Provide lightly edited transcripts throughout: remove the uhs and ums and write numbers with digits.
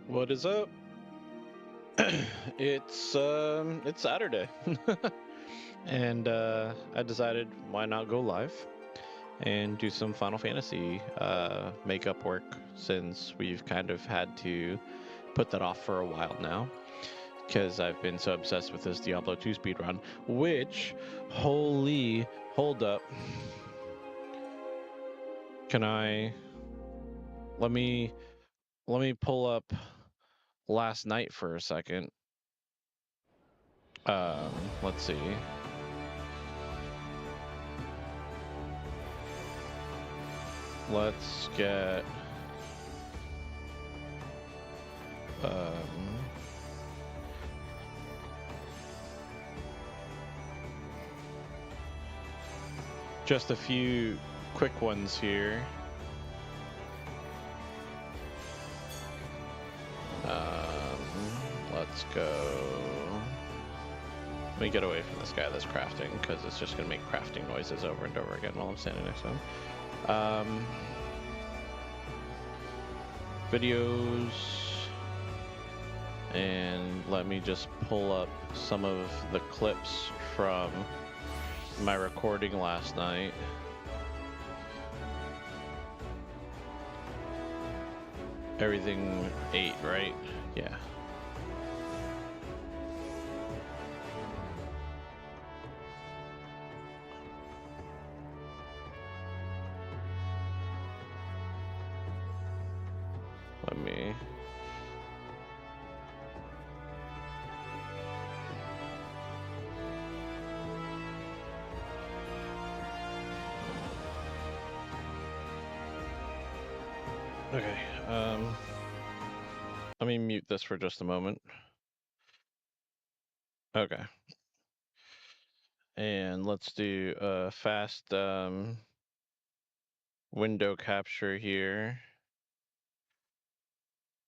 What is up? It's Saturday. And I decided why not go live and do some Final Fantasy makeup work, since we've kind of had to put that off for a while now because I've been so obsessed with this Diablo 2 speedrun, which, holy, hold up. Can I let me pull up last night for a second. Let's see. Let's get just a few quick ones here. Let's go. Let me get away from this guy that's crafting, because it's just going to make crafting noises over and over again while I'm standing next to him. Videos. And let me just pull up some of the clips from my recording last night. Everything 8, right? Yeah. Let me... Okay, let me mute this for just a moment. Okay. And let's do a fast window capture here.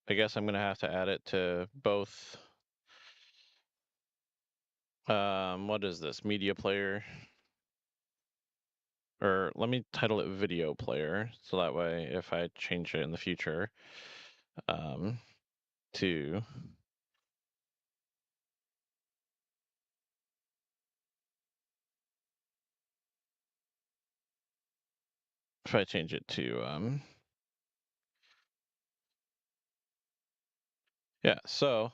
I guess I'm gonna have to add it to both. What is this? Media player. Or let me title it video player, so that way if I change it in the future, to if I change it to yeah, so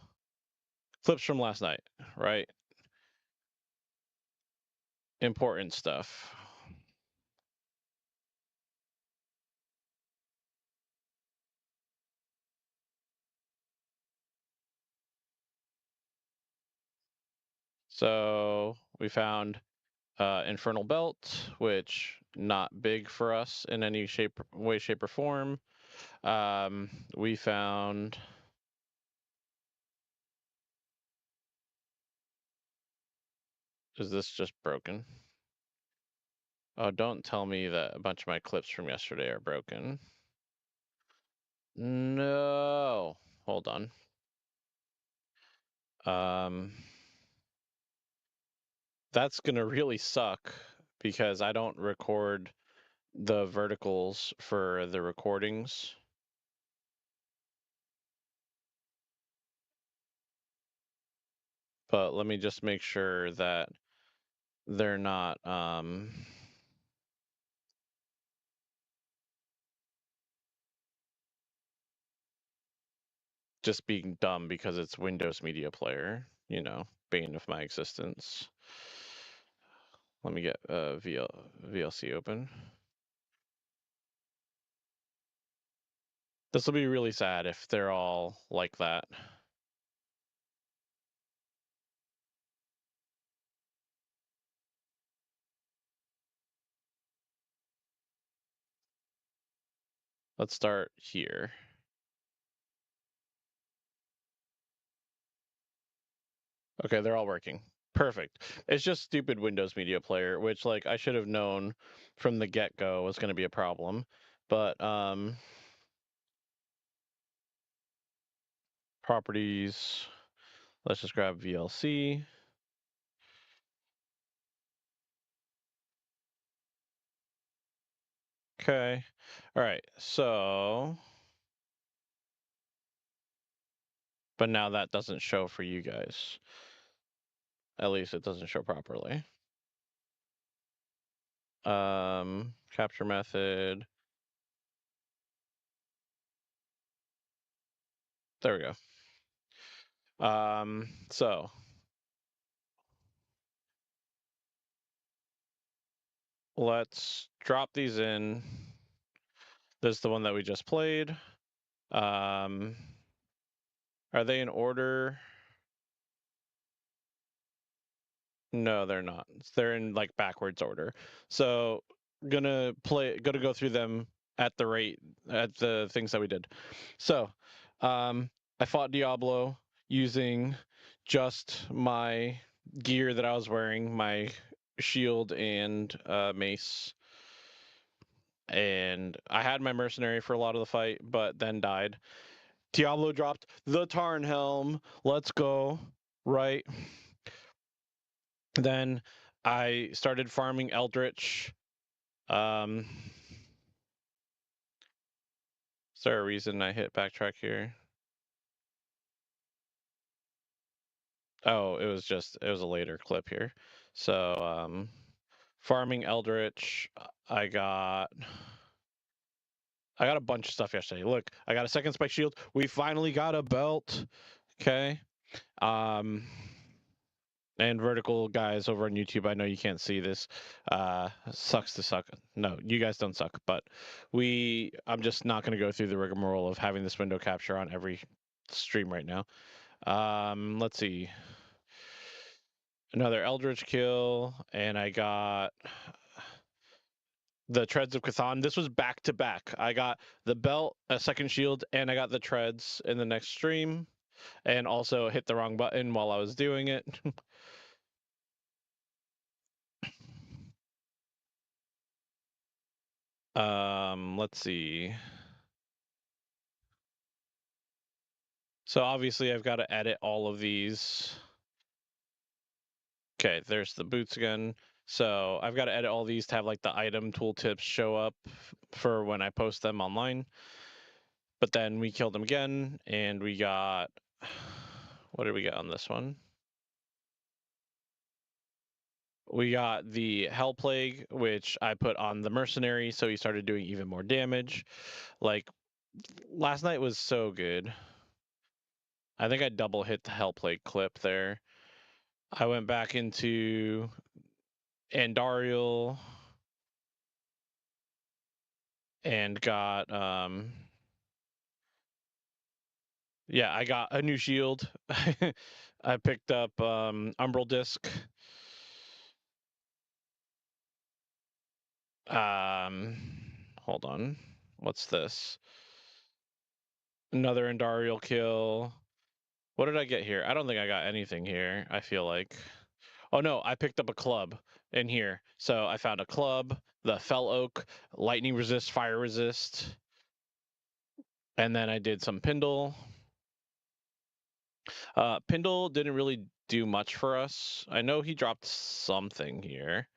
clips from last night, right? Important stuff. So we found Infernal Belt, which not big for us in any way, shape, or form. We found... Is this just broken? Oh, don't tell me that a bunch of my clips from yesterday are broken. No. Hold on. That's gonna really suck, because I don't record the verticals for the recordings. But let me just make sure that they're not just being dumb because it's Windows Media Player, you know, bane of my existence. Let me get VLC open. This will be really sad if they're all like that. Let's start here. Okay, they're all working. Perfect. It's just stupid Windows Media Player, which, like, I should have known from the get-go was going to be a problem. But properties, let's just grab VLC. Okay. All right. So But now that doesn't show for you guys. At least it doesn't show properly. Capture method. There we go. So let's drop these in. This is the one that we just played. Are they in order? No, they're not. They're in like backwards order. So gonna go through them at the things that we did. So I fought Diablo using just my gear that I was wearing, my shield and mace. And I had my mercenary for a lot of the fight, but then died. Diablo dropped the Tarn Helm. Let's go. Right. Then I started farming Eldritch. Is there a reason I hit backtrack here? Oh, it was a later clip here. So farming Eldritch, I got a bunch of stuff yesterday. Look, I got a second spike shield. We finally got a belt. Okay. And vertical guys over on YouTube, I know you can't see this. Sucks to suck. No, you guys don't suck, but I'm just not going to go through the rigmarole of having this window capture on every stream right now. Let's see. Another Eldritch kill, and I got the Treads of Cthon. This was back to back. I got the belt, a second shield, and I got the Treads in the next stream, and also hit the wrong button while I was doing it. Let's see. So obviously I've got to edit all of these. Okay, there's the boots again. So I've got to edit all these to have like the item tooltips show up for when I post them online. But then we killed them again, and we got, what did we get on this one? We got the Hell Plague, which I put on the mercenary, so he started doing even more damage. Like, last night was so good. I think I double hit the Hell Plague clip there. I went back into Andariel and got yeah, I got a new shield. I picked up Umbral Disc. Hold on. What's this? Another Andariel kill. What did I get here? I don't think I got anything here, I feel like. Oh no, I picked up a club in here. So I found a club, the Fell Oak, lightning resist, fire resist. And then I did some Pindle. Pindle didn't really do much for us. I know he dropped something here.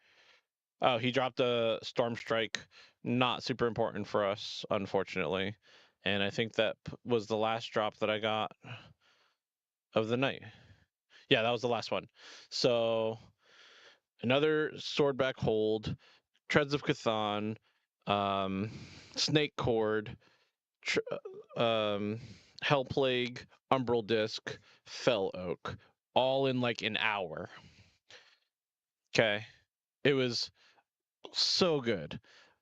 Oh, he dropped a Storm Strike. Not super important for us, unfortunately. And I think that was the last drop that I got of the night. Yeah, that was the last one. So another Swordback Hold, Treads of Cthon, Snake Cord, Hell Plague, Umbral Disc, Fell Oak, all in like an hour. Okay. It was so good.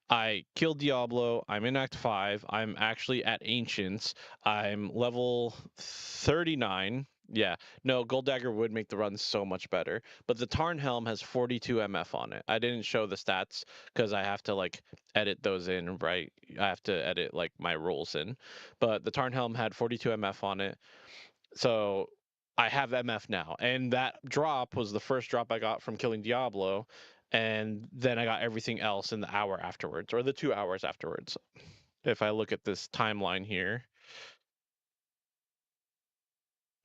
I killed Diablo. I'm in Act 5. I'm actually at Ancients. I'm level 39. Yeah. No, Gold Dagger would make the run so much better. But the Tarn Helm has 42 MF on it. I didn't show the stats because I have to like edit those in, right? I have to edit like my rolls in. But the Tarn Helm had 42 MF on it. So I have MF now. And that drop was the first drop I got from killing Diablo. And then I got everything else in the hour afterwards, or the 2 hours afterwards. If I look at this timeline here,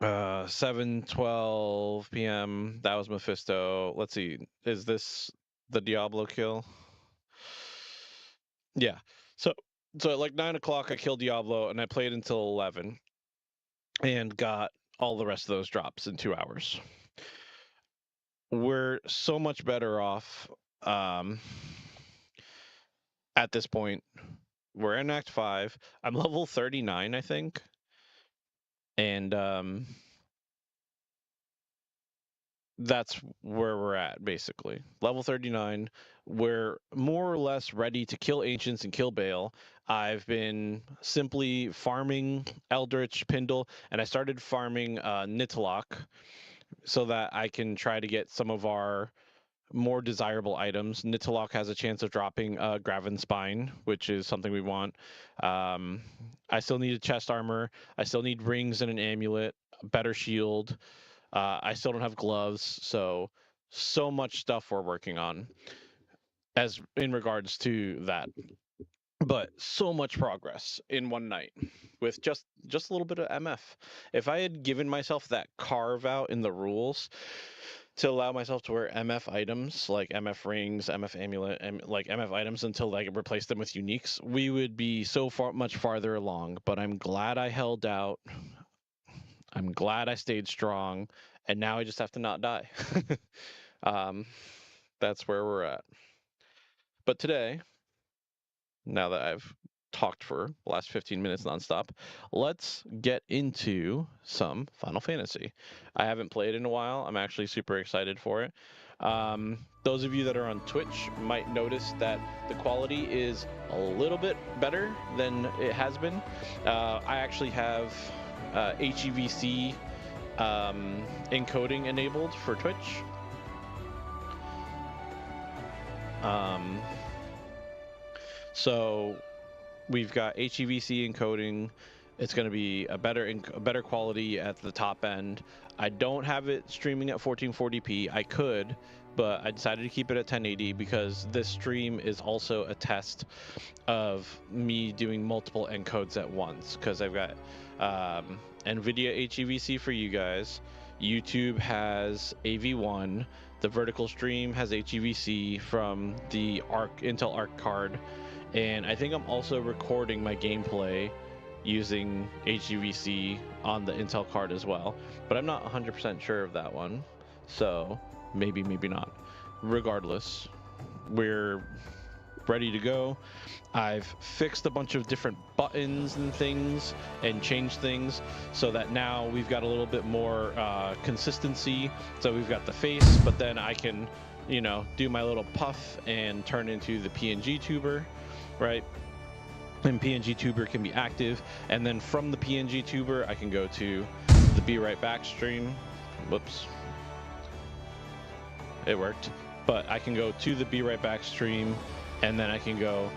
7:12 p.m. That was Mephisto. Let's see, is this the Diablo kill? Yeah. So at like 9 o'clock, I killed Diablo, and I played until 11, and got all the rest of those drops in 2 hours. We're so much better off at this point. We're in Act 5. I'm level 39, I think. And that's where we're at, basically. Level 39. We're more or less ready to kill Ancients and kill Bale. I've been simply farming Eldritch, Pindle, and I started farming Nitalok so that I can try to get some of our more desirable items. Nitalok has a chance of dropping Graven Spine, which is something we want. I still need a chest armor. I still need rings and an amulet, a better shield. I still don't have gloves, so much stuff we're working on as in regards to that. But so much progress in one night with just a little bit of MF. If I had given myself that carve out in the rules to allow myself to wear MF items like MF rings, MF amulet, and like MF items until I could replace them with uniques, we would be so much farther along. But I'm glad I held out. I'm glad I stayed strong, and now I just have to not die. That's where we're at. But today, now that I've talked for the last 15 minutes nonstop, let's get into some Final Fantasy. I haven't played in a while. I'm actually super excited for it. Those of you that are on Twitch might notice that the quality is a little bit better than it has been. I actually have HEVC encoding enabled for Twitch. So we've got HEVC encoding. It's going to be a better quality at the top end. I don't have it streaming at 1440p. I could, but I decided to keep it at 1080 because this stream is also a test of me doing multiple encodes at once, because I've got NVIDIA HEVC for you guys. YouTube has AV1. The vertical stream has HEVC from the Intel Arc card. And I think I'm also recording my gameplay using HEVC on the Intel card as well. But I'm not 100% sure of that one. So maybe, maybe not. Regardless, we're ready to go. I've fixed a bunch of different buttons and things and changed things so that now we've got a little bit more consistency. So we've got the face, but then I can, you know, do my little puff and turn into the PNG tuber, right? And PNG tuber can be active, and then from the PNG tuber I can go to the Be Right Back stream. Whoops, it worked. But I can go to the Be Right Back stream, and then I can go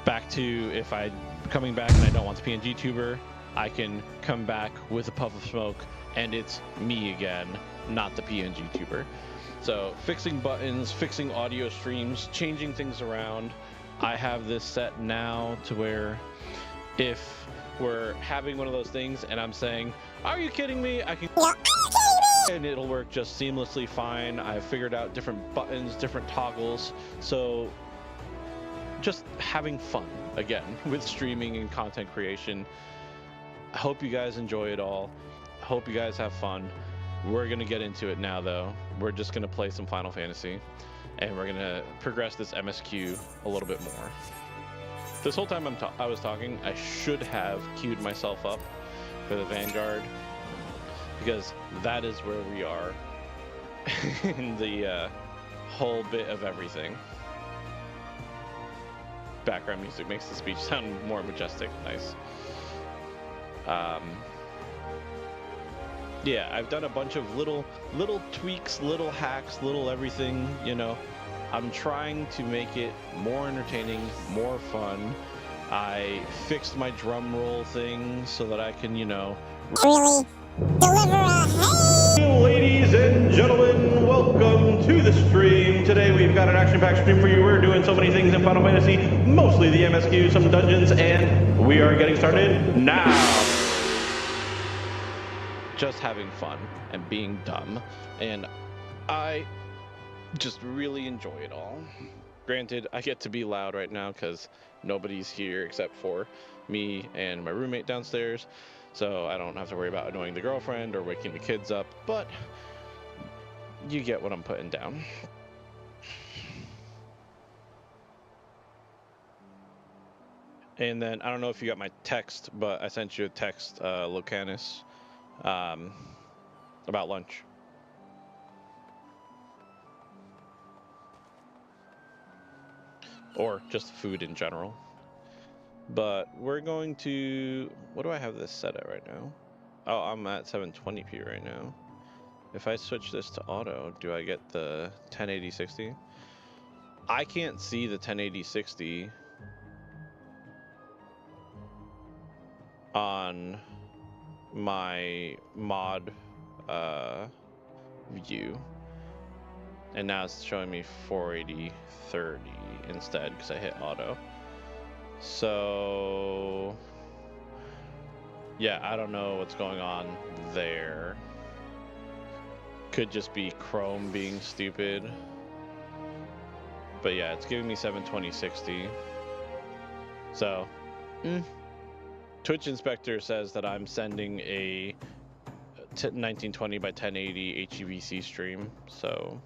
back to, if I'm coming back and I don't want the PNG tuber, I can come back with a puff of smoke and it's me again, not the PNG tuber. So fixing buttons, fixing audio streams, changing things around. I have this set now to where if we're having one of those things and I'm saying, "Are you kidding me?" I can, and it'll work just seamlessly fine. I've figured out different buttons, different toggles. So just having fun again with streaming and content creation. I hope you guys enjoy it all. I hope you guys have fun. We're gonna get into it now though. We're just gonna play some Final Fantasy and we're gonna progress this MSQ a little bit more. This whole time I was talking, I should have queued myself up for the Vanguard, because that is where we are in the whole bit of everything. Background music makes the speech sound more majestic. Nice. Yeah, I've done a bunch of little tweaks, little hacks, little everything, you know. I'm trying to make it more entertaining, more fun. I fixed my drum roll thing so that I can, you know, really deliver a hey! Ladies and gentlemen, welcome to the stream. Today we've got an action-packed stream for you. We're doing so many things in Final Fantasy, mostly the MSQ, some dungeons, and we are getting started now. Just having fun and being dumb, and I just really enjoy it all. Granted, I get to be loud right now because nobody's here except for me and my roommate downstairs. so I don't have to worry about annoying the girlfriend or waking the kids up, but you get what I'm putting down. And then I don't know if you got my text, but I sent you a text, Locanis, about lunch. Or just food in general. But we're going to, what do I have this set at right now? Oh, I'm at 720p right now. If I switch this to auto, do I get the 1080-60? I can't see the 1080-60 on my mod view, and now it's showing me 480-30 instead because I hit auto. So yeah, I don't know what's going on there. Could just be Chrome being stupid, but yeah, it's giving me 720-60. So Twitch Inspector says that I'm sending a 1920 by 1080 HEVC stream, so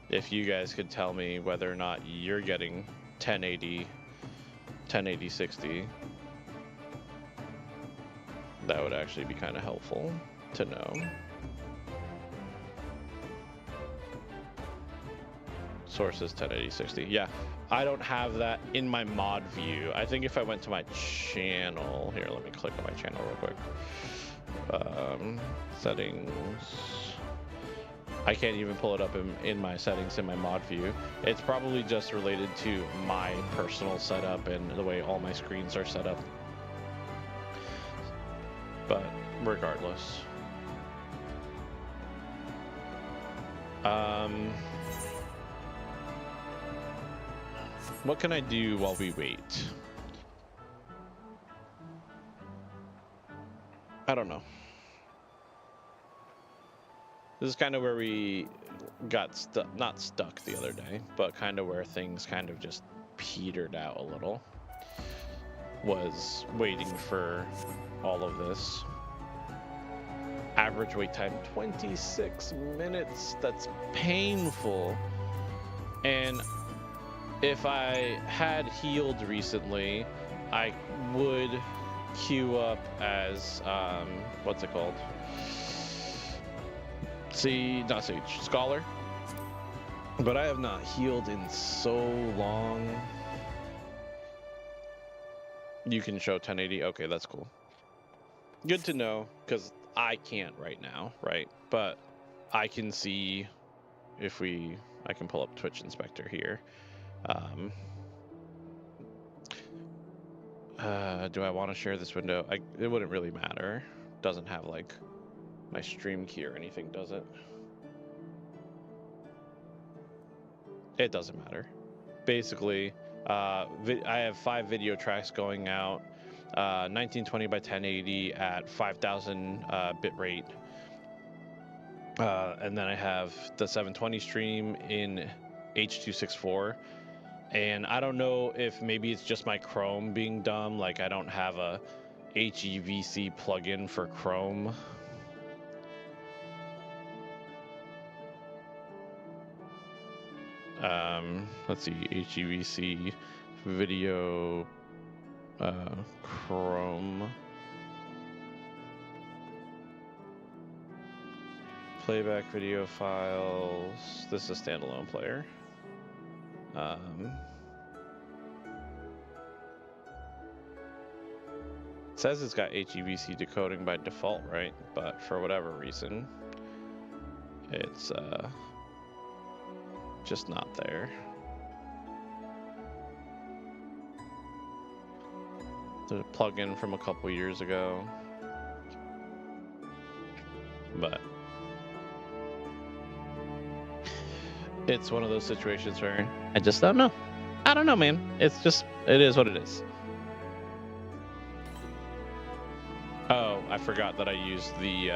if you guys could tell me whether or not you're getting 1080-60, that would actually be kind of helpful to know. Sources 1080-60. Yeah, I don't have that in my mod view. I think if I went to my channel, here, let me click on my channel real quick. Settings. I can't even pull it up in my settings in my mod view. It's probably just related to my personal setup and the way all my screens are set up. But regardless. What can I do while we wait? I don't know. This is kind of where we got stuck, not stuck the other day, but kind of where things kind of just petered out a little. Was waiting for all of this. Average wait time 26 minutes. That's painful. And if I had healed recently, I would queue up as what's it called? Not Sage, Scholar. But I have not healed in so long. You can show 1080. Okay, that's cool. Good to know, because I can't right now, right? But I can see if I can pull up Twitch Inspector here. Do I want to share this window? It wouldn't really matter. Doesn't have like my stream key or anything, does it? It doesn't matter. Basically, I have 5 video tracks going out, 1920 by 1080 at 5,000 bit rate. And then I have the 720 stream in H.264. And I don't know if maybe it's just my Chrome being dumb, like I don't have a HEVC plugin for Chrome. Let's see, HEVC video, Chrome. Playback video files. This is a standalone player. It says it's got HEVC decoding by default, right? But for whatever reason, it's just not there. There's a plugin from a couple years ago, but it's one of those situations where I just don't know. I don't know, man. It is what it is. Oh, I forgot that I used the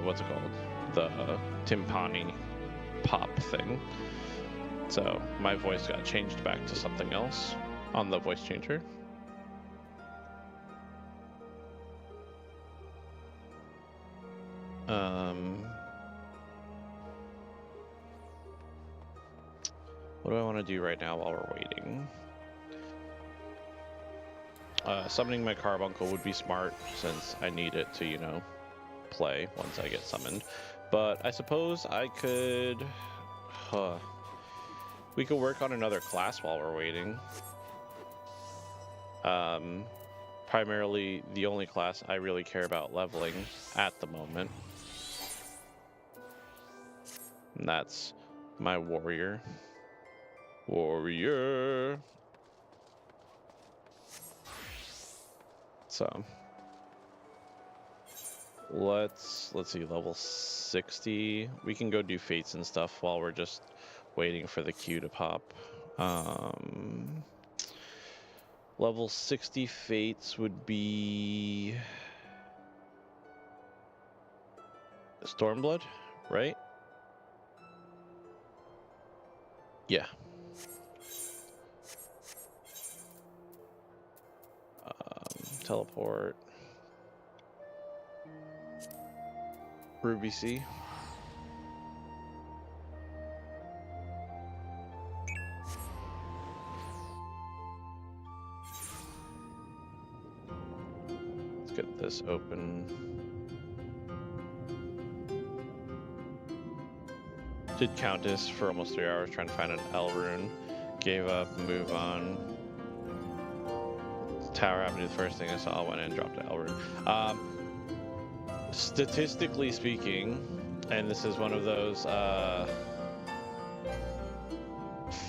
what's it called? The timpani pop thing. So my voice got changed back to something else on the voice changer. What do I want to do right now while we're waiting? Summoning my carbuncle would be smart since I need it to, you know, play once I get summoned. But I suppose I could... we could work on another class while we're waiting. Primarily the only class I really care about leveling at the moment. And that's my warrior. Warrior! So... Let's see, level 60. We can go do fates and stuff while we're just waiting for the queue to pop. Level 60 fates would be Stormblood, right? Yeah. Teleport. Ruby C. Let's get this open. Did Countess for almost 3 hours trying to find an L rune. Gave up, move on. Tower happened to be the first thing I saw. Went in and dropped an L rune. Statistically speaking, and this is one of those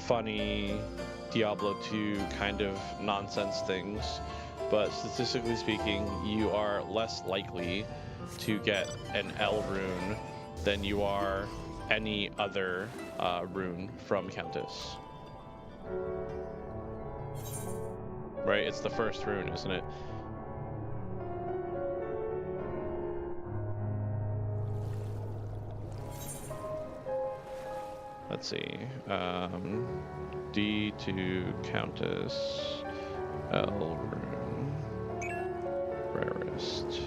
funny Diablo 2 kind of nonsense things, but statistically speaking, you are less likely to get an L rune than you are any other rune from Countess. Right? It's the first rune, isn't it? Let's see. D2 Countess L rune rarest.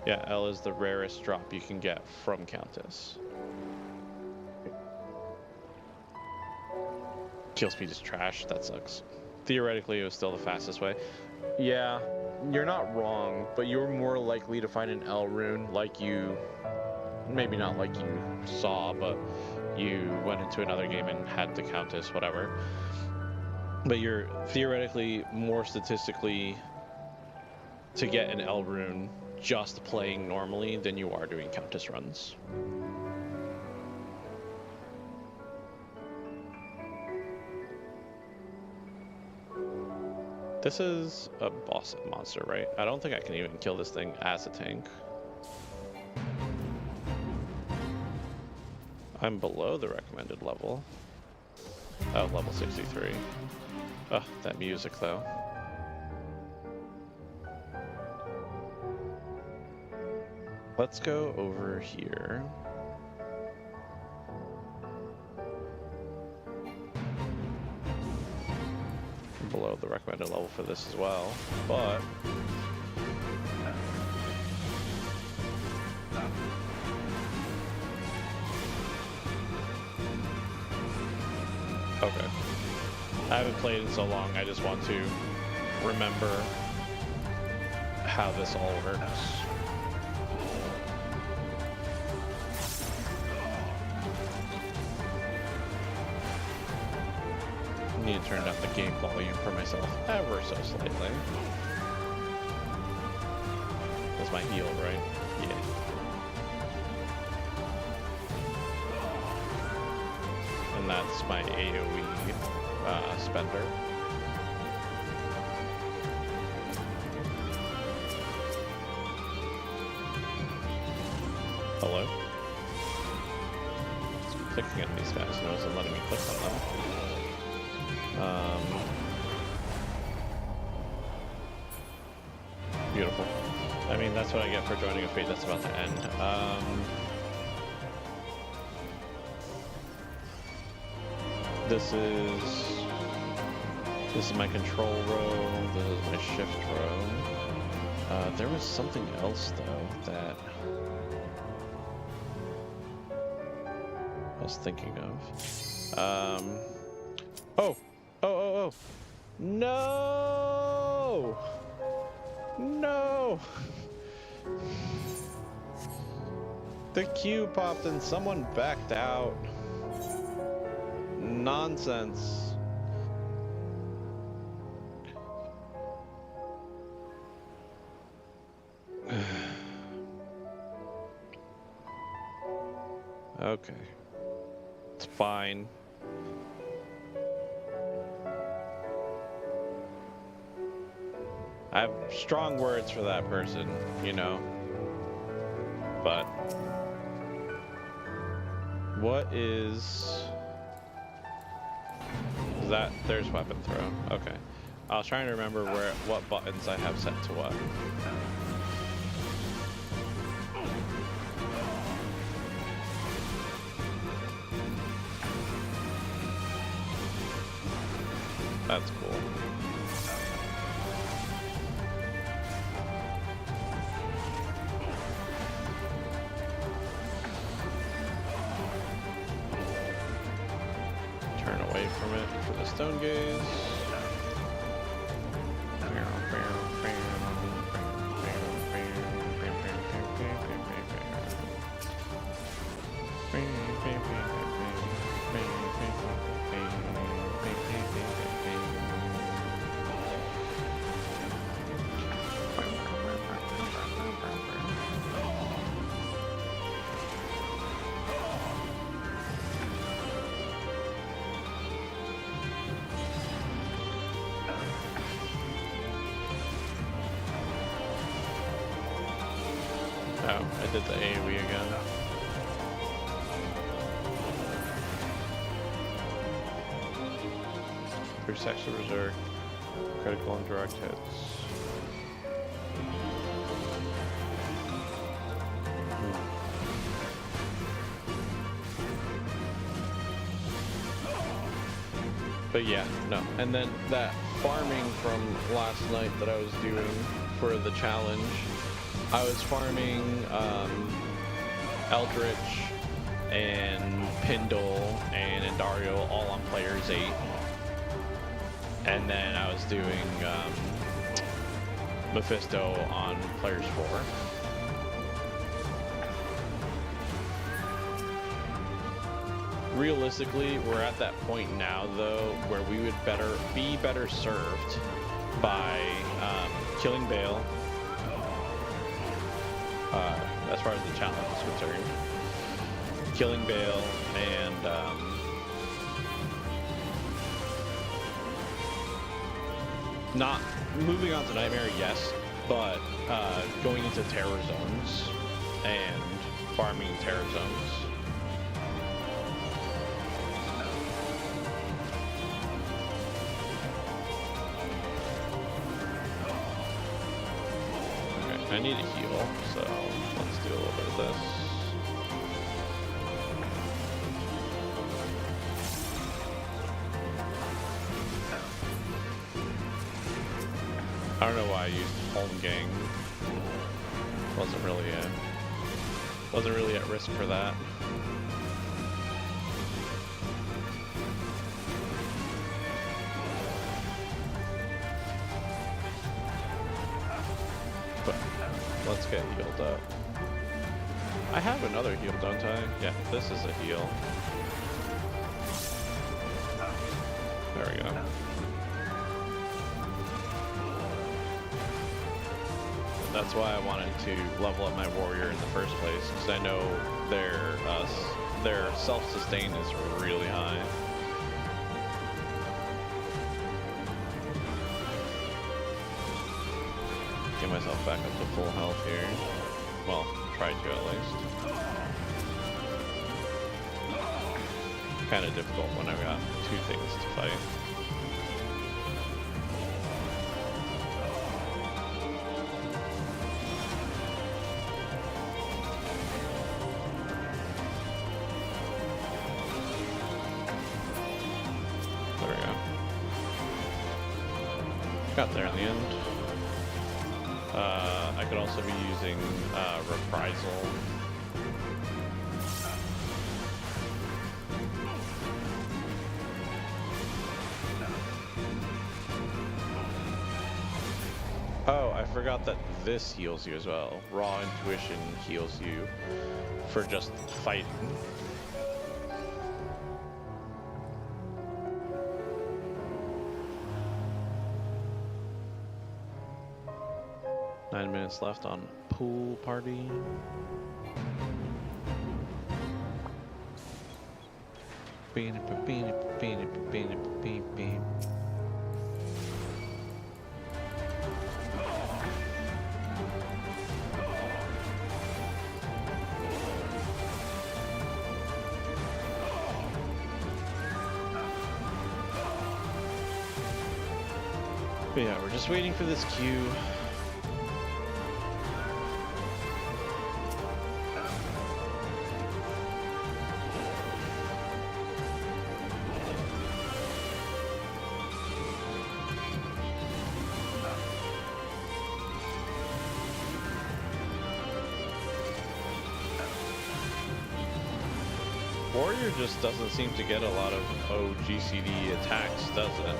Yeah, L is the rarest drop you can get from Countess. Kill speed is trash. That sucks. Theoretically, it was still the fastest way. Yeah, you're not wrong, but you're more likely to find an L rune like you... Maybe not like you saw, but you went into another game and had the Countess, whatever. But you're theoretically more statistically to get an L rune just playing normally than you are doing Countess runs. This is a boss monster, right? I don't think I can even kill this thing as a tank. I'm below the recommended level. Oh, level 63. Ugh, that music though. Let's go over here. I'm below the recommended level for this as well, but... Okay. I haven't played in so long, I just want to remember how this all works. I need to turn down the game volume for myself ever so slightly. That's my heal, right? Yeah. And that's my AoE spender. Hello? Just clicking on these guys, no, isn't letting me click on them. Beautiful. I mean, that's what I get for joining a fate that's about to end. This is my control row, this is my shift row. There was something else though that I was thinking of. Oh! No! No! The queue popped and someone backed out. Nonsense. Okay. It's fine. I have strong words for that person, you know. But what is that? There's weapon throw. Okay. I was trying to remember what buttons I have set to what. That's cool. Turn away from it for the stone gaze. Oh, I did the AoE again. Through section berserk, critical and direct hits. But yeah, no. And then that farming from last night that I was doing for the challenge, I was farming Eldritch and Pindle and Endario all on players 8. And then I was doing Mephisto on players 4. Realistically, we're at that point now, though, where we would be better served by killing Bale, as far as the challenge is concerned. Killing Bale and not moving on to Nightmare, yes, but going into terror zones and farming terror zones. I need a heal, so let's do a little bit of this. I don't know why I used Home Gang. Wasn't really at risk for that. Let's get healed up. I have another heal, don't I? Yeah, this is a heal. There we go. That's why I wanted to level up my warrior in the first place, because I know their self-sustain is really high. Get myself back up to full health here. Well, try to at least. Kind of difficult when I've got 2 things to fight. There we go. Got there in the end. I could also be using reprisal. Oh, I forgot that this heals you as well. Raw intuition heals you for just fighting. Nine minutes left on pool party. But yeah, we're just waiting for this queue. Warrior just doesn't seem to get a lot of OGCD attacks, does it?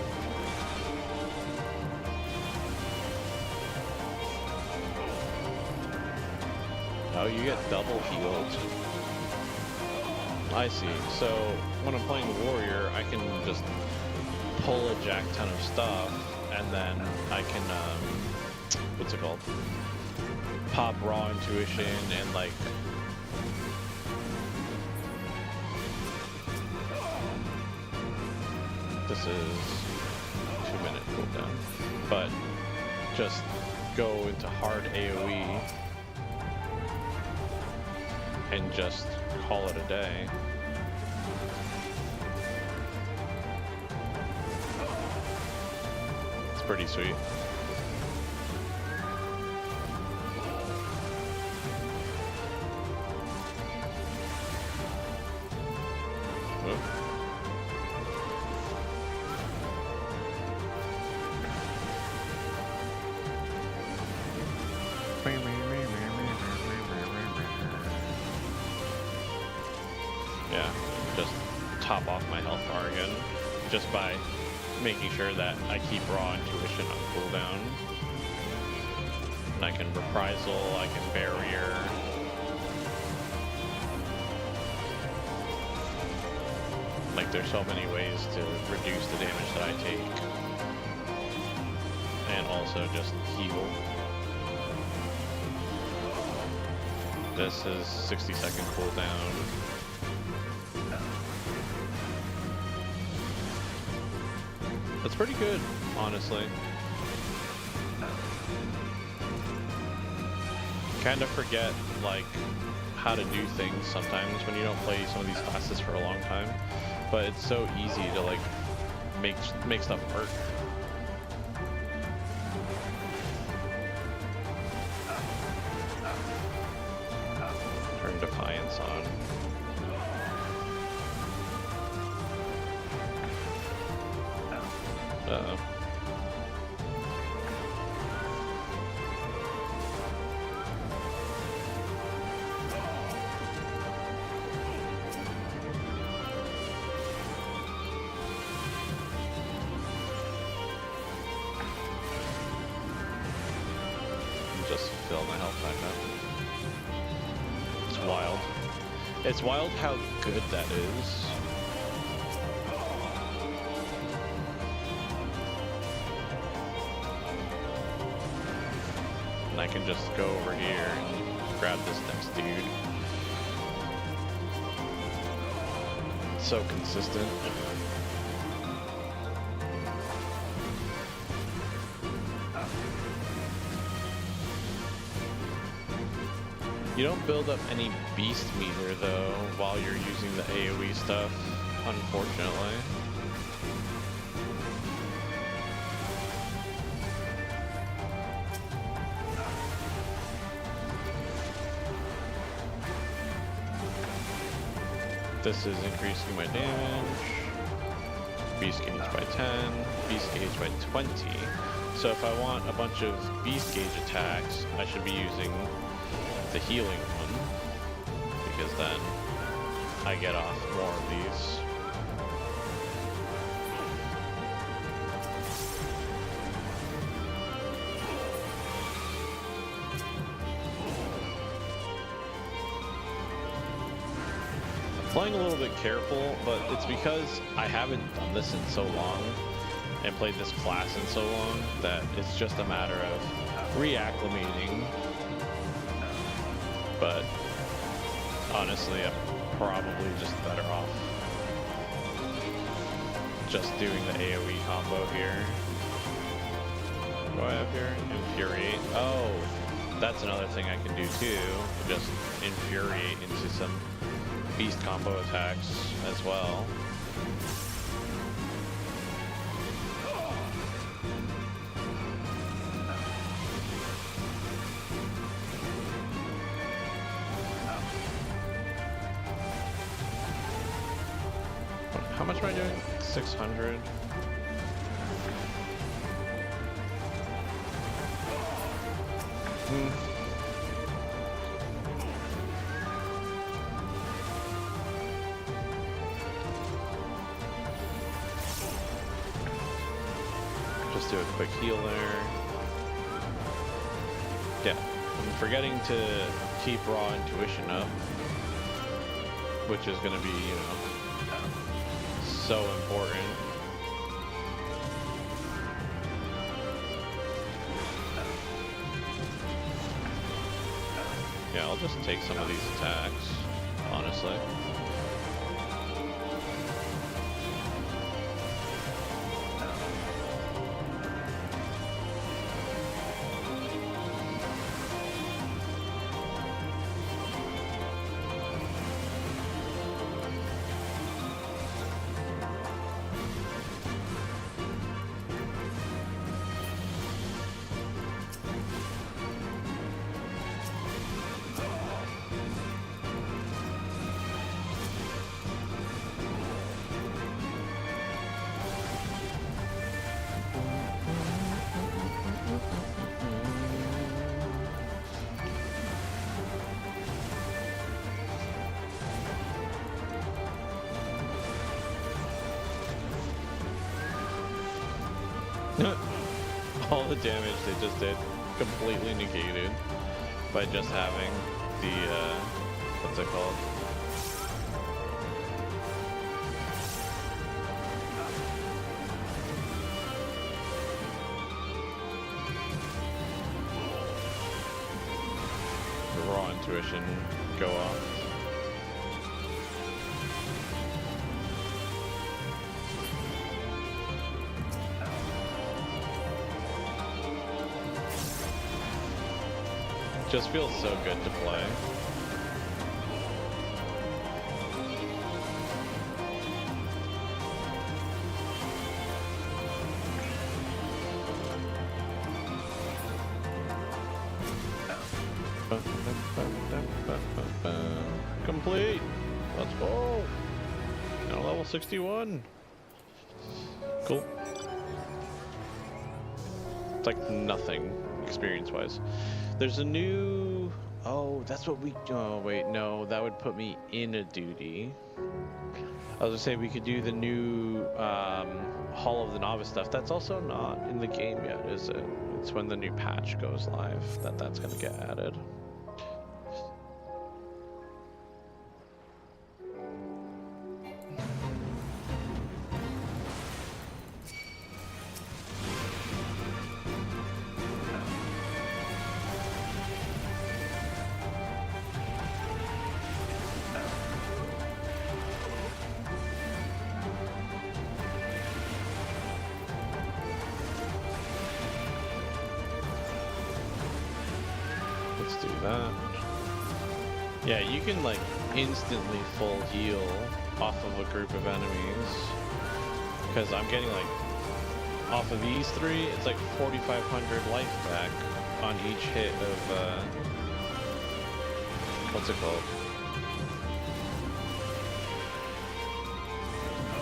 Oh, you get double healed. I see. So when I'm playing Warrior, I can just pull a jack ton of stuff, and then I can, what's it called? Pop Raw Intuition and like... This is 2-minute cooldown, but just go into hard AoE and just call it a day. It's pretty sweet. Yeah, just top off my health bar again, just by making sure that I keep Raw Intuition on cooldown. And I can reprisal, I can barrier. Like, there's so many ways to reduce the damage that I take. And also just heal. This is 60-second cooldown. That's pretty good, honestly. Kind of forget, like, how to do things sometimes when you don't play some of these classes for a long time. But it's so easy to, like, make stuff work. Turn Defiance on. Uh-oh. Just fill my health back up. It's wild. It's wild how good that is. And I can just go over here and grab this next dude. It's so consistent. You don't build up any beast meter though while you're using the AoE stuff, unfortunately. This is increasing my damage. beast gauge by 10, beast gauge by 20. So if I want a bunch of beast gauge attacks, I should be using the healing one, because then I get off more of these. Playing a little bit careful, but it's because I haven't done this in so long and played this class in so long that it's just a matter of reacclimating. But honestly, I'm probably just better off just doing the AoE combo here. What do I have here? Infuriate. Oh, that's another thing I can do too. Just infuriate into some beast combo attacks as well. How much am I doing? 600. Just do a quick heal there. Yeah, I'm forgetting to keep raw intuition up, which is going to be, you know, so important. Yeah, I'll just take some of these attacks, honestly. All the damage they just did completely negated by just having the what's it called? The raw intuition go off. Just feels so good to play. Complete. Let's go. Now level 61. Cool. It's like nothing experience-wise. There's a new... Oh, that's what we... Oh, wait, no. That would put me in a duty. I was gonna say we could do the new Hall of the Novice stuff. That's also not in the game yet, is it? It's when the new patch goes live that that's gonna get added. Let's do that. Yeah, you can like instantly full heal off of a group of enemies. Because I'm getting like, off of these three, it's like 4,500 life back on each hit of, what's it called?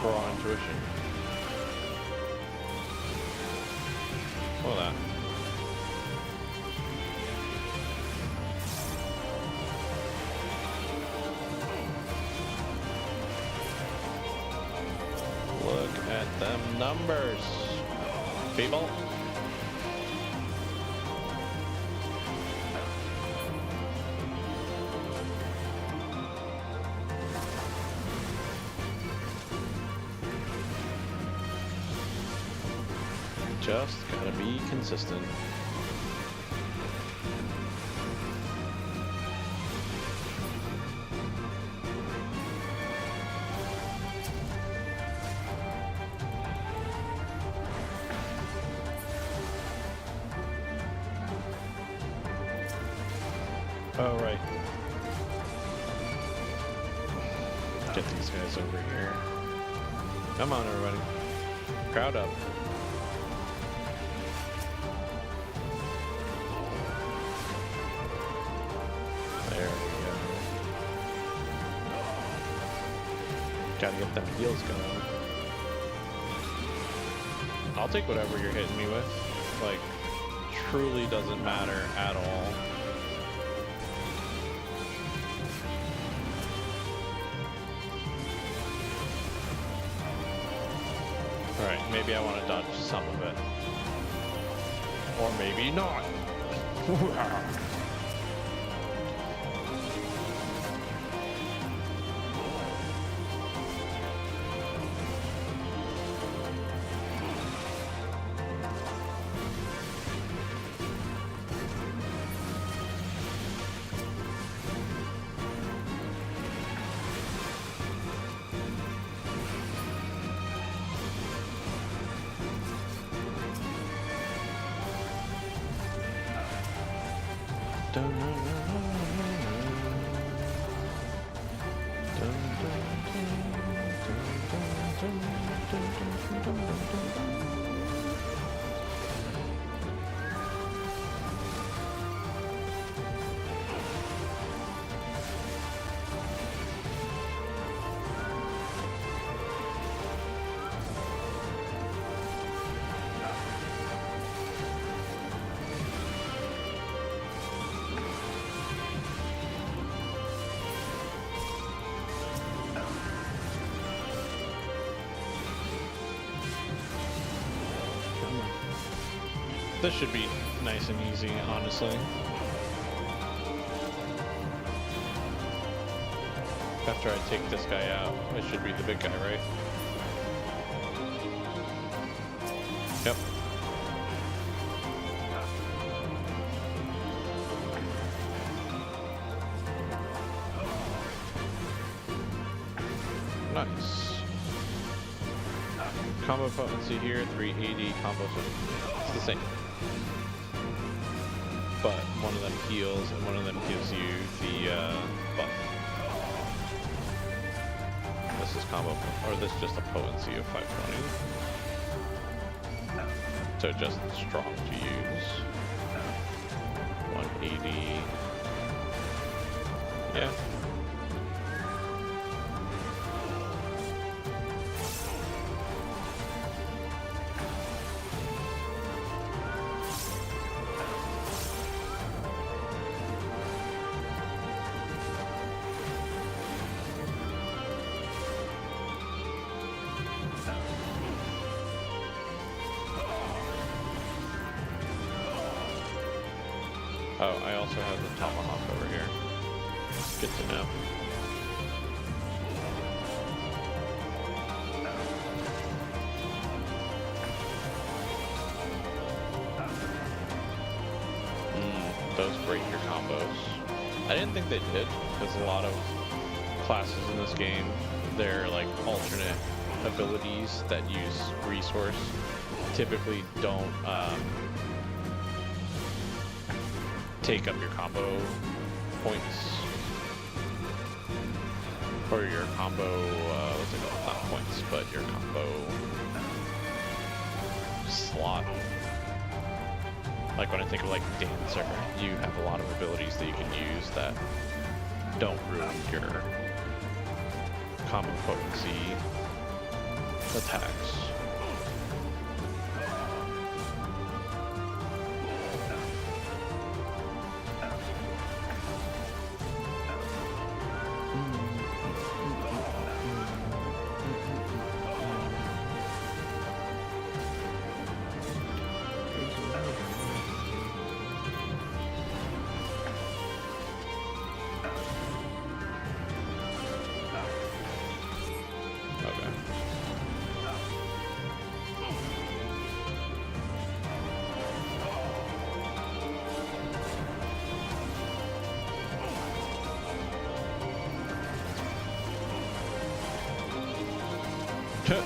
Raw intuition. Hold on. Look at them numbers, people. Just gotta be consistent. All right. Get these guys over here. Come on, everybody. Crowd up. There we go. Gotta get them heals going. I'll take whatever you're hitting me with. Like, truly doesn't matter at all. Alright, maybe I want to dodge some of it. Or maybe not. This should be nice and easy, honestly. After I take this guy out, it should be the big guy, right? Yep. Nice. Combo potency here, 380 combo potency. It's the same. But one of them heals and one of them gives you the buff. This is combo, or this is just a potency of 520. So just strong to use. 180. Yeah. Oh, I also have the tomahawk over here. Good to know. Those break your combos. I didn't think they did, because a lot of classes in this game, they're like alternate abilities that use resource, typically don't take up your combo points, or your combo, what's it called? Not points, but your combo slot. Like when I think of like Dancer, you have a lot of abilities that you can use that don't ruin your combo potency attacks. Nope.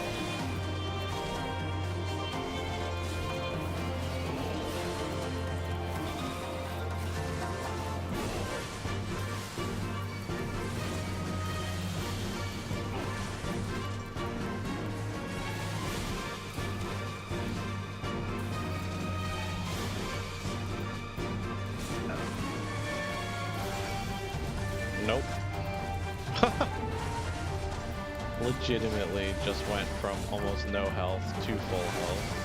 Legitimately just went from almost no health to full health.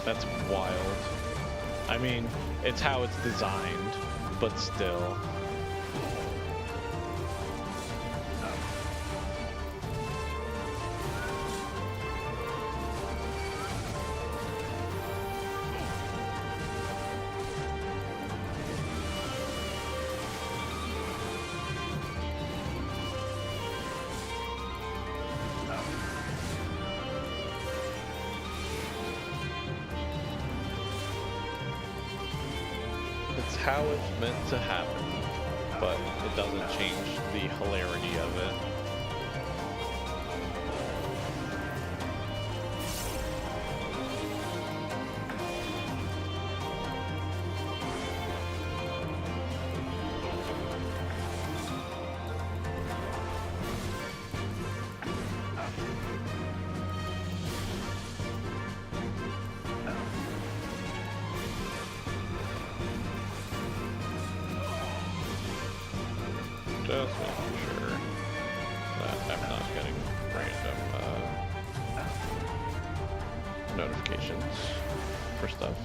That's wild. I mean, it's how it's designed, but still. It's how it's meant to happen, but it doesn't change the hilarity of it. Just making sure that I'm not getting random notifications for stuff.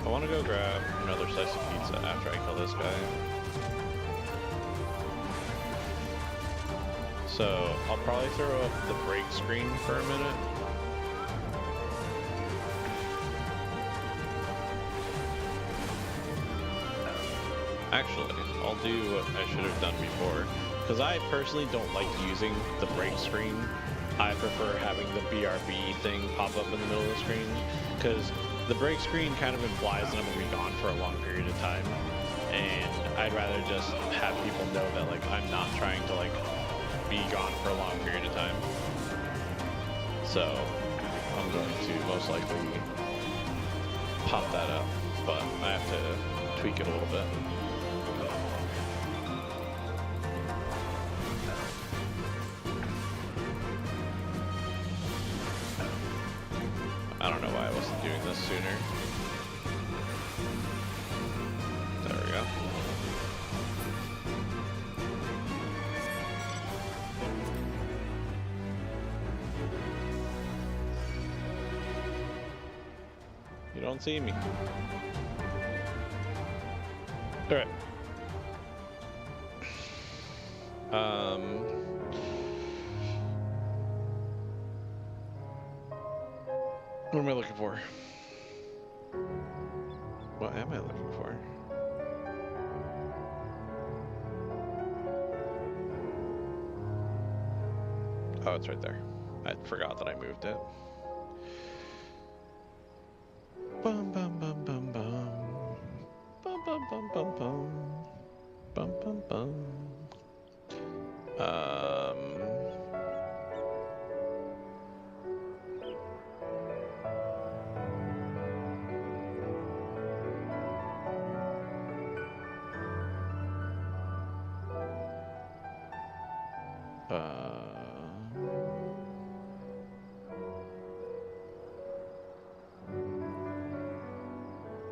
I want to go grab another slice of pizza after I kill this guy. So I'll probably throw up the break screen for a minute. Actually, I'll do what I should have done before, because I personally don't like using the break screen. I prefer having the BRB thing pop up in the middle of the screen, because the break screen kind of implies that I'm going to be gone for a long period of time, and I'd rather just have people know that like I'm not trying to like be gone for a long period of time. So I'm going to most likely pop that up, but I have to tweak it a little bit. I don't know why I wasn't doing this sooner. There we go. You don't see me. Alright. What am I looking for? What am I looking for? Oh, it's right there. I forgot that I moved it. Bum bum bum bum bum. Bum bum bum bum bum. Bum bum bum.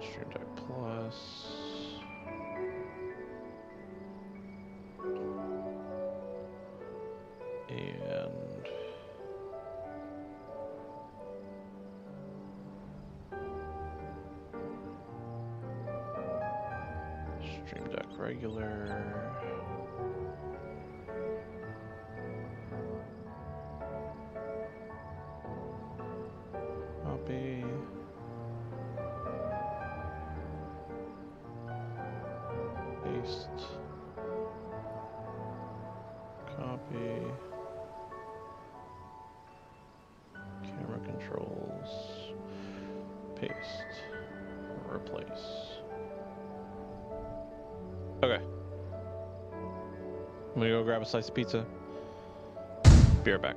Stream Deck Plus. And Stream Deck regular. Copy. Paste. Copy. Camera controls. Paste. replace. Okay. I'm gonna go grab a slice of pizza. Be right back.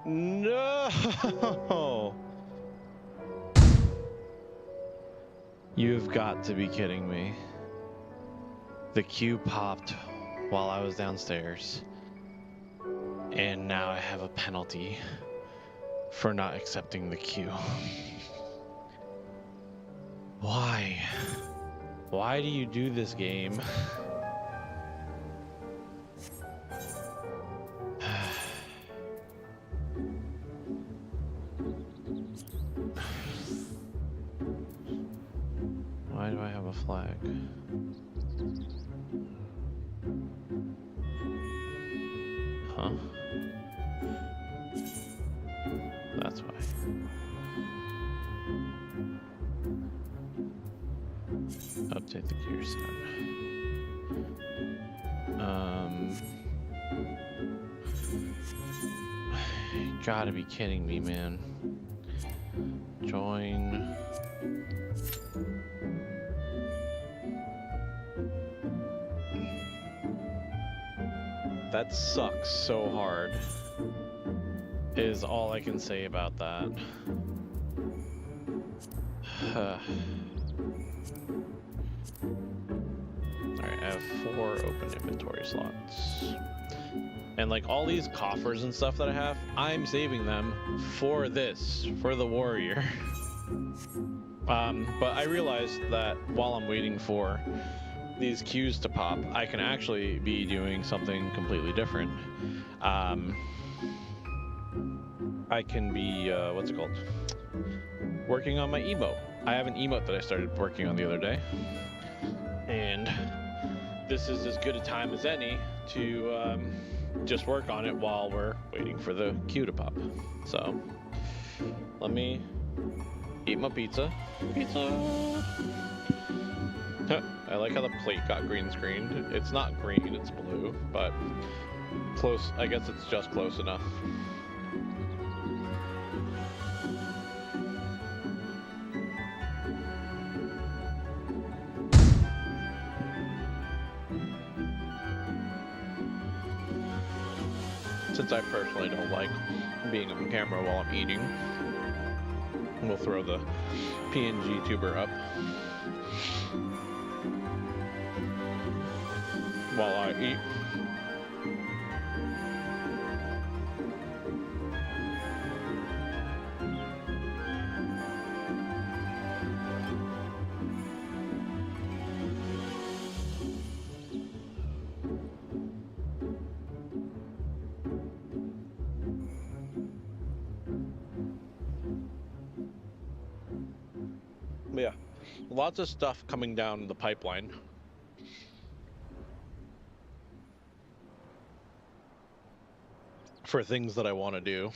No! You've got to be kidding me. The queue popped while I was downstairs. And now I have a penalty for not accepting the queue. Why? Why do you do this game? Why do I have a flag? Huh? That's why. Update the gear set. Gotta be kidding me, man. Join. That sucks so hard, is all I can say about that. Alright, I have 4 open inventory slots. And like all these coffers and stuff that I have, I'm saving them for this, for the warrior. But I realized that while I'm waiting for these queues to pop, I can actually be doing something completely different. I can be, what's it called? Working on my emote. I have an emote that I started working on the other day. And this is as good a time as any to just work on it while we're waiting for the queue to pop. So, let me eat my pizza. Pizza! I like how the plate got green screened. It's not green, it's blue, but close. I guess it's just close enough. Since I personally don't like being on camera while I'm eating, we'll throw the PNG tuber up while I eat. But yeah, lots of stuff coming down the pipeline. For things that I want to do,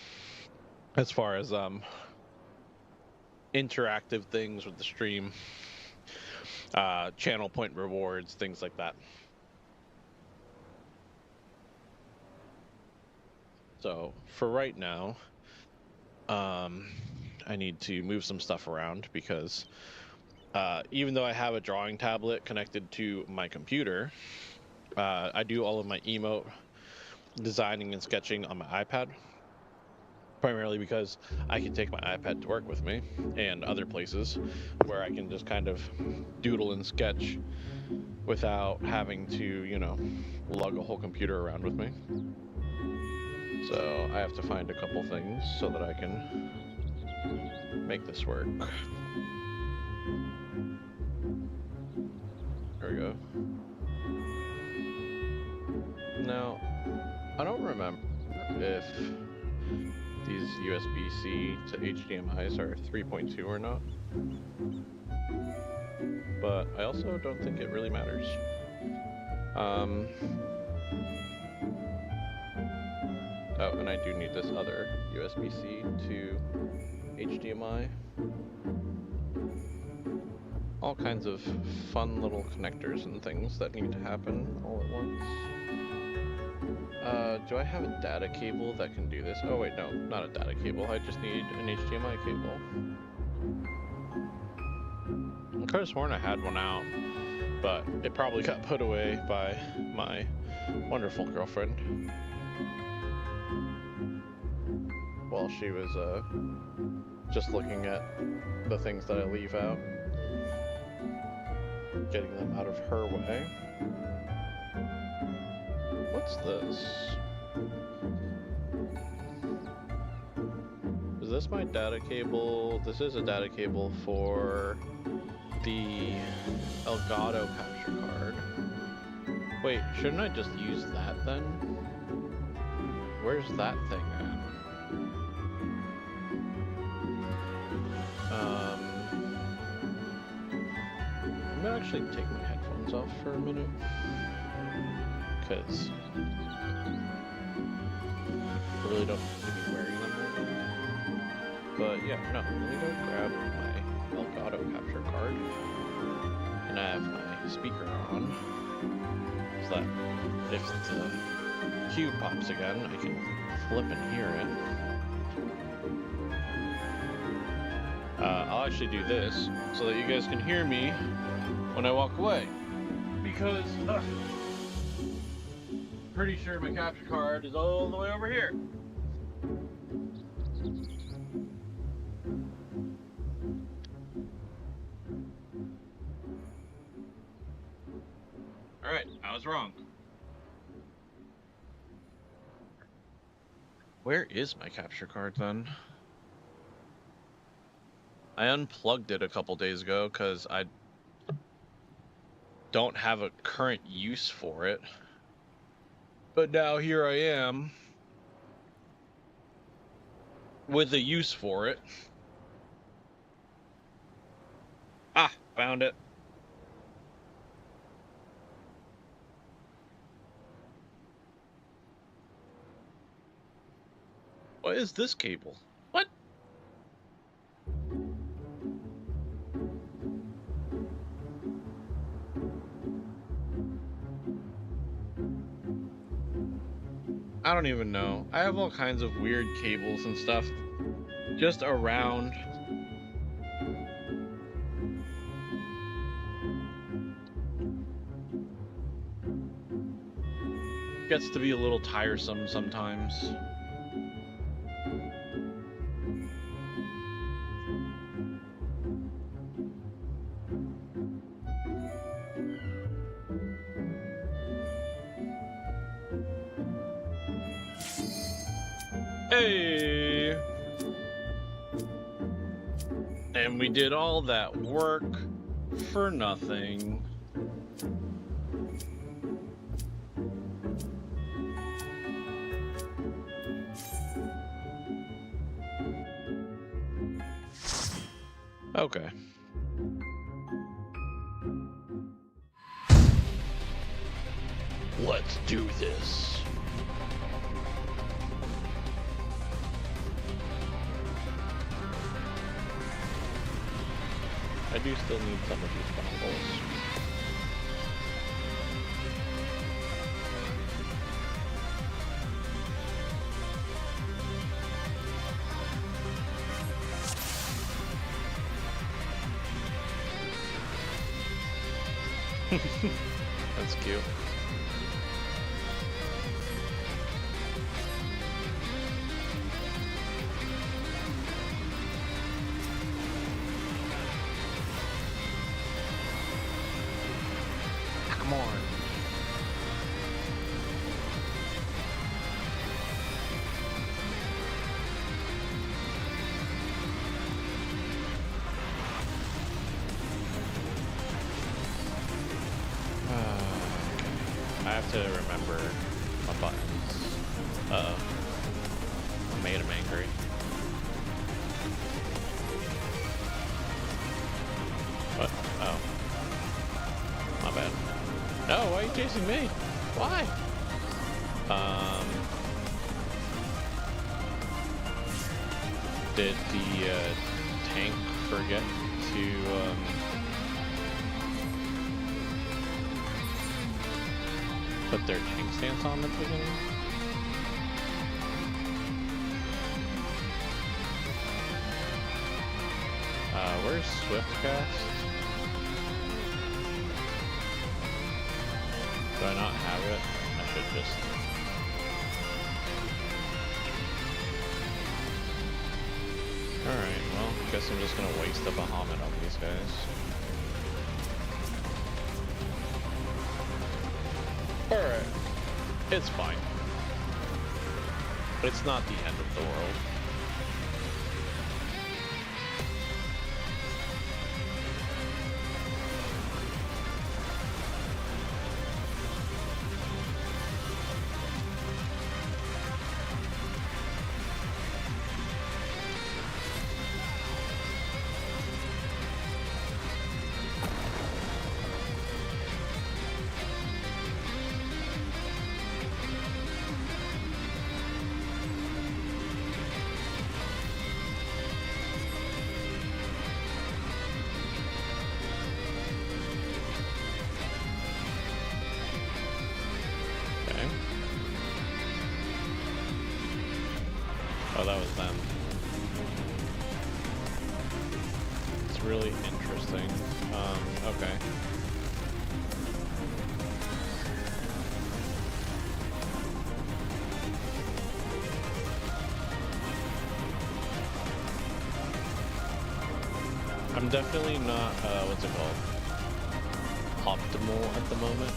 as far as interactive things with the stream, channel point rewards, things like that. So for right now, I need to move some stuff around because even though I have a drawing tablet connected to my computer, I do all of my emote designing and sketching on my iPad, primarily because I can take my iPad to work with me and other places where I can just kind of doodle and sketch without having to, you know, lug a whole computer around with me. So I have to find a couple things so that I can make this work. There we go. Now, I don't remember if these USB-C to HDMIs are 3.2 or not, but I also don't think it really matters. Oh, and I do need this other USB-C to HDMI. All kinds of fun little connectors and things that need to happen all at once. Do I have a data cable that can do this? Oh wait, no, not a data cable. I just need an HDMI cable. I could have sworn I had one out, but it probably got put away by my wonderful girlfriend while she was just looking at the things that I leave out, getting them out of her way. What's this? Is this my data cable? This is a data cable for the Elgato capture card. Wait, shouldn't I just use that then? Where's that thing at? I'm gonna actually take my headphones off for a minute, because I really don't need to be wearing them right now. But yeah, no, let me go grab my Elgato capture card, and I have my speaker on, so that if the cue pops again, I can flip and hear it. I'll actually do this so that you guys can hear me when I walk away, because pretty sure my capture card is all the way over here. Alright, I was wrong. Where is my capture card then? I unplugged it a couple days ago because I don't have a current use for it. But now here I am with a use for it. Ah, found it. What is this cable? What? I don't even know. I have all kinds of weird cables and stuff just around. Gets to be a little tiresome sometimes. Hey! And we did all that work for nothing. Okay. Let's do this. I do still need some of these bottles. That's cute. Come on. I have to remember my buttons. Uh-oh. I made him angry. What? Oh. My bad. No, why are you chasing me? Why? Did the tank forget to put their tank stance on at the beginning? Where's Swiftcast? Do I not have it? I should just... Alright, well, I guess I'm just gonna waste the Bahamut on these guys. Alright. It's fine. But it's not the end of the world. Oh, that was them. It's really interesting. Okay. I'm definitely not, what's it called? Optimal at the moment,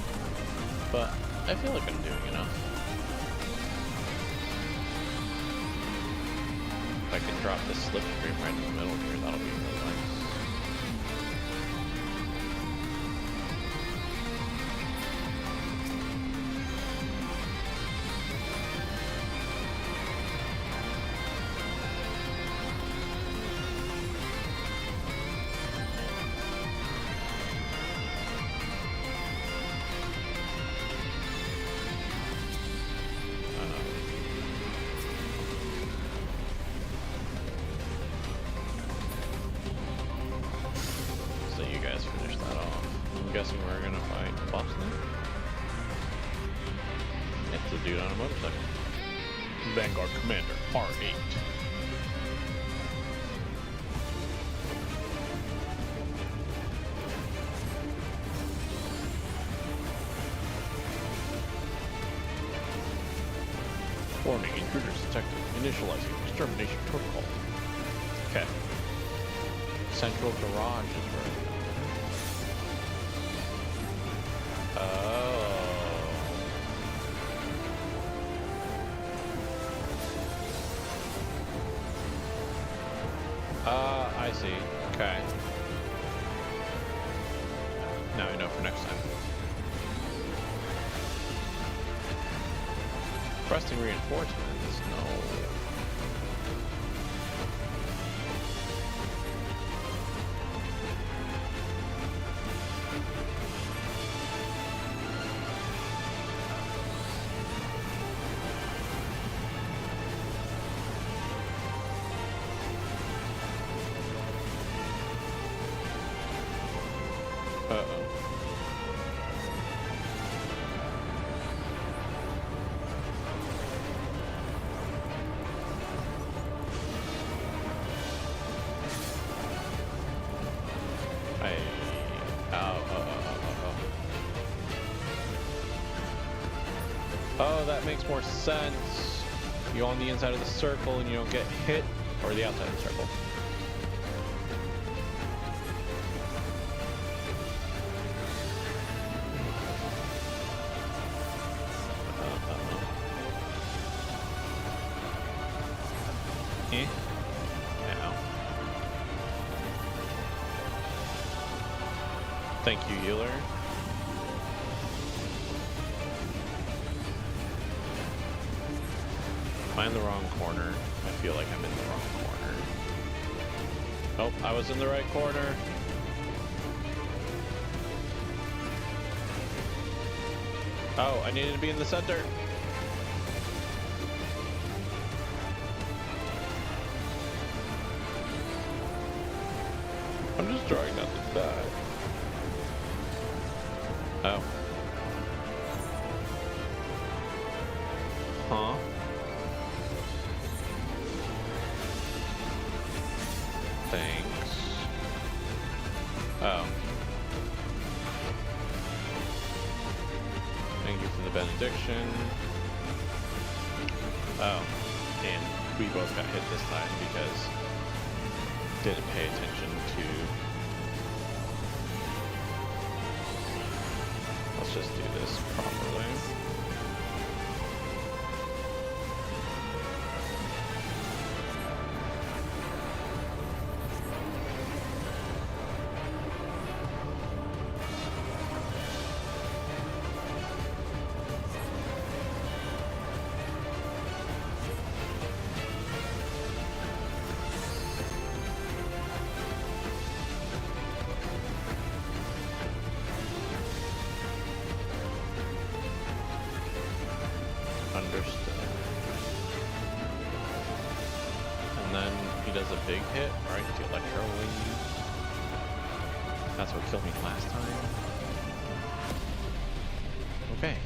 but I feel like I'm doing enough. If I can drop this slipstream right in the middle here, that'll be really nice. Finish that off. I'm guessing we're gonna fight the boss now. It's a dude on a motorcycle. Vanguard Commander R8. Warning, intruders detected. Initializing extermination protocol. Okay. Central garage is ready. I see. Okay. Now I know for next time. Requesting reinforcements? No. Uh-oh. Oh, that makes more sense. You go on the inside of the circle and you don't get hit, or the outside of the circle. Thank you, healer. Am I in the wrong corner? I feel like I'm in the wrong corner. Oh, I was in the right corner. Oh, I needed to be in the center. I'm just trying not to die. Oh. Huh? Thanks. Oh. Thank you for the benediction. Oh. And we both got hit this time because didn't pay attention to... Let's just do this properly. Understood. And then he does a big hit, right? The electro wave. That's what killed me last time. Okay.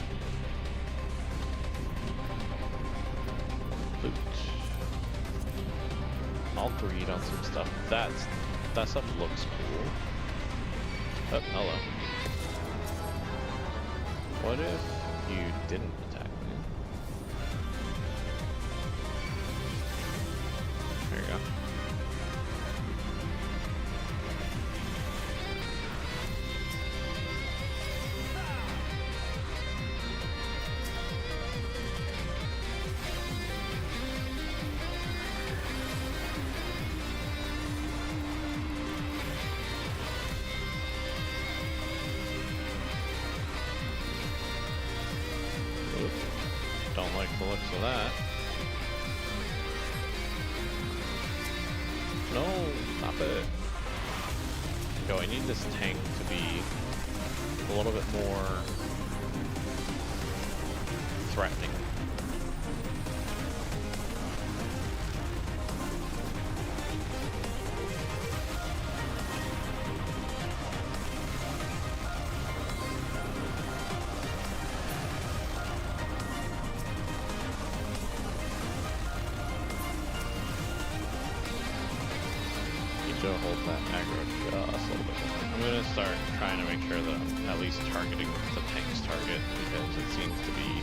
Loot. I'll breed on some stuff. That stuff looks cool. Oh, hello. What if you didn't attack me? There you go. Don't like the looks of that. No, stop it. Go, I need this tank to be a little bit more threatening. Hold that aggro just a little bit more. I'm going to start trying to make sure that I'm at least targeting the tank's target, because it seems to be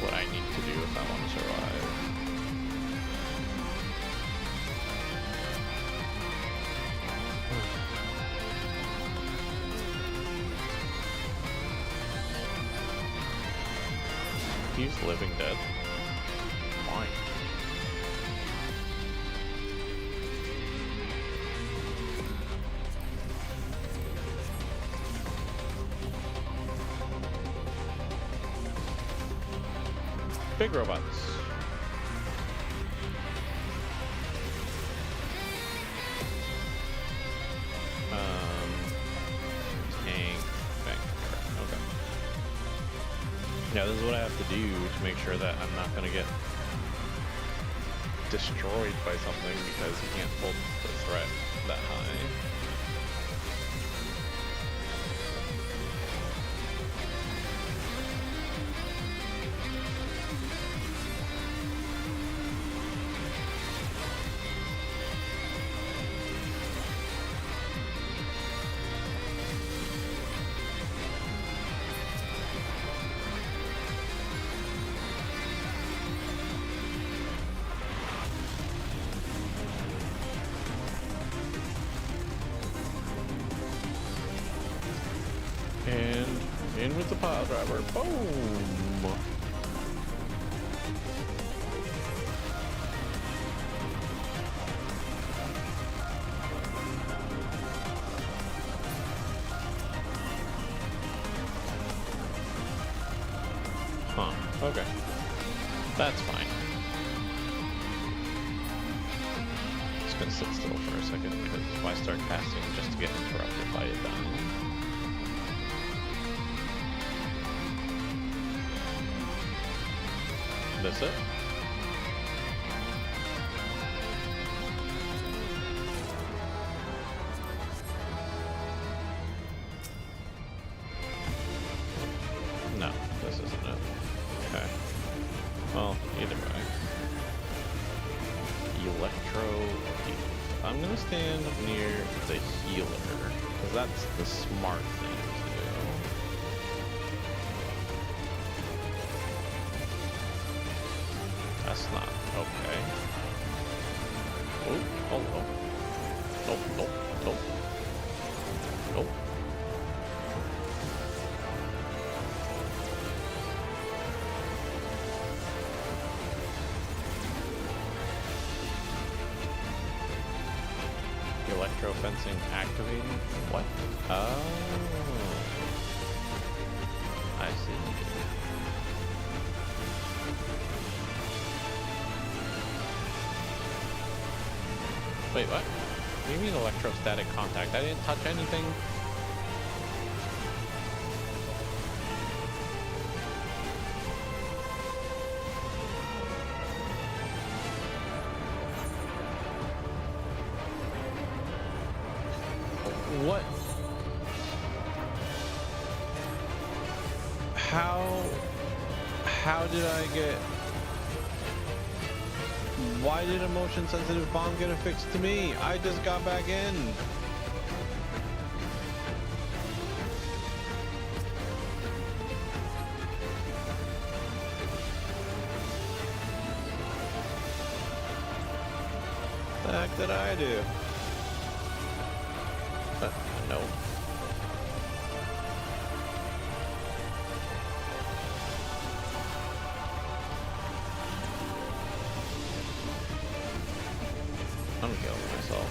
what I need to do if I want to survive. He's living dead. Why? Big robots. Tank, bank. Okay. Yeah, this is what I have to do to make sure that I'm not gonna get destroyed by something because he can't hold the threat that high. In with the pile driver. Boom. Huh. Okay. That's fine. Just gonna sit still for a second because if I start casting just to get interrupted by it then. That's it? No, this isn't it. Okay. Well, either way. Electro. I'm gonna stand near the healer, because that's the smart thing to do. That's not okay. Oh, oh, oh. Nope, nope, nope. Nope. Electro fencing activating? What? Oh. I see. Wait, what? What do you mean electrostatic contact? I didn't touch anything. What? How did I get... Why did a motion sensitive bomb get affixed to me? I just got back in. The heck did I do? No. I'm killing myself.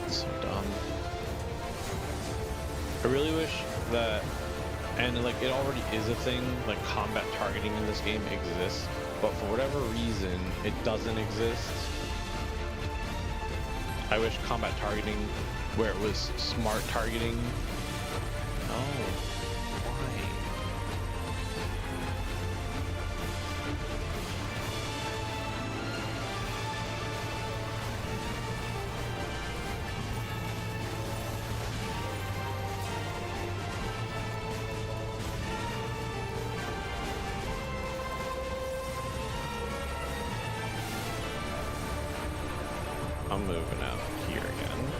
So dumb. I really wish that, and like it already is a thing, like combat targeting in this game exists, but for whatever reason it doesn't exist. I wish combat targeting where it was smart targeting. Oh, why? I'm moving out here again.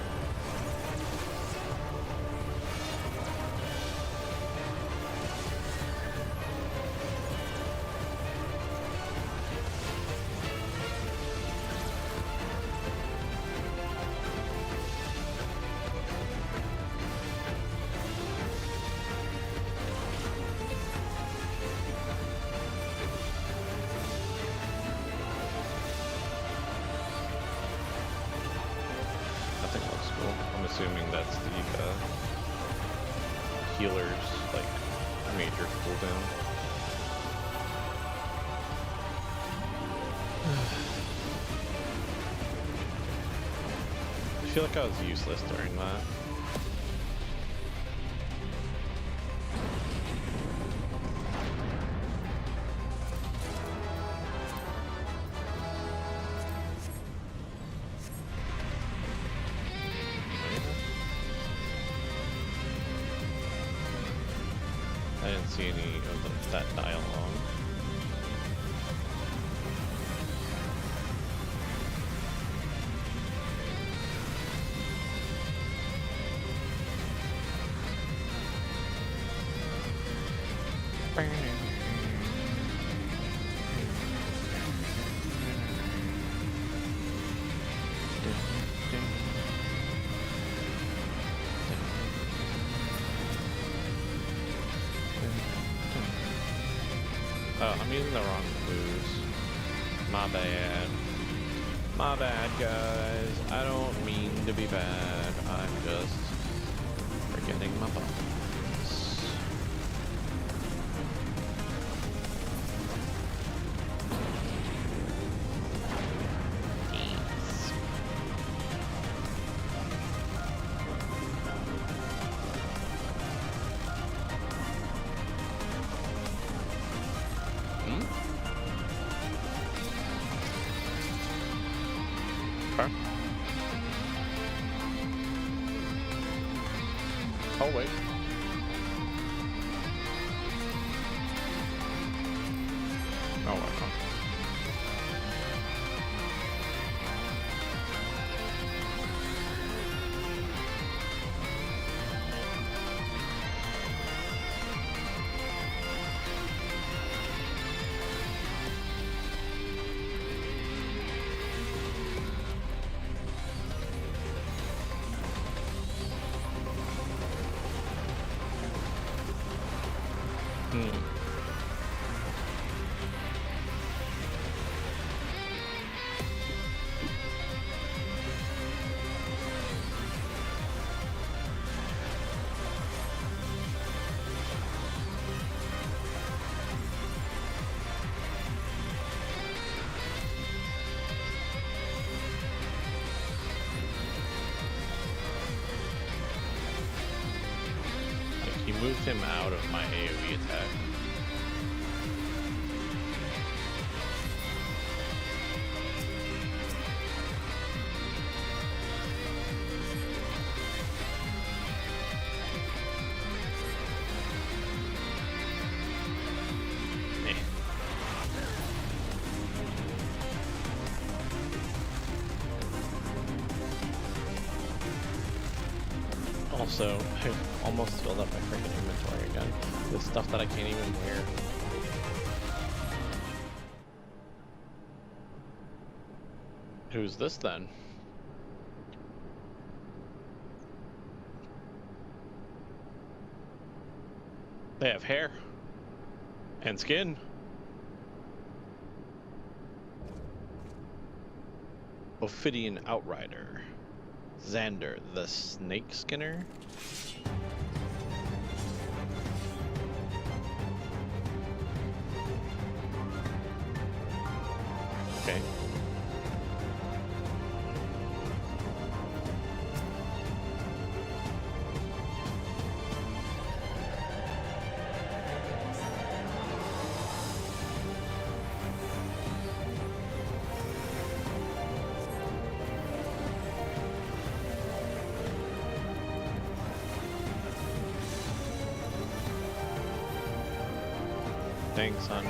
I'm assuming that's the healer's like major cooldown. I feel like I was useless during that. I didn't see any of that dialogue. I'm using the wrong moves. My bad. My bad, guys. I don't mean to be bad. I'm just forgetting my buttons. Jeez. Okay. Oh, wait. Oh, wow. He moved him out of my AoE attack. Also, I've almost filled up my freaking inventory again with stuff that I can't even wear. Who's this then? They have hair and skin. Ophidian Outrider. Xander, the Snake Skinner. Okay. Thanks, son.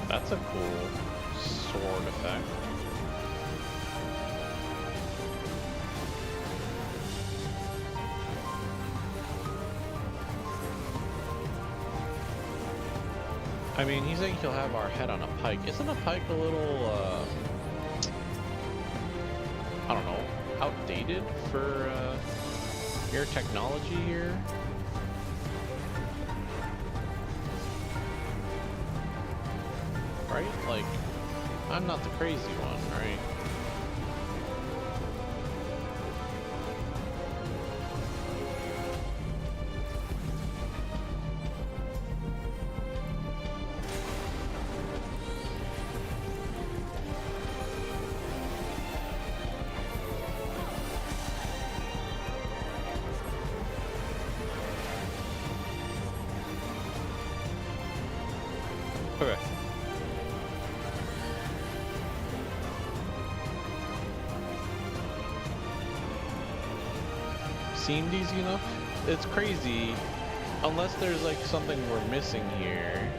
That's a cool sword effect. I mean, he's saying he'll have our head on a pike. Isn't a pike a little, I don't know, outdated for your technology here? Right? Like, I'm not the crazy one, right? Okay. Seemed easy enough? It's crazy. Unless there's like something we're missing here.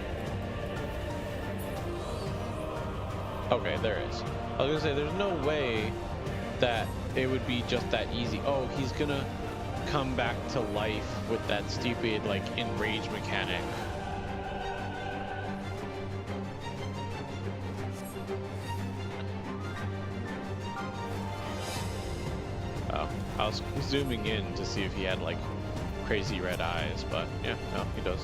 Okay, there is. I was gonna say, there's no way that it would be just that easy. Oh, he's gonna come back to life with that stupid, like, enrage mechanic. was zooming in to see if he had like crazy red eyes, but yeah, no, he does.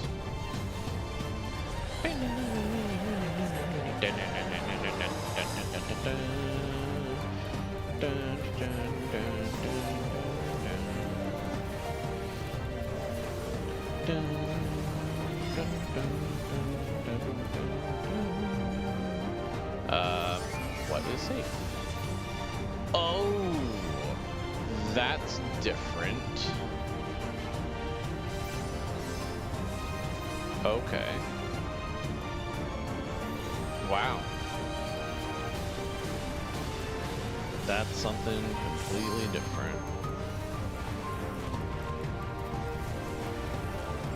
What is it? Oh, that's different. Okay. Wow. That's something completely different.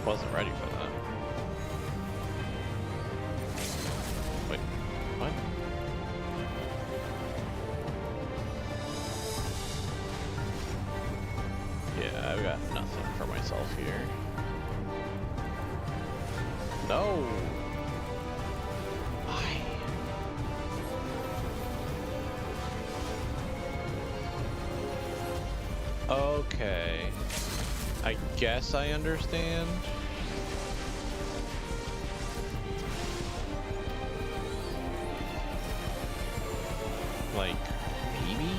Wasn't ready for that. Wait, what? Yeah, I've got nothing for myself here. No! Why? Okay. I guess I understand. Like, maybe?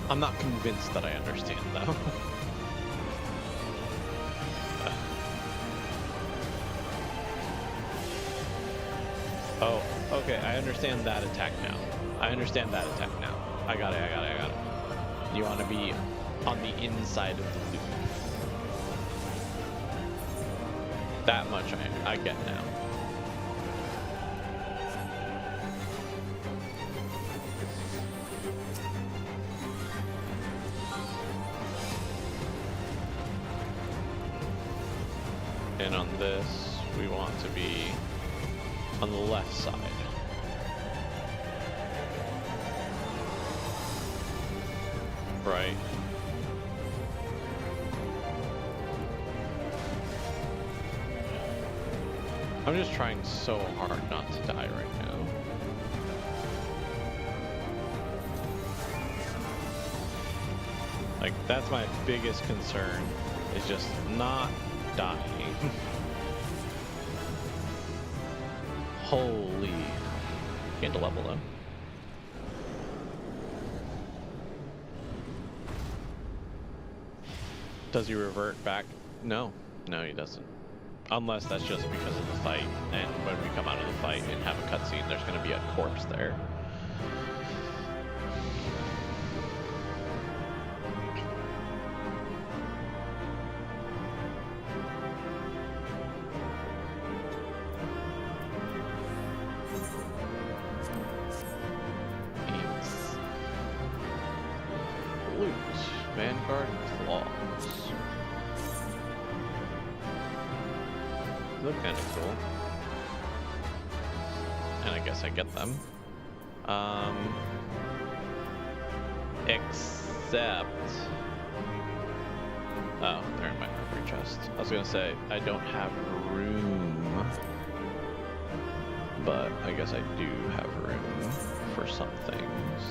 I'm not convinced that I understand, though. Oh, okay, I understand that attack now. I understand that attack now. I got it. You want to be on the inside of the loop. That much I get now. And on this, we want to be on the left side. Right. I'm just trying so hard not to die right now. Like, that's my biggest concern, is just not dying. Holy. Gained a level though. Does he revert back? No. No, he doesn't. Unless that's just because of the fight, and when we come out of the fight and have a cutscene, there's going to be a corpse there. Loot. Vanguard claws. Look kind of cool. And I guess I get them. Except... oh, they're in my armory chest. I was gonna say, I don't have room. But I guess I do have room for some things.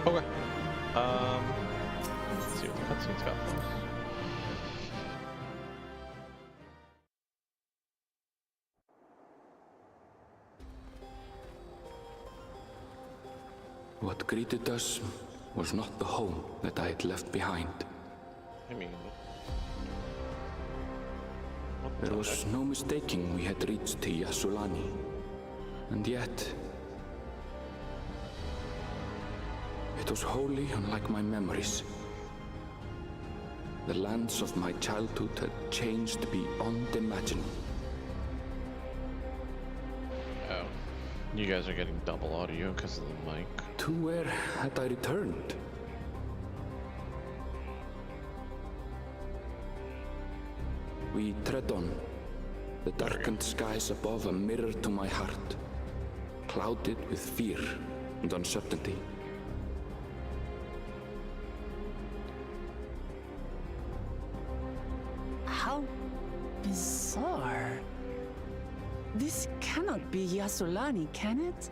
Okay. Let's see what the cutscene's got for us. What greeted us was not the home that I had left behind. I mean... There was no mistaking we had reached Yasulani. And yet... it was wholly unlike my memories. The lands of my childhood had changed beyond imagining. Oh. You guys are getting double audio because of the mic. To where had I returned? We tread on. The darkened skies above a mirror to my heart, clouded with fear and uncertainty. How This cannot be Yasolani, can it?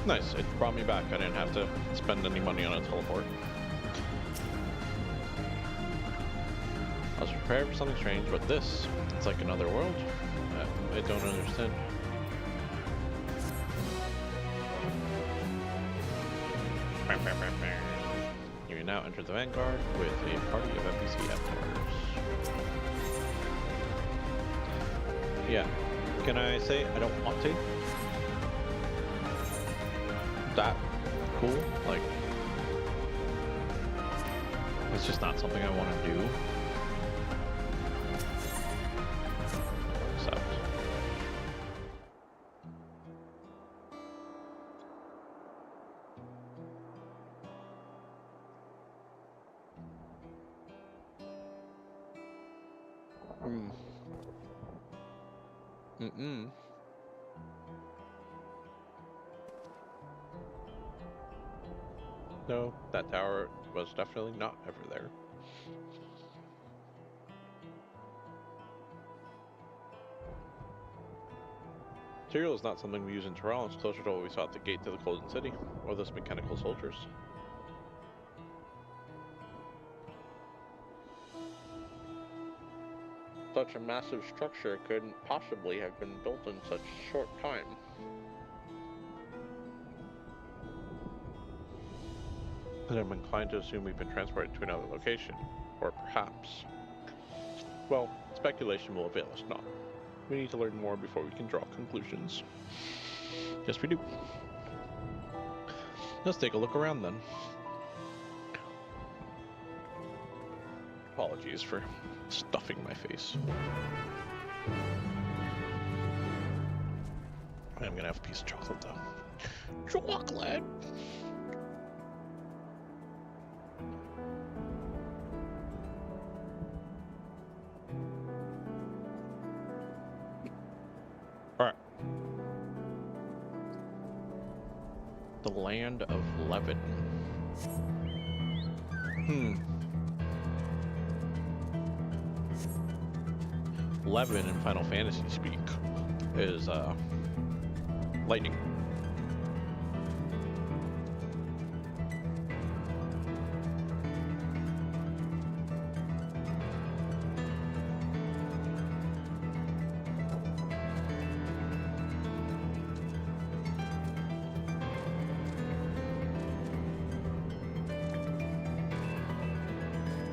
Nice, it brought me back. I didn't have to spend any money on a teleport. I was prepared for something strange, but this, it's like another world. I don't understand. You now enter the Vanguard with a party of NPC avatars. Yeah, can I say I don't want to? That cool? Like, it's just not something I want to do. Except, No, that tower was definitely not ever there. Material is not something we use in Terrell. It's closer to what we saw at the gate to the Golden City, or those mechanical soldiers. Such a massive structure couldn't possibly have been built in such a short time. And I'm inclined to assume we've been transported to another location, or perhaps. Well, speculation will avail us not. We need to learn more before we can draw conclusions. Yes, we do. Let's take a look around then. Apologies for stuffing my face. I am gonna have a piece of chocolate though. Chocolate! Alright. The land of Levin. 11 in Final Fantasy speak is lightning.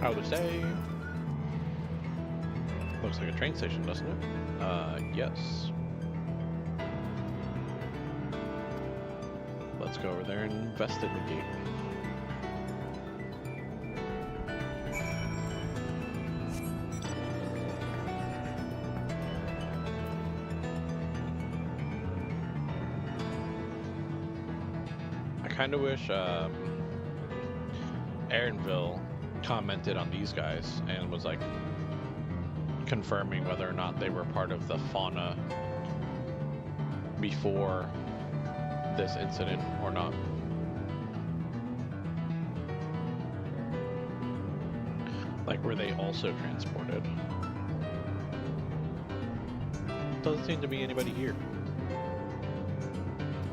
How to say? Looks like a train station, doesn't it? Yes. Let's go over there and investigate. I kind of wish Aaronville commented on these guys and was like confirming whether or not they were part of the fauna before this incident or not. Like, were they also transported? Doesn't seem to be anybody here.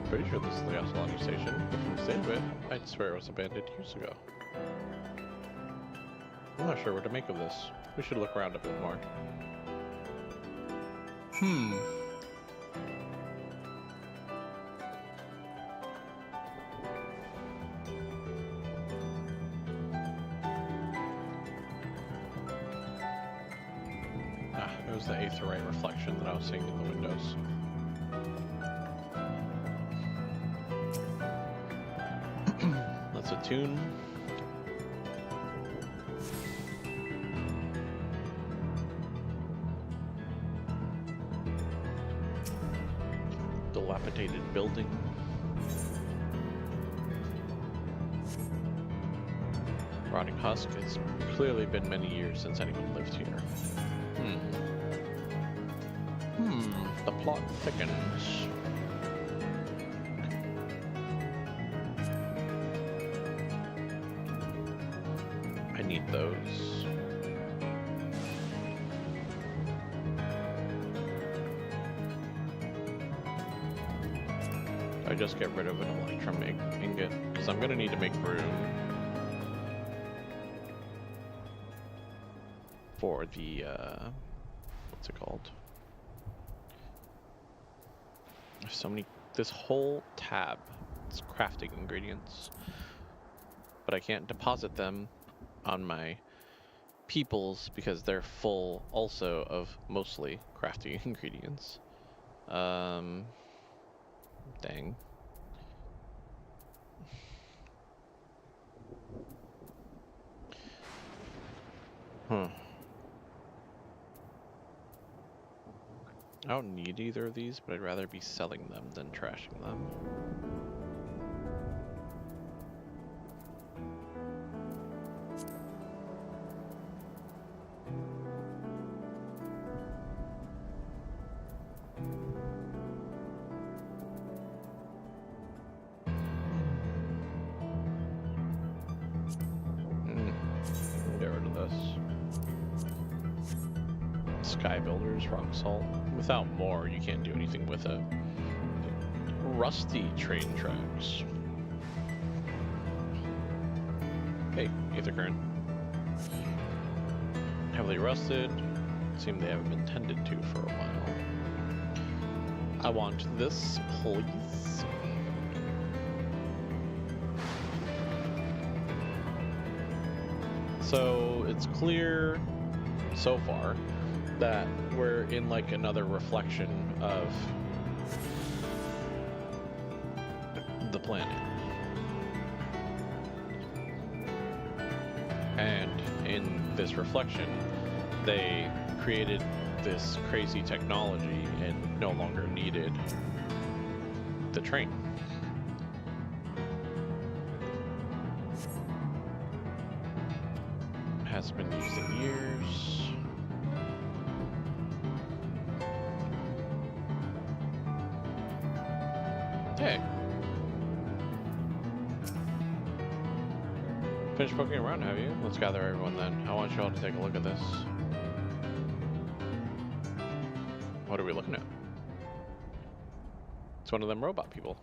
Pretty sure this is the Yasolani station, but from the state of it, I'd swear it was abandoned years ago. I'm not sure what to make of this. We should look around a bit more. It was the aetheryte reflection that I was seeing in the windows. Let's attune. Dilapidated building. rotting husk. It's clearly been many years since anyone lived here. The plot thickens. I need those. I just get rid of an electrum ingot because I'm gonna need to make room for the what's it called? There's so many. This whole tab, it's crafting ingredients, but I can't deposit them on my peoples because they're full also of mostly crafting ingredients. Dang. I don't need either of these, but I'd rather be selling them than trashing them. Get rid of this. Sky Builders, rock salt. Without more, you can't do anything with it. Rusty train tracks. Hey, ether current. Heavily rusted. Seem they haven't been tended to for a while. I want this, please. So it's clear so far that we're in like another reflection of the planet. And in this reflection, they created this crazy technology and no longer needed the train. Hasn't been used in years. Hey. Finished poking around, have you? Let's gather everyone then. I want you all to take a look at this. What are we looking at? It's one of them robot people.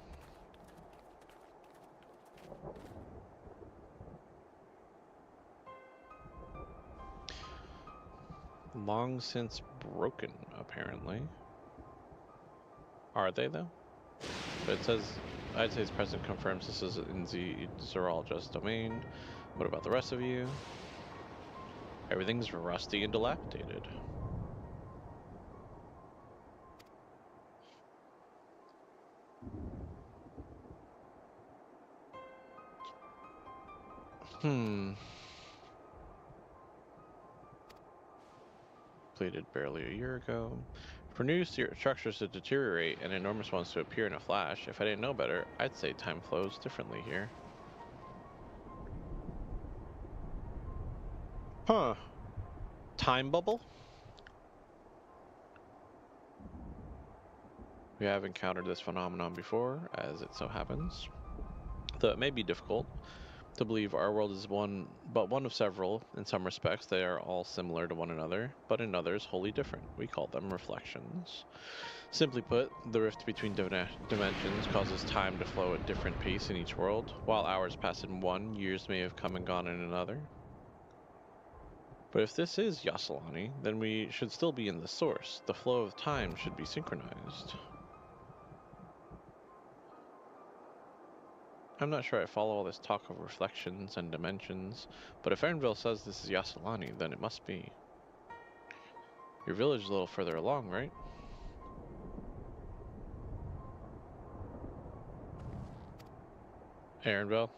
Long since broken, apparently. Are they, though? But it says, I'd say its president confirms this is in the Zoologist domain. What about the rest of you? Everything's rusty and dilapidated. Completed barely a year ago. For new structures to deteriorate and enormous ones to appear in a flash, if I didn't know better, I'd say time flows differently here. Huh. Time bubble? We have encountered this phenomenon before, as it so happens. Though it may be difficult to believe our world is one of several. In some respects, they are all similar to one another, but in others, wholly different. We call them reflections. Simply put, the rift between dimensions causes time to flow at different pace in each world. While hours pass in one, years may have come and gone in another. But if this is Yasalani, then we should still be in the source. The flow of time should be synchronized. I'm not sure I follow all this talk of reflections and dimensions, but if Ernville says this is Yasalani, then it must be. Your village is a little further along, right? Ernville?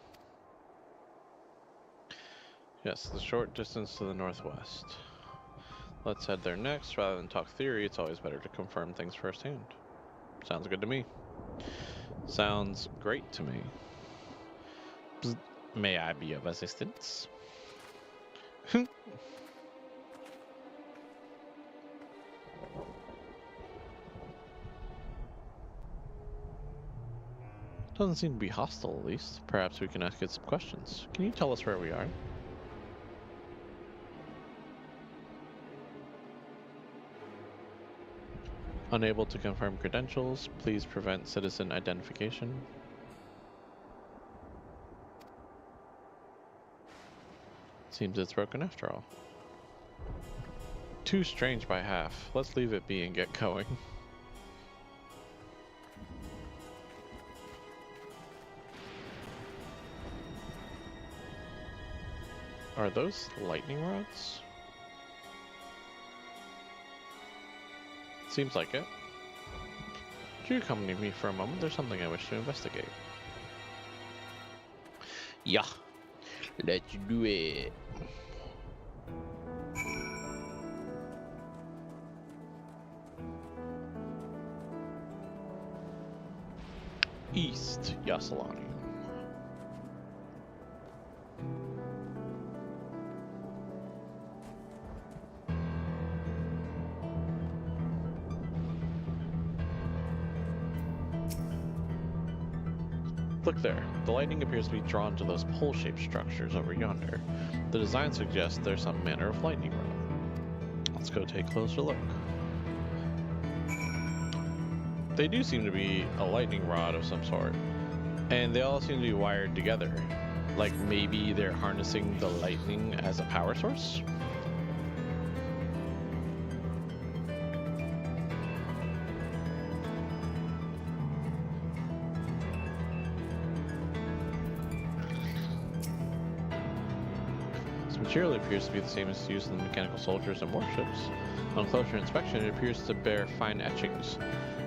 Yes, the short distance to the northwest. Let's head there next. Rather than talk theory, it's always better to confirm things firsthand. Sounds good to me. Sounds great to me. May I be of assistance? Doesn't seem to be hostile, at least. Perhaps we can ask it some questions. Can you tell us where we are? Unable to confirm credentials, please prevent citizen identification. Seems it's broken after all. Too strange by half. Let's leave it be and get going. Are those lightning rods? Seems like it. Could you accompany me for a moment? There's something I wish to investigate. Yeah. Let's do it. East Yasalani. Look there. The lightning appears to be drawn to those pole-shaped structures over yonder. The design suggests there's some manner of lightning rod. Let's go take a closer look. They do seem to be a lightning rod of some sort, and they all seem to be wired together. Like maybe they're harnessing the lightning as a power source? Material appears to be the same as used in the mechanical soldiers and warships. On closer inspection, it appears to bear fine etchings.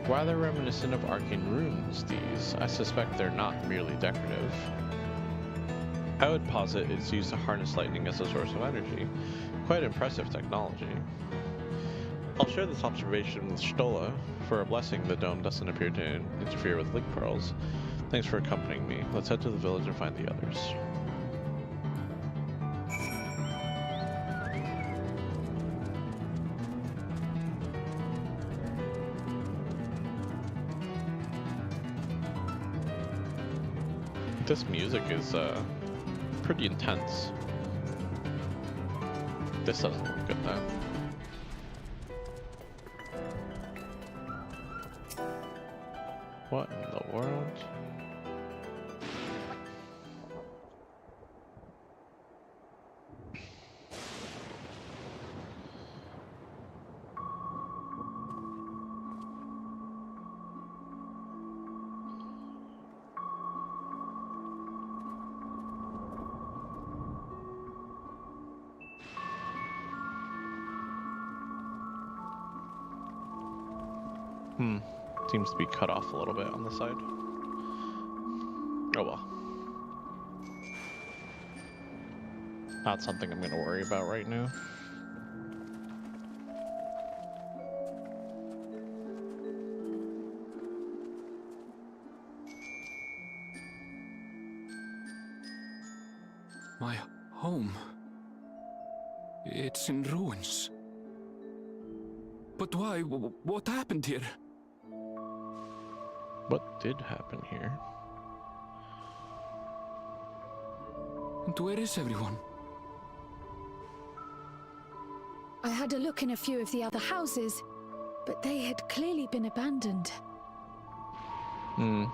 Rather reminiscent of arcane runes, these. I suspect they're not merely decorative. I would posit it's used to harness lightning as a source of energy. Quite impressive technology. I'll share this observation with Stola. For a blessing, the dome doesn't appear to interfere with link pearls. Thanks for accompanying me. Let's head to the village and find the others. This music is pretty intense. This doesn't look good though. What in the world? Seems to be cut off a little bit on the side. Oh well. Not something I'm gonna worry about right now. My home. It's in ruins. But why? What happened here? What did happen here? And where is everyone? I had a look in a few of the other houses, but they had clearly been abandoned. Hmm.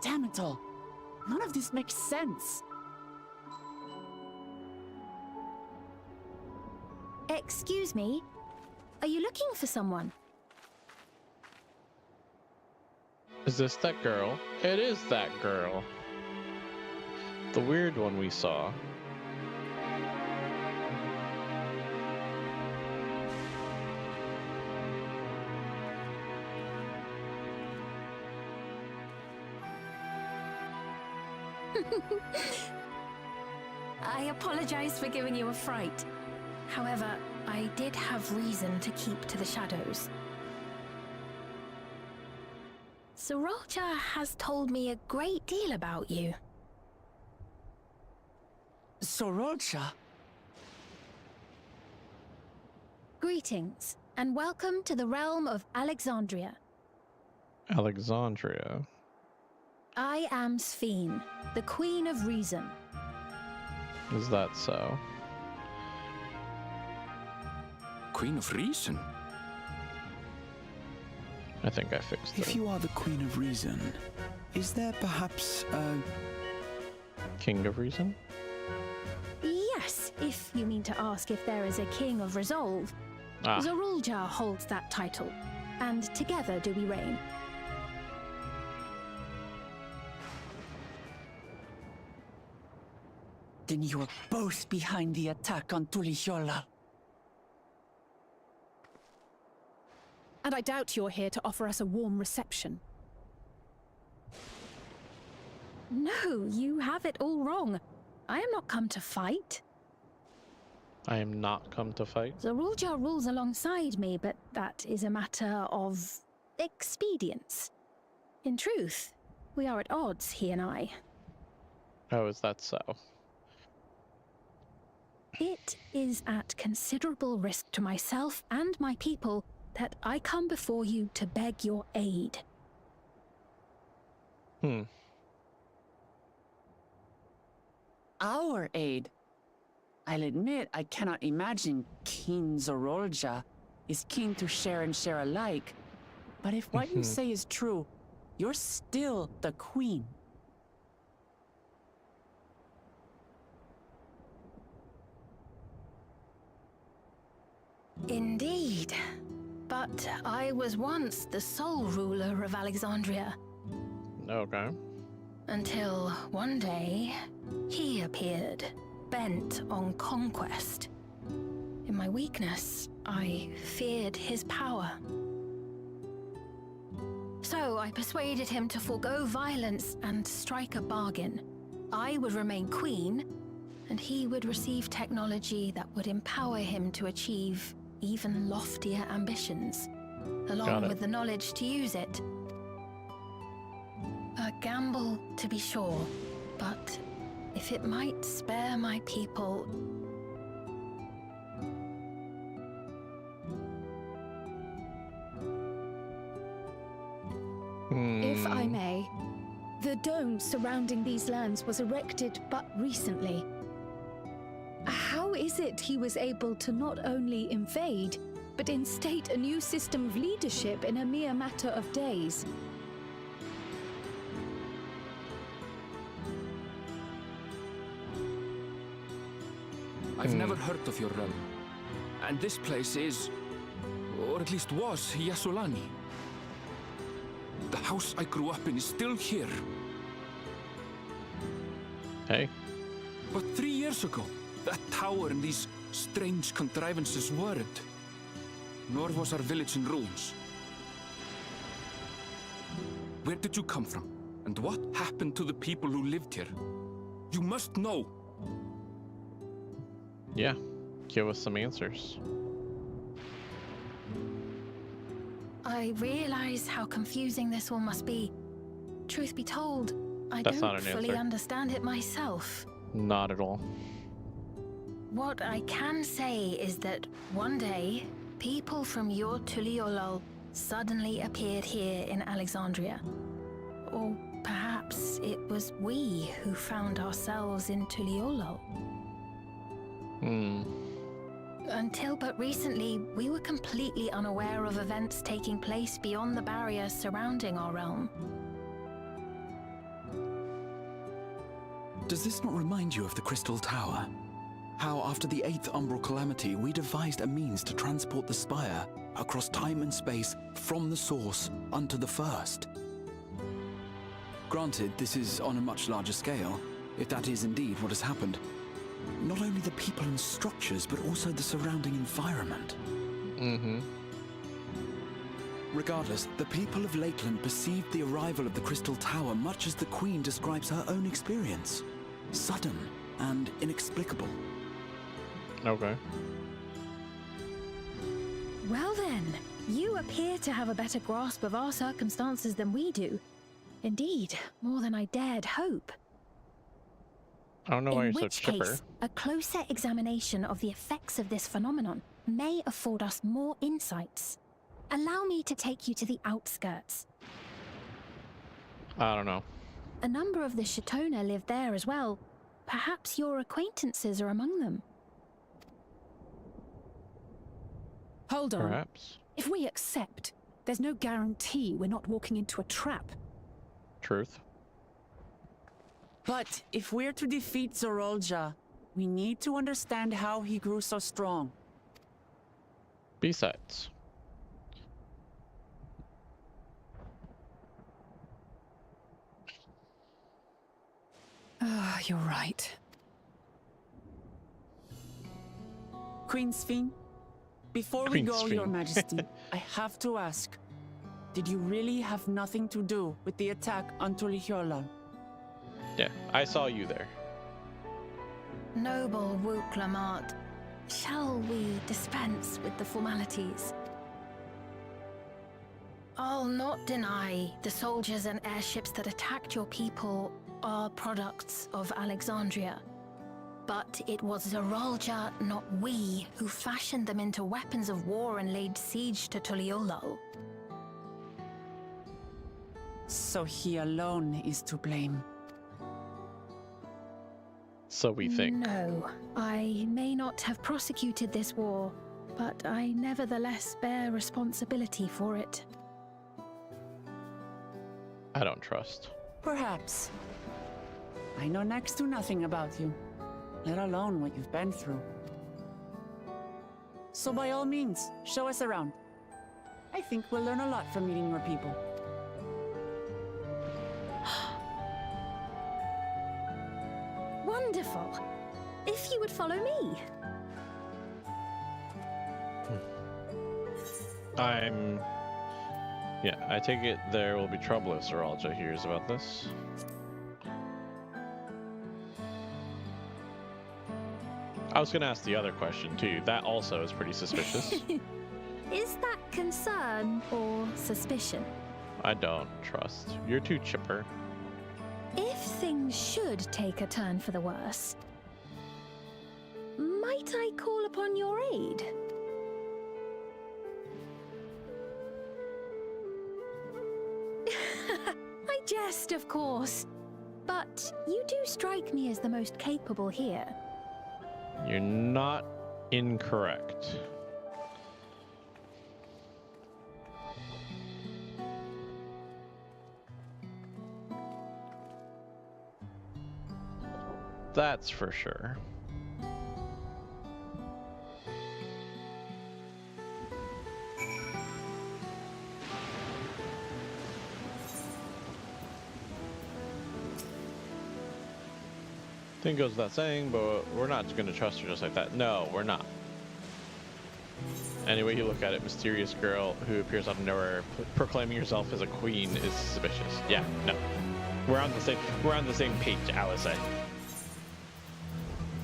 Damn it all. None of this makes sense. Excuse me? Are you looking for someone? Is this that girl? It is that girl. The weird one we saw. I apologize for giving you a fright. However, I did have reason to keep to the shadows. Sriracha has told me a great deal about you. Sorolcha? Greetings, and welcome to the realm of Alexandria. Alexandria. I am Sphene, the Queen of Reason. Is that so? Queen of Reason? I think I fixed If it. you are the Queen of Reason, is there perhaps a... King of Reason? Yes, if you mean to ask if there is a King of Resolve. Ah, Zorulja holds that title, and together do we reign. Then you are both behind the attack on Tuliyollal. And I doubt you're here to offer us a warm reception. No, you have it all wrong. I am not come to fight. I am not come to fight. Zorulja rules alongside me, but that is a matter of expedience. In truth, we are at odds, he and I. Oh, is that so? It is at considerable risk to myself and my people that I come before you to beg your aid. Our aid? I'll admit I cannot imagine King Zorolja is keen to share and share alike. But if what you say is true, you're still the queen. Indeed. But I was once the sole ruler of Alexandria. Okay. Until one day, he appeared, bent on conquest. In my weakness, I feared his power. So I persuaded him to forego violence and strike a bargain. I would remain queen, and he would receive technology that would empower him to achieve even loftier ambitions, along with the knowledge to use it. A gamble, to be sure, but if it might spare my people... If I may, the dome surrounding these lands was erected but recently. How is it he was able to not only invade, but instate a new system of leadership in a mere matter of days? I've never heard of your realm. And this place is, or at least was, Yasolani. The house I grew up in is still here. Hey. But 3 years ago, that tower and these strange contrivances weren't. Nor was our village in ruins. Where did you come from? And what happened to the people who lived here? You must know. Yeah. Give us some answers. I realize how confusing this all must be. Truth be told, I That's not don't an fully answer. understand it myself. Not at all. What I can say is that one day, people from your Tuliyollal suddenly appeared here in Alexandria. Or perhaps it was we who found ourselves in Tuliyollal. Until but recently, we were completely unaware of events taking place beyond the barriers surrounding our realm. Does this not remind you of the Crystal Tower? How after the 8th Umbral Calamity, we devised a means to transport the Spire across time and space from the source unto the first. Granted, this is on a much larger scale, if that is indeed what has happened. Not only the people and structures, but also the surrounding environment. Regardless, the people of Lakeland perceived the arrival of the Crystal Tower much as the Queen describes her own experience. Sudden and inexplicable. Okay. Well then, you appear to have a better grasp of our circumstances than we do. Indeed, more than I dared hope. I don't know why In you're so which chipper. case, a closer examination of the effects of this phenomenon may afford us more insights. Allow me to take you to the outskirts. I don't know. A number of the Shatona live there as well. Perhaps your acquaintances are among them. Hold on. Perhaps. If we accept, there's no guarantee we're not walking into a trap. Truth. But if we're to defeat Zorolja, we need to understand how he grew so strong. Besides. You're right. Queen Sphene, before we Queen go, Sphene. Your Majesty, I have to ask, did you really have nothing to do with the attack on Tulihiola? Yeah, I saw you there. Noble Wook Lamart, shall we dispense with the formalities? I'll not deny the soldiers and airships that attacked your people are products of Alexandria. But it was Zorolja, not we, who fashioned them into weapons of war and laid siege to Tuliolol. So he alone is to blame. So we think. No, I may not have prosecuted this war, but I nevertheless bear responsibility for it. I don't trust. Perhaps. I know next to nothing about you, let alone what you've been through. So by all means, show us around. I think we'll learn a lot from meeting your people. Wonderful. If you would follow me. Yeah, I take it there will be trouble if Zorolja hears about this. I was gonna ask the other question too. That also is pretty suspicious. Is that concern or suspicion? I don't trust. You're too chipper. If things should take a turn for the worse, might I call upon your aid? I jest, of course, but you do strike me as the most capable here. You're not incorrect. That's for sure. Thing goes without saying, but we're not going to trust her just like that. No, we're not. Any way you look at it, mysterious girl who appears out of nowhere proclaiming herself as a queen is suspicious. Yeah, no. We're on the same page, Alice.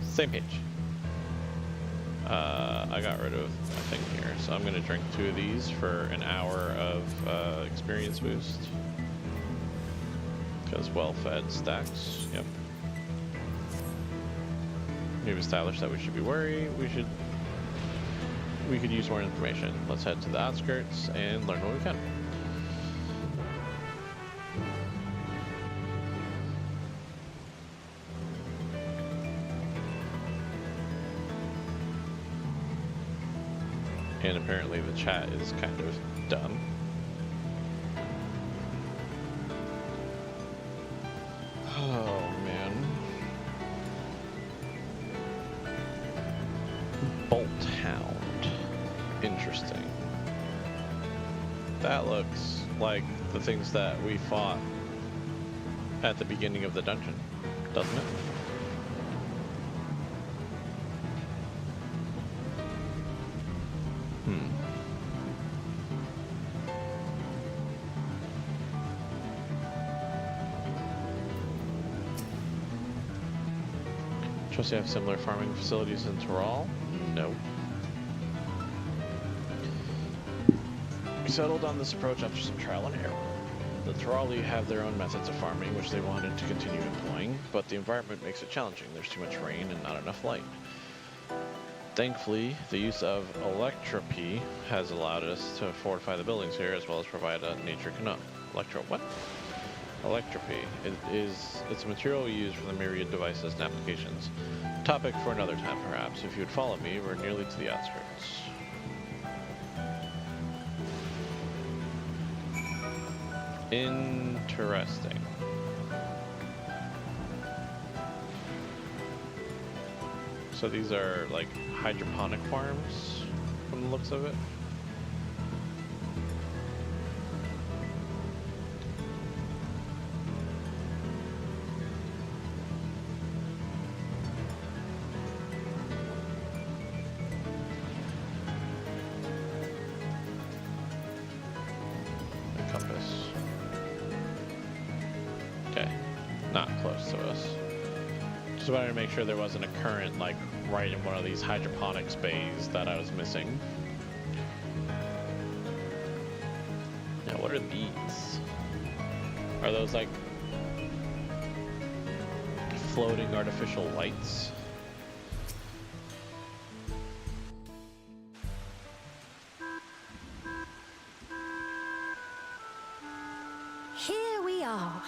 Same page. I got rid of my thing here, so I'm gonna drink 2 of these for an hour of experience boost. Because well-fed stacks. Yep. We've established that we should be worried. We could use more information. Let's head to the outskirts and learn what we can. And apparently the chat is kind of dumb. Oh man. Bolt Hound. Interesting. That looks like the things that we fought at the beginning of the dungeon, doesn't it? Trust you have similar farming facilities in Toral? No. We settled on this approach after some trial and error. The Thrali have their own methods of farming, which they wanted to continue employing, but the environment makes it challenging. There's too much rain and not enough light. Thankfully, the use of electropy has allowed us to fortify the buildings here, as well as provide a nature canal. Electropy. It's a material we use for the myriad devices and applications. Topic for another time, perhaps. If you would follow me, we're nearly to the outskirts. Interesting. So these are like hydroponic farms from the looks of it. The compass. Okay, not close to us. Just wanted to make sure there wasn't a current like right in one of these hydroponics bays that I was missing. Now, what are these? Are those like floating artificial lights? Here we are.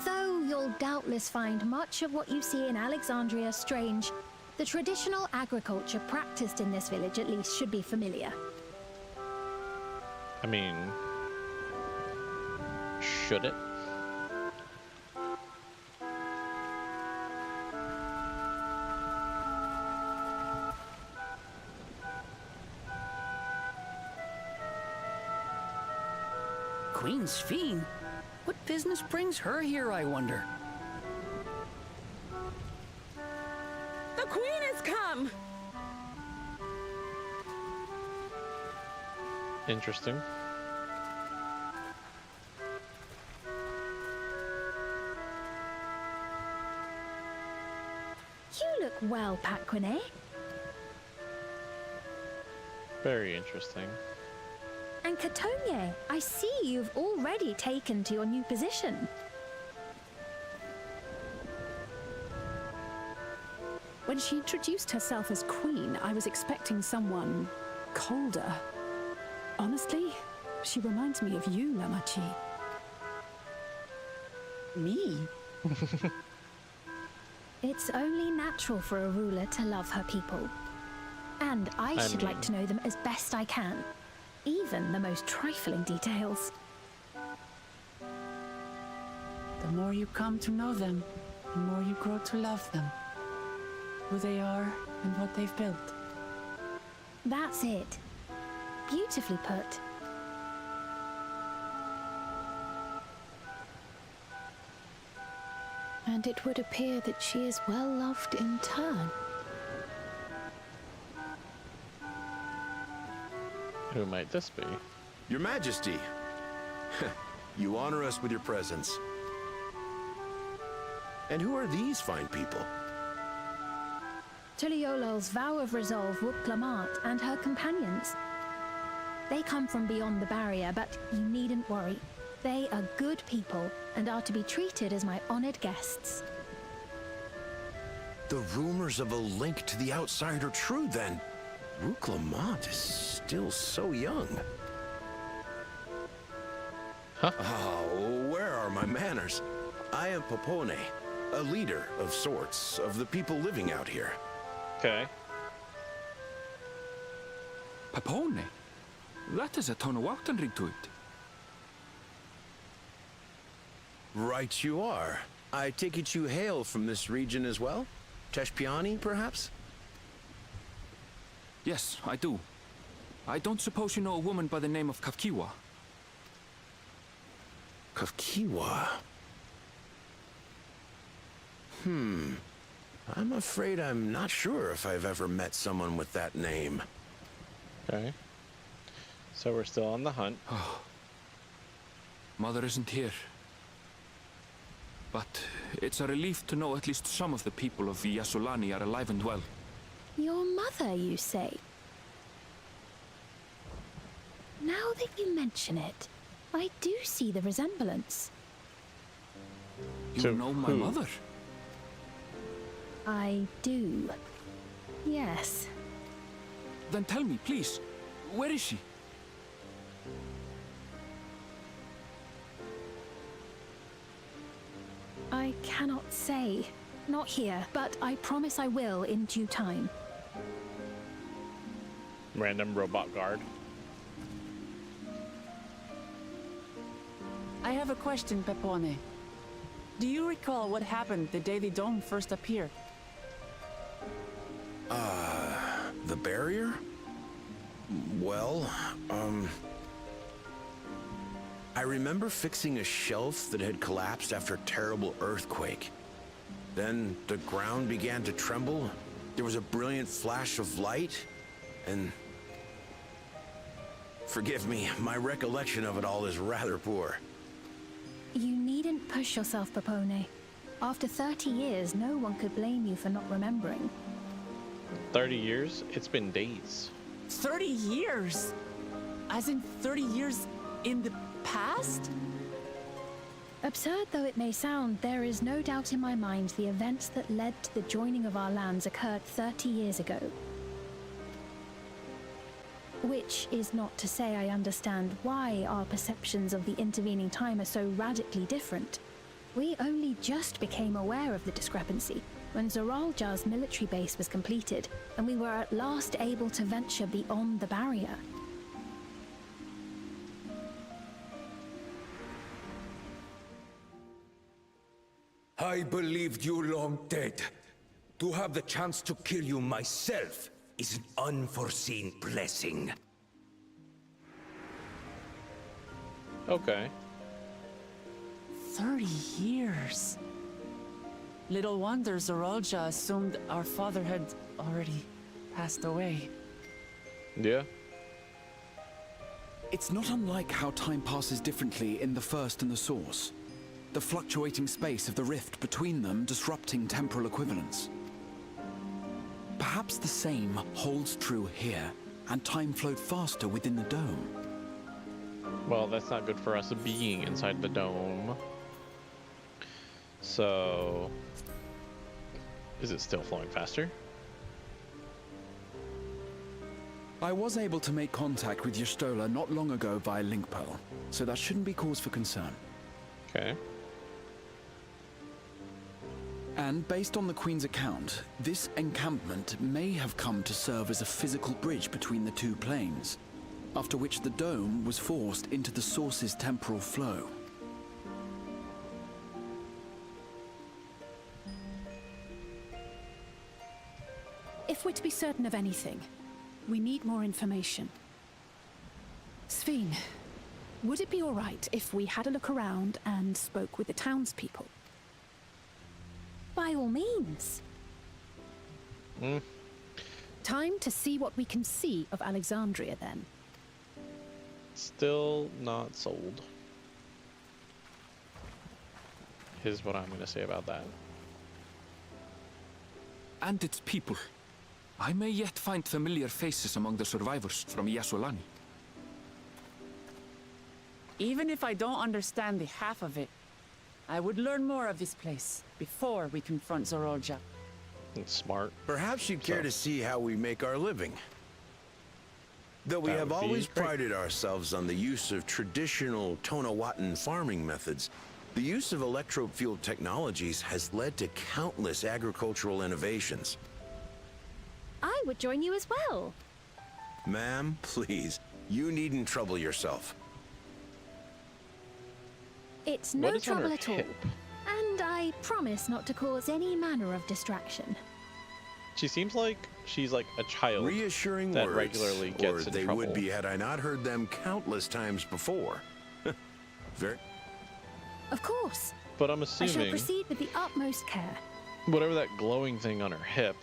Though you'll doubtless find much of what you see in Alexandria strange, the traditional agriculture practiced in this village at least should be familiar. I mean, should it? Queen's Fiend? What business brings her here, I wonder? The queen has come! Interesting. You look well, Paquine. Very interesting. And Katonye, I see you've already taken to your new position. When she introduced herself as queen, I was expecting someone colder. Honestly, she reminds me of you, Lamachi. Me? It's only natural for a ruler to love her people. And I should like to know them as best I can. Even the most trifling details. The more you come to know them, the more you grow to love them. Who they are and what they've built. That's it. Beautifully put. And it would appear that she is well loved in turn. Who might this be? Your Majesty, you honor us with your presence. And who are these fine people? Tuliolol's vow of resolve Wuk Lamat and her companions. They come from beyond the barrier, but you needn't worry. They are good people and are to be treated as my honored guests. The rumors of a link to the outside are true, then. Wuk Lamat is still so young. Huh? Oh, where are my manners? I am Popone, a leader of sorts of the people living out here. Okay. Papone? That is a Tonawaktanrig to it. Right you are. I take it you hail from this region as well? Teshpiani, perhaps? Yes, I do. I don't suppose you know a woman by the name of Kafkiwa? Kafkiwa? I'm afraid I'm not sure if I've ever met someone with that name. Okay. So we're still on the hunt. Mother isn't here. But it's a relief to know at least some of the people of Yasulani are alive and well. Your mother, you say? Now that you mention it, I do see the resemblance. You To know my who? mother? I do. Yes. Then tell me, please, where is she? I cannot say. Not here, but I promise I will in due time. Random robot guard. I have a question, Pepone. Do you recall what happened the day the dome first appeared? The barrier? Well, I remember fixing a shelf that had collapsed after a terrible earthquake. Then the ground began to tremble. There was a brilliant flash of light, and... Forgive me, my recollection of it all is rather poor. You needn't push yourself, Pepone. After 30 years, no one could blame you for not remembering. 30 years? It's been days. 30 years? As in 30 years in the past? Absurd though it may sound, there is no doubt in my mind the events that led to the joining of our lands occurred 30 years ago. Which is not to say I understand why our perceptions of the intervening time are so radically different. We only just became aware of the discrepancy when Zoralja's military base was completed, and we were at last able to venture beyond the barrier. I believed you long dead. To have the chance to kill you myself is an unforeseen blessing. Okay. 30 years. Little wonder Zoralja assumed our father had already passed away. Yeah. It's not unlike how time passes differently in the First and the Source. The fluctuating space of the rift between them disrupting temporal equivalence. Perhaps the same holds true here, and time flowed faster within the dome. Well, that's not good for us being inside the dome. So... is it still flowing faster? I was able to make contact with Y'shtola not long ago via link pearl, so that shouldn't be cause for concern. Okay. And based on the Queen's account, this encampment may have come to serve as a physical bridge between the two planes, after which the dome was forced into the Source's temporal flow. If we're to be certain of anything, we need more information. Sveen, would it be all right if we had a look around and spoke with the townspeople? By all means. Time to see what we can see of Alexandria, then. Still not sold. Here's what I'm going to say about that. And its people. I may yet find familiar faces among the survivors from Yasolani. Even if I don't understand the half of it, I would learn more of this place before we confront Zoralja. It's smart. Perhaps you'd care to see how we make our living. Though we That have would be always great. prided ourselves on the use of traditional Tonawatan farming methods, the use of electro-fueled technologies has led to countless agricultural innovations. I would join you as well. Ma'am, please, you needn't trouble yourself. It's What no is on her trouble at all. hip? And I promise not to cause any manner of distraction. She seems like she's like a child Reassuring that words, regularly or gets in they trouble. would be had I not heard them countless times before. Very. Of course. But I'm I shall assuming proceed with the utmost care. whatever that glowing thing on her hip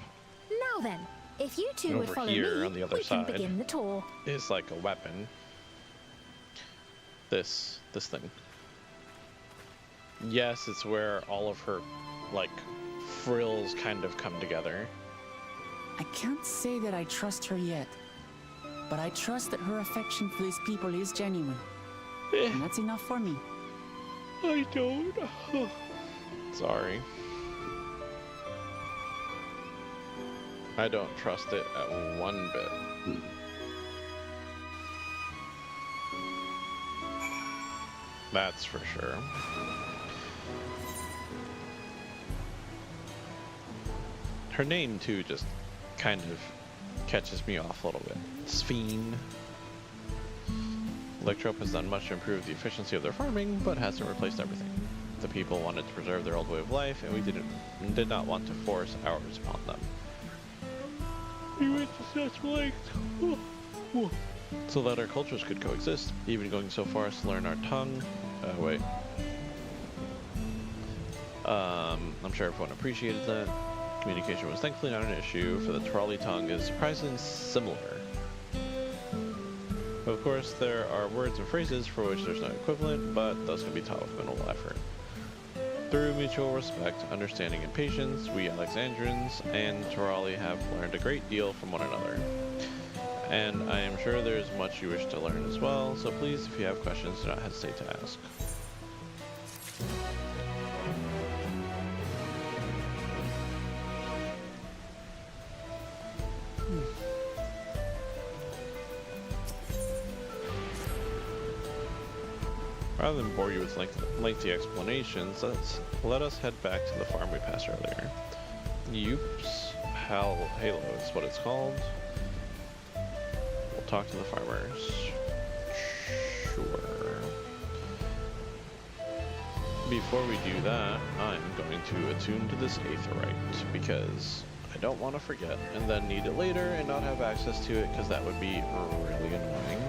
Now then, if you two would Over follow here me, on the other we can side. begin the tour. is like a weapon. This thing. Yes, it's where all of her like frills kind of come together. I can't say that I trust her yet, but I trust that her affection for these people is genuine. And that's enough for me. I don't. Sorry. I don't trust it at one bit. That's for sure. Her name, too, just kind of catches me off a little bit. Sphene. Electrope has done much to improve the efficiency of their farming, but hasn't replaced everything. The people wanted to preserve their old way of life, and we did not want to force ours upon them. We went to such lengths so that our cultures could coexist, even going so far as to learn our tongue. Wait. I'm sure everyone appreciated that. Communication was thankfully not an issue, for the trolley tongue is surprisingly similar. Of course, there are words and phrases for which there's no equivalent, but those can be taught with minimal effort. Through mutual respect, understanding, and patience, we Alexandrians and Torali have learned a great deal from one another. And I am sure there's much you wish to learn as well, so please, if you have questions, do not hesitate to ask. Rather than bore you with lengthy explanations, let us head back to the farm we passed earlier. Youps, Halo is what it's called. We'll talk to the farmers. Sure. Before we do that, I'm going to attune to this aetherite, because I don't want to forget and then need it later and not have access to it, because that would be really annoying.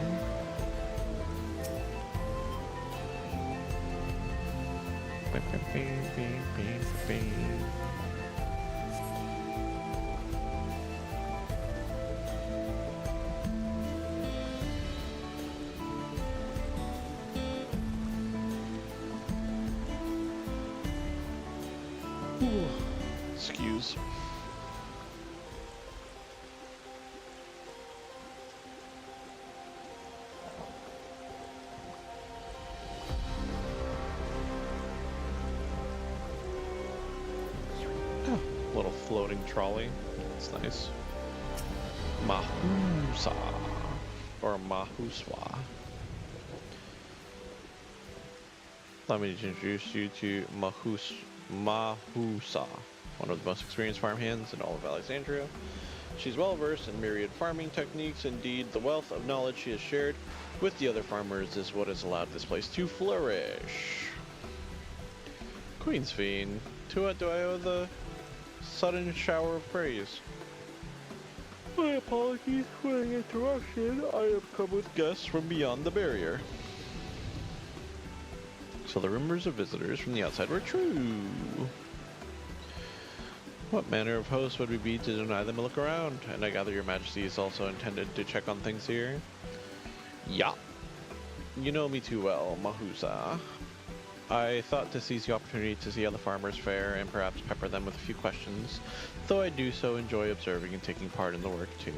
Excuse. Little floating trolley. That's nice. Mahusa. Or Mahuswa. Allow me to introduce you to Mahusa, one of the most experienced farmhands in all of Alexandria. She's well versed in myriad farming techniques. Indeed, the wealth of knowledge she has shared with the other farmers is what has allowed this place to flourish. Queen Sphene, to what do I owe the sudden shower of praise? My apologies for the interruption. I have come with guests from beyond the barrier. So the rumors of visitors from the outside were true. What manner of host would we be to deny them a look around? And I gather your majesty is also intended to check on things here? Yeah. You know me too well, Mahusa. I thought to seize the opportunity to see how the farmers fare and perhaps pepper them with a few questions, though I do so enjoy observing and taking part in the work too.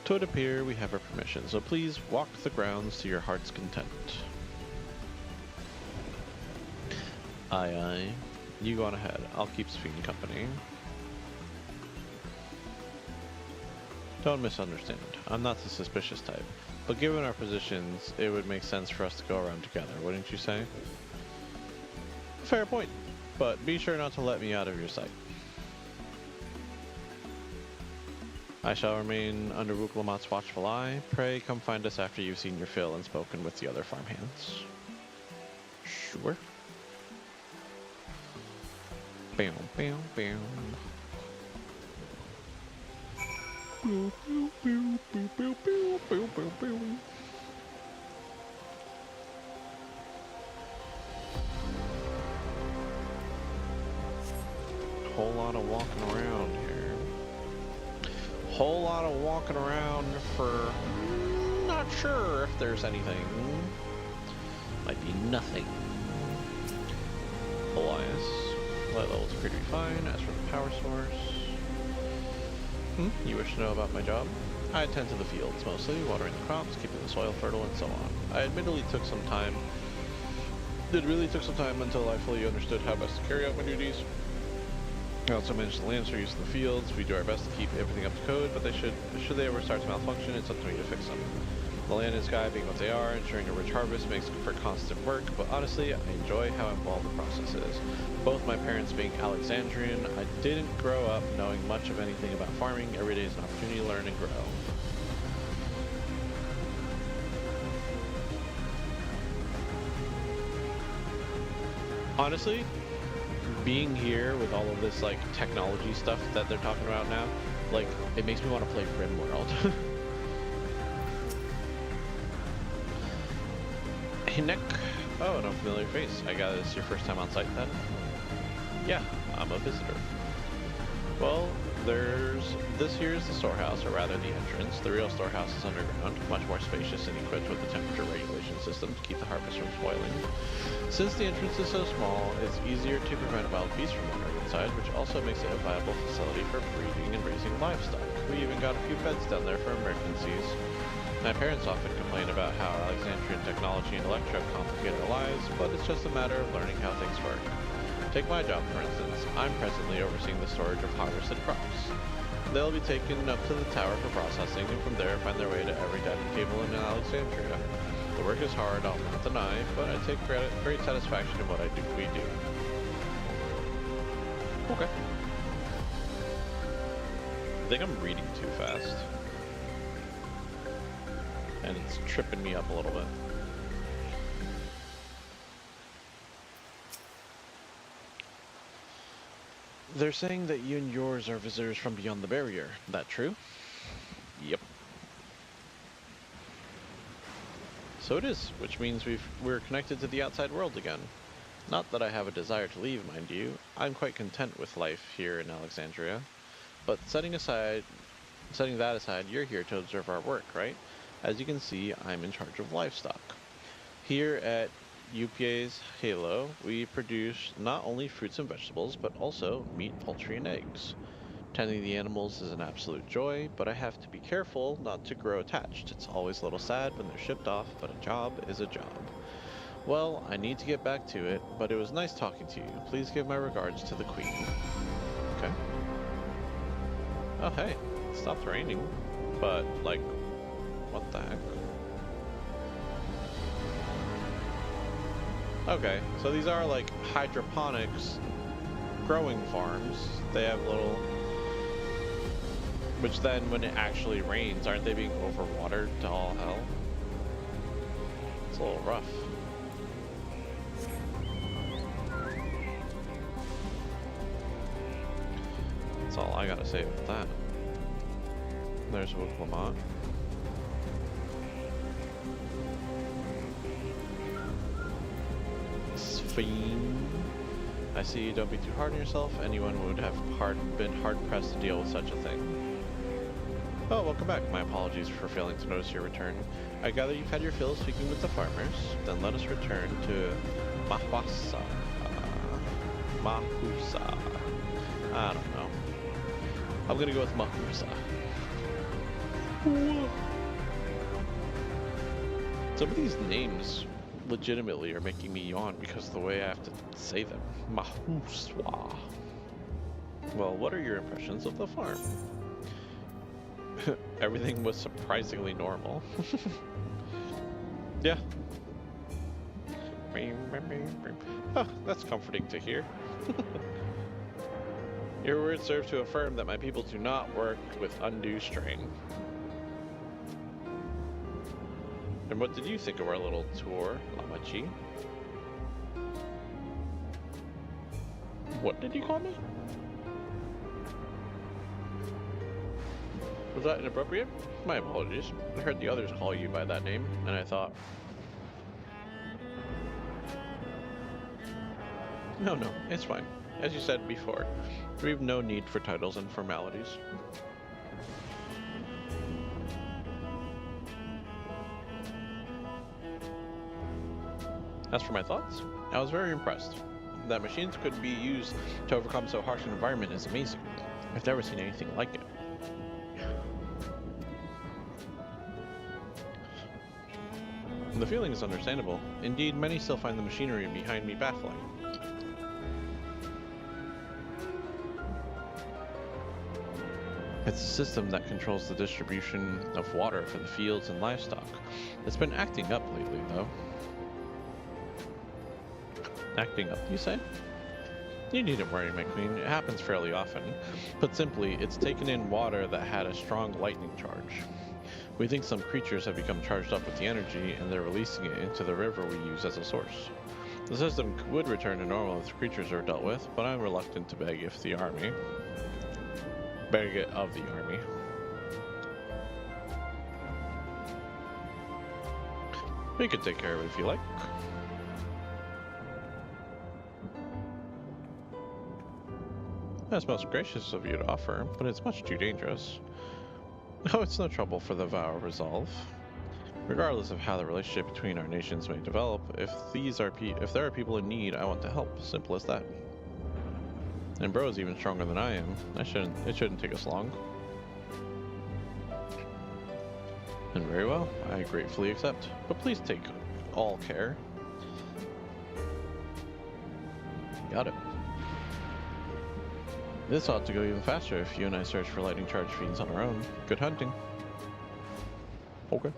To it appear we have our permission, so please walk the grounds to your heart's content. Aye aye. You go on ahead. I'll keep Sphene company. Don't misunderstand. I'm not the suspicious type. But given our positions, it would make sense for us to go around together, wouldn't you say? Fair point. But be sure not to let me out of your sight. I shall remain under Wuklamat's watchful eye. Pray come find us after you've seen your fill and spoken with the other farmhands. Sure. Bam, bam, bam. Pew, pew, pew, pew, pew, pew, pew, pew, pew. Whole lot of walking around here. Whole lot of walking around for not sure if there's anything. Might be nothing. Elias. Light levels appear to be fine. As for the power source, You wish to know about my job? I tend to the fields mostly, watering the crops, keeping the soil fertile, and so on. I admittedly took some time. It really took some time until I fully understood how best to carry out my duties. I also manage the lands for use in the fields. We do our best to keep everything up to code, but should they ever start to malfunction, it's up to me to fix them. The land and sky being what they are, ensuring a rich harvest makes for constant work, but honestly, I enjoy how involved the process is. Both my parents being Alexandrian, I didn't grow up knowing much of anything about farming. Every day is an opportunity to learn and grow. Honestly, being here with all of this like technology stuff that they're talking about now, like it makes me want to play RimWorld. Hey Nick. Oh, no familiar face. I gather this is your first time on site then? Yeah, I'm a visitor. Well, this here is the storehouse, or rather the entrance. The real storehouse is underground, much more spacious and equipped with a temperature regulation system to keep the harvest from spoiling. Since the entrance is so small, it's easier to prevent wild beasts from wandering inside, which also makes it a viable facility for breeding and raising livestock. We even got a few beds down there for emergencies. My parents often complain about how Alexandrian technology and electro complicate our lives, but it's just a matter of learning how things work. Take my job, for instance. I'm presently overseeing the storage of harvested crops. They'll be taken up to the tower for processing, and from there find their way to every dining table in Alexandria. The work is hard, I'll not deny, but I take great satisfaction in what we do. Okay. I think I'm reading too fast. And it's tripping me up a little bit. They're saying that you and yours are visitors from beyond the barrier. That true? Yep. So it is, which means we're connected to the outside world again. Not that I have a desire to leave, mind you. I'm quite content with life here in Alexandria. But setting that aside, you're here to observe our work, right? As you can see, I'm in charge of livestock. Here at UPA's Halo, we produce not only fruits and vegetables, but also meat, poultry, and eggs. Tending the animals is an absolute joy, but I have to be careful not to grow attached. It's always a little sad when they're shipped off, but a job is a job. Well, I need to get back to it, but it was nice talking to you. Please give my regards to the Queen. Okay. Oh hey, it stopped raining, but like, what the heck? Okay, so these are like hydroponics growing farms. They have little... Which then, when it actually rains, aren't they being overwatered to all hell? It's a little rough. That's all I gotta say about that. There's Wooklamont. I see, don't be too hard on yourself. Anyone would have been hard-pressed to deal with such a thing. Oh, welcome back. My apologies for failing to notice your return. I gather you've had your fill speaking with the farmers. Then let us return to Mahusa. I don't know. I'm gonna go with Mahusa. Some of these names legitimately are making me yawn because of the way I have to say them. Mahuswa. Well, what are your impressions of the farm? Everything was surprisingly normal. Yeah. Oh, that's comforting to hear. Your words serve to affirm that my people do not work with undue strain. And what did you think of our little tour, Lamachi? What did you call me? Was that inappropriate? My apologies. I heard the others call you by that name, and I thought... No, it's fine. As you said before, we have no need for titles and formalities. As for my thoughts, I was very impressed. That machines could be used to overcome so harsh an environment is amazing. I've never seen anything like it. The feeling is understandable. Indeed, many still find the machinery behind me baffling. It's a system that controls the distribution of water for the fields and livestock. It's been acting up lately, though. Acting up, you say? You needn't worry, my queen. It happens fairly often. Put simply, it's taken in water that had a strong lightning charge. We think some creatures have become charged up with the energy, and they're releasing it into the river we use as a source. The system would return to normal if the creatures are dealt with, but I'm reluctant to beg of the army. We could take care of it if you like. That's most gracious of you to offer, but it's much too dangerous. Oh, it's no trouble for the vow of resolve. Regardless of how the relationship between our nations may develop, if there are people in need, I want to help. Simple as that. And Bro is even stronger than I am. It shouldn't take us long. And very well, I gratefully accept. But please take all care. Got it. This ought to go even faster if you and I search for lightning charge fiends on our own. Good hunting. Okay.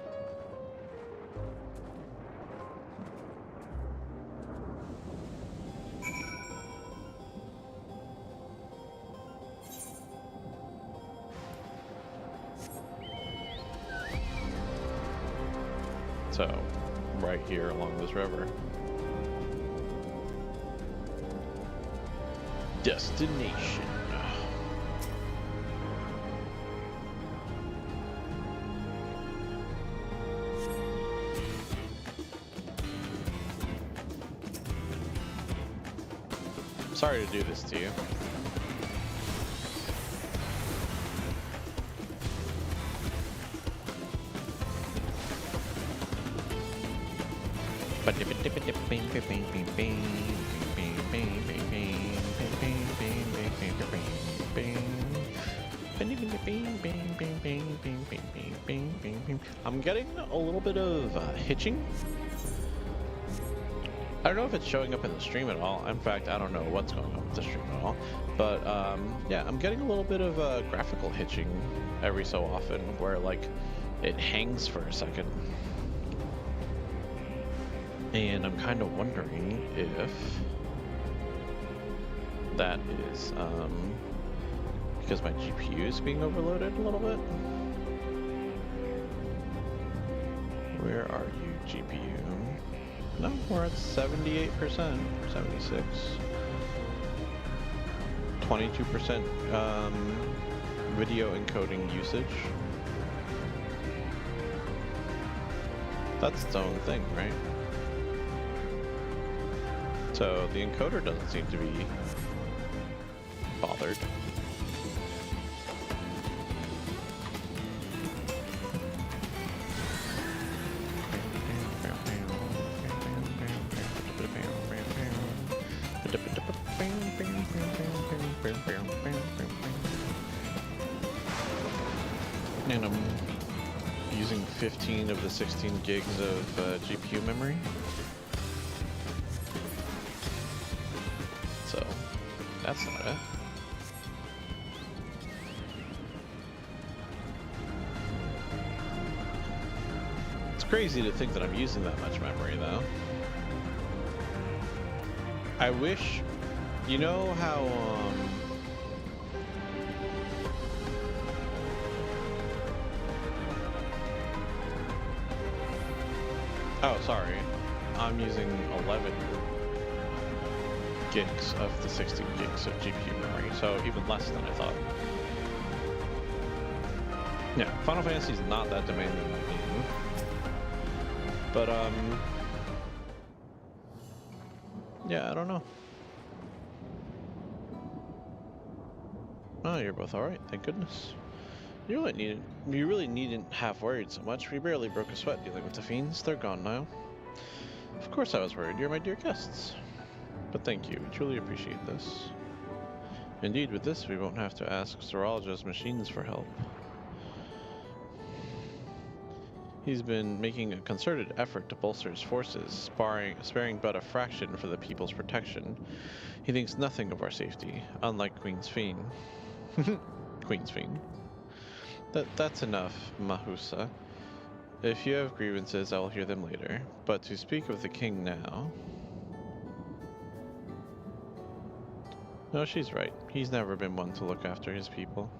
So, right here along this river. Destination. Sorry to do this to you. I'm getting a little bit of hitching. I don't know if it's showing up in the stream at all. In fact, I don't know what's going on with the stream at all. But yeah, I'm getting a little bit of graphical hitching every so often, where like it hangs for a second. And I'm kind of wondering if that is because my GPU is being overloaded a little bit. Where are you, GPU? No, we're at 78%, 76, 22% video encoding usage. That's its own thing, right? So the encoder doesn't seem to be bothered. And I'm using 15 of the 16 gigs of GPU memory. So, that's not it. It's crazy to think that I'm using that much memory, though. I wish, you know how, oh, sorry. I'm using 11 gigs of the 16 gigs of GPU memory, so even less than I thought. Yeah, Final Fantasy is not that demanding of a game. But, yeah, I don't know. Oh, you're both alright, thank goodness. You really needn't have worried so much. We barely broke a sweat dealing with the fiends. They're gone now. Of course I was worried. You're my dear guests. But thank you. We truly appreciate this. Indeed, with this, we won't have to ask Zoraja's machines for help. He's been making a concerted effort to bolster his forces, sparing but a fraction for the people's protection. He thinks nothing of our safety, unlike Queen Sphene. Queen Sphene. That's enough, Mahusa. If you have grievances, I will hear them later. But to speak of the king now... No, she's right. He's never been one to look after his people.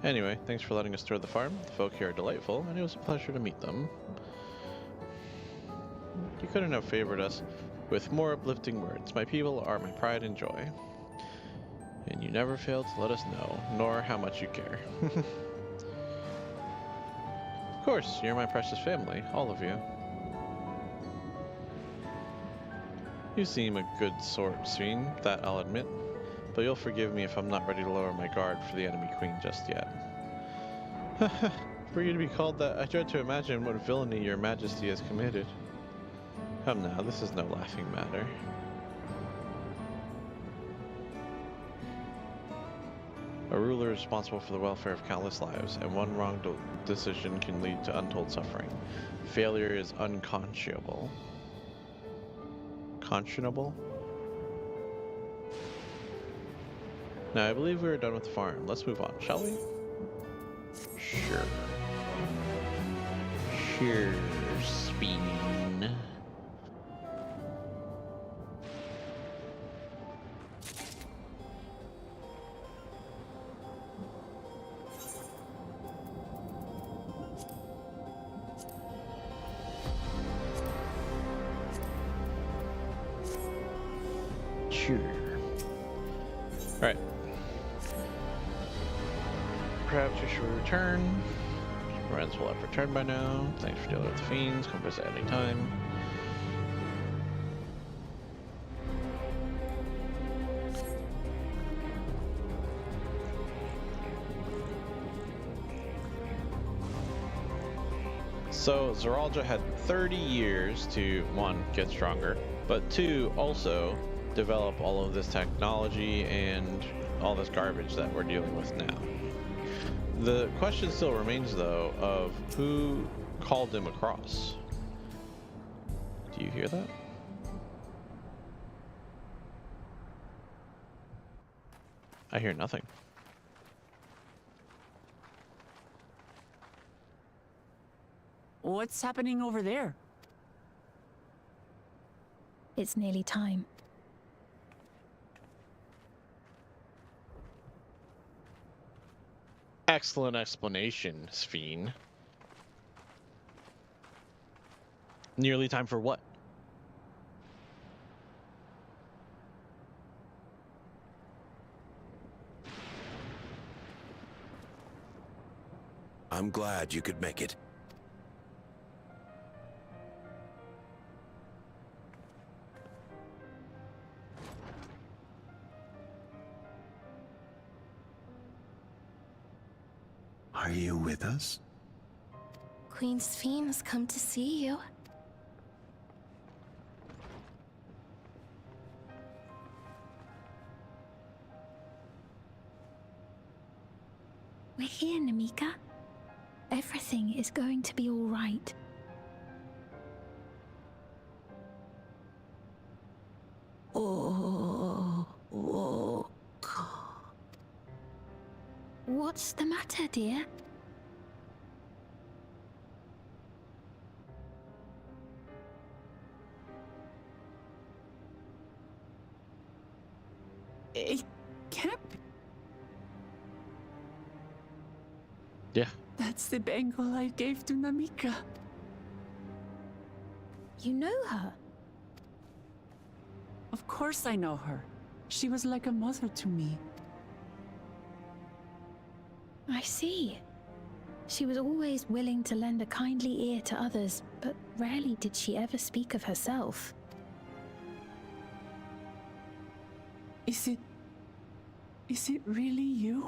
Anyway, thanks for letting us tour the farm. The folk here are delightful, and it was a pleasure to meet them. You couldn't have favored us with more uplifting words. My people are my pride and joy. And you never fail to let us know, nor how much you care. Of course, you're my precious family, all of you. You seem a good sort, Sphene, that I'll admit. But you'll forgive me if I'm not ready to lower my guard for the enemy queen just yet. For you to be called that, I dread to imagine what villainy your majesty has committed. Come now, this is no laughing matter. A ruler is responsible for the welfare of countless lives, and one wrong decision can lead to untold suffering. Failure is unconscionable. Conscionable? Now, I believe we are done with the farm. Let's move on, shall we? Sure. Sure, Sphene. Sure. Alright. Perhaps you should return. Friends will have returned by now. Thanks for dealing with the fiends. Come visit any time. So Zeralja had 30 years to, 1, get stronger, but 2, also develop all of this technology and all this garbage that we're dealing with now. The question still remains, though, of who called him across. Do you hear that? I hear nothing. What's happening over there? It's nearly time. Excellent explanation, Sphene. Nearly time for what? I'm glad you could make it. Are you with us? Queen Sphene has come to see you. We're here, Namika. Everything is going to be all right. What's the matter, dear? It can't be. Yeah. That's the bangle I gave to Namika. You know her? Of course I know her. She was like a mother to me. I see. She was always willing to lend a kindly ear to others, but rarely did she ever speak of herself. Is it really you?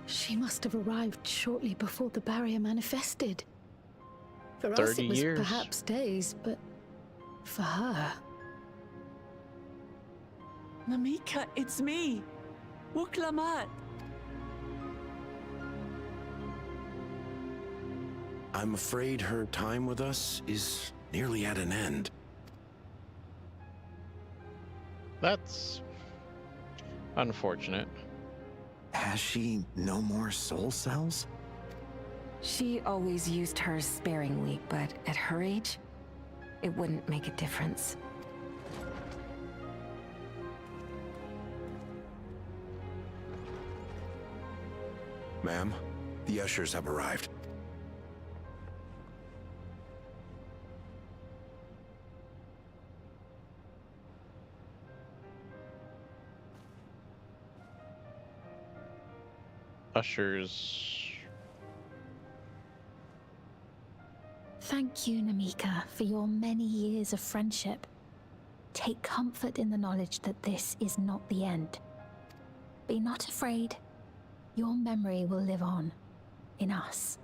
She must have arrived shortly before the barrier manifested. For us 30 it was years. perhaps days, but for her... Namika, it's me! Wuklamat! I'm afraid her time with us is nearly at an end. That's unfortunate. Has she no more soul cells? She always used hers sparingly, but at her age, it wouldn't make a difference. Ma'am, the ushers have arrived. Ushers. Thank you, Namika, for your many years of friendship. Take comfort in the knowledge that this is not the end. Be not afraid. Your memory will live on in us.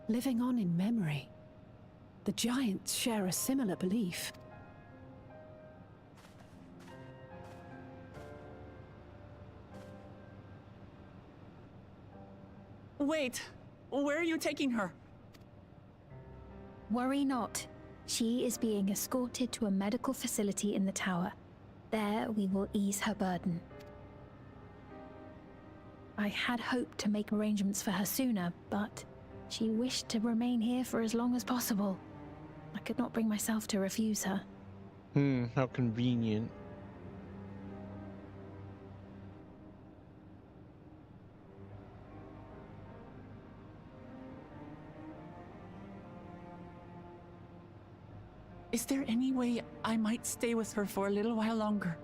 Living on in memory. The giants share a similar belief. Wait, where are you taking her? Worry not. She is being escorted to a medical facility in the tower. There we will ease her burden. I had hoped to make arrangements for her sooner, but she wished to remain here for as long as possible. I could not bring myself to refuse her. How convenient. Is there any way I might stay with her for a little while longer?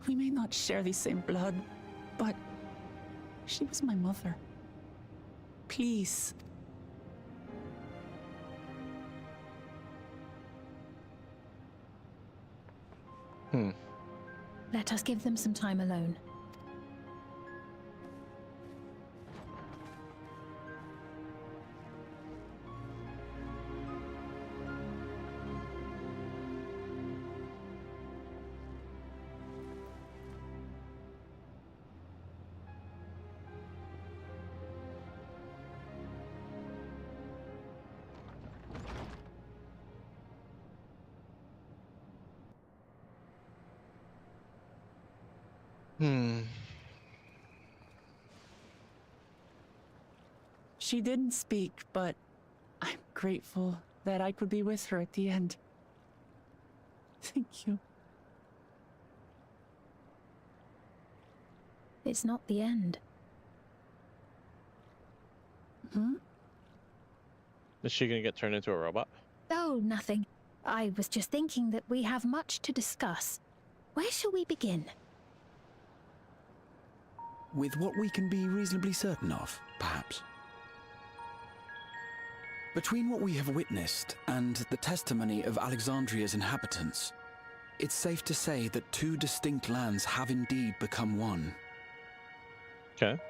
We may not share the same blood, but she was my mother. Please. Let us give them some time alone. She didn't speak, but I'm grateful that I could be with her at the end. Thank you. It's not the end. Is she gonna get turned into a robot? Oh, nothing. I was just thinking that we have much to discuss. Where shall we begin? With what we can be reasonably certain of, perhaps. Between what we have witnessed and the testimony of Alexandria's inhabitants, it's safe to say that two distinct lands have indeed become one. Okay.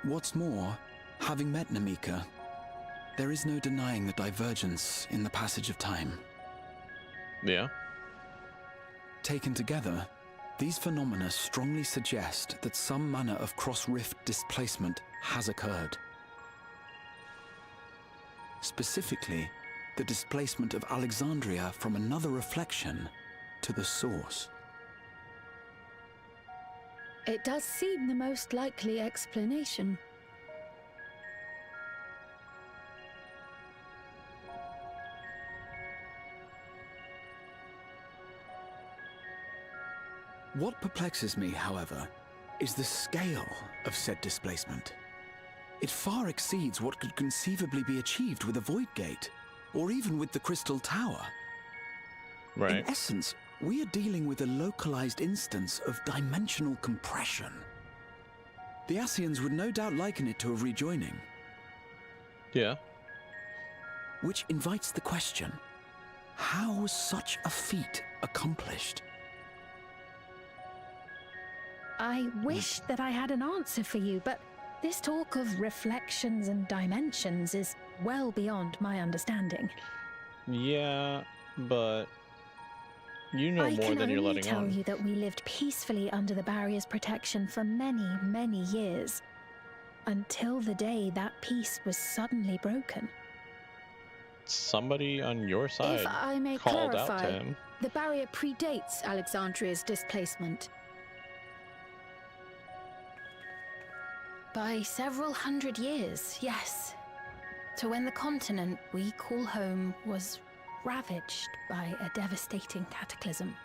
What's more, having met Namika, there is no denying the divergence in the passage of time. Yeah. Taken together, these phenomena strongly suggest that some manner of cross-rift displacement has occurred. Specifically, the displacement of Alexandria from another reflection to the source. It does seem the most likely explanation. What perplexes me, however, is the scale of said displacement. It far exceeds what could conceivably be achieved with a Void Gate, or even with the Crystal Tower. Right. In essence, we are dealing with a localized instance of dimensional compression. The Ascians would no doubt liken it to a rejoining. Yeah. Which invites the question, how was such a feat accomplished? I wish that I had an answer for you, but this talk of reflections and dimensions is well beyond my understanding. Yeah, but You know I more can than you're only letting tell on. you that we lived peacefully under the barrier's protection for many, many years, until the day that peace was suddenly broken. Somebody on your side If I may called out to clarify, him. the barrier predates Alexandria's displacement. By several hundred years, yes. To when the continent we call home was ravaged by a devastating cataclysm.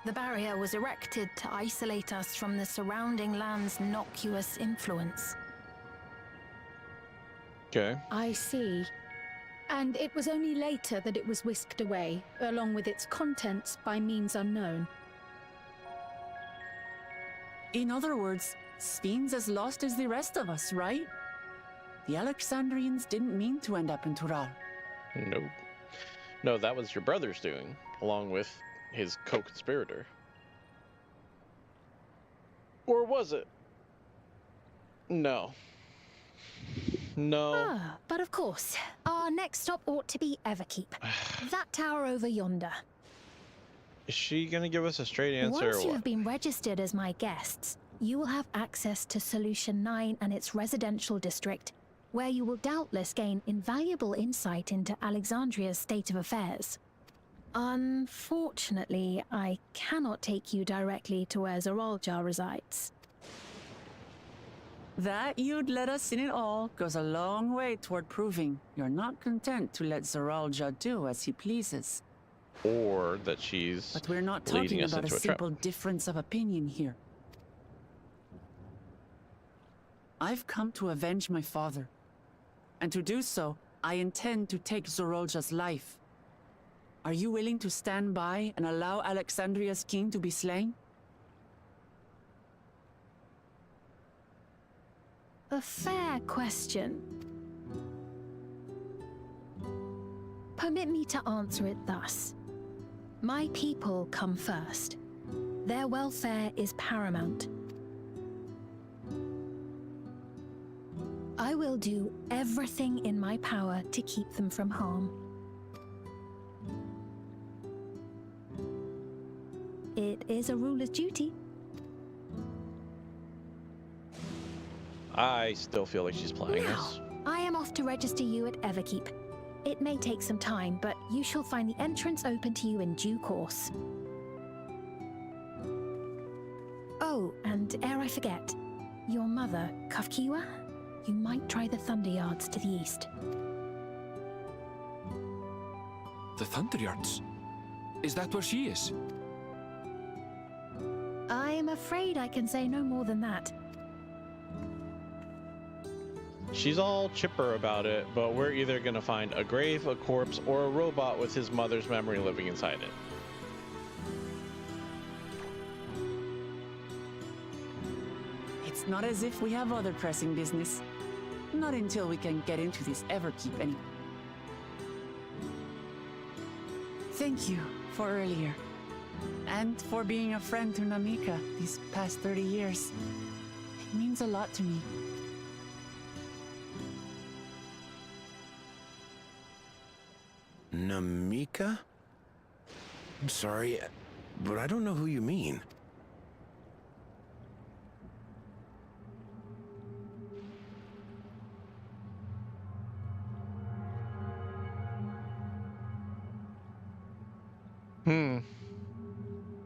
The barrier was erected to isolate us from the surrounding land's innocuous influence. Okay. I see. And it was only later that it was whisked away, along with its contents, by means unknown. In other words, Sphyn's as lost as the rest of us, right? The Alexandrians didn't mean to end up in Tural. No. No, that was your brother's doing, along with his co-conspirator. Or was it? No. No. Ah, but of course, our next stop ought to be Everkeep. That tower over yonder. Is she gonna give us a straight answer Once or you what? have been registered as my guests, you will have access to Solution 9 and its residential district, where you will doubtless gain invaluable insight into Alexandria's state of affairs. Unfortunately, I cannot take you directly to where Zoraljar resides. That you'd let us in it all goes a long way toward proving you're not content to let Zoralja do as he pleases. Or that she's But we're not leading talking us about a into a trap. simple difference of opinion here. I've come to avenge my father. And to do so, I intend to take Zoralja's life. Are you willing to stand by and allow Alexandria's king to be slain? A fair question. Permit me to answer it thus. My people come first. Their welfare is paramount. I will do everything in my power to keep them from harm. It is a ruler's duty. I still feel like she's playing us. Now, I am off to register you at Everkeep. It may take some time, but you shall find the entrance open to you in due course. Oh, and ere I forget, your mother, Kafkiwa, you might try the Thunder Yards to the east. The Thunder Yards? Is that where she is? I'm afraid I can say no more than that. She's all chipper about it, but we're either gonna find a grave, a corpse, or a robot with his mother's memory living inside it. It's not as if we have other pressing business. Not until we can get into this Everkeep anyway. Thank you for earlier. And for being a friend to Namika these past 30 years. It means a lot to me. Namika? I'm sorry, but I don't know who you mean.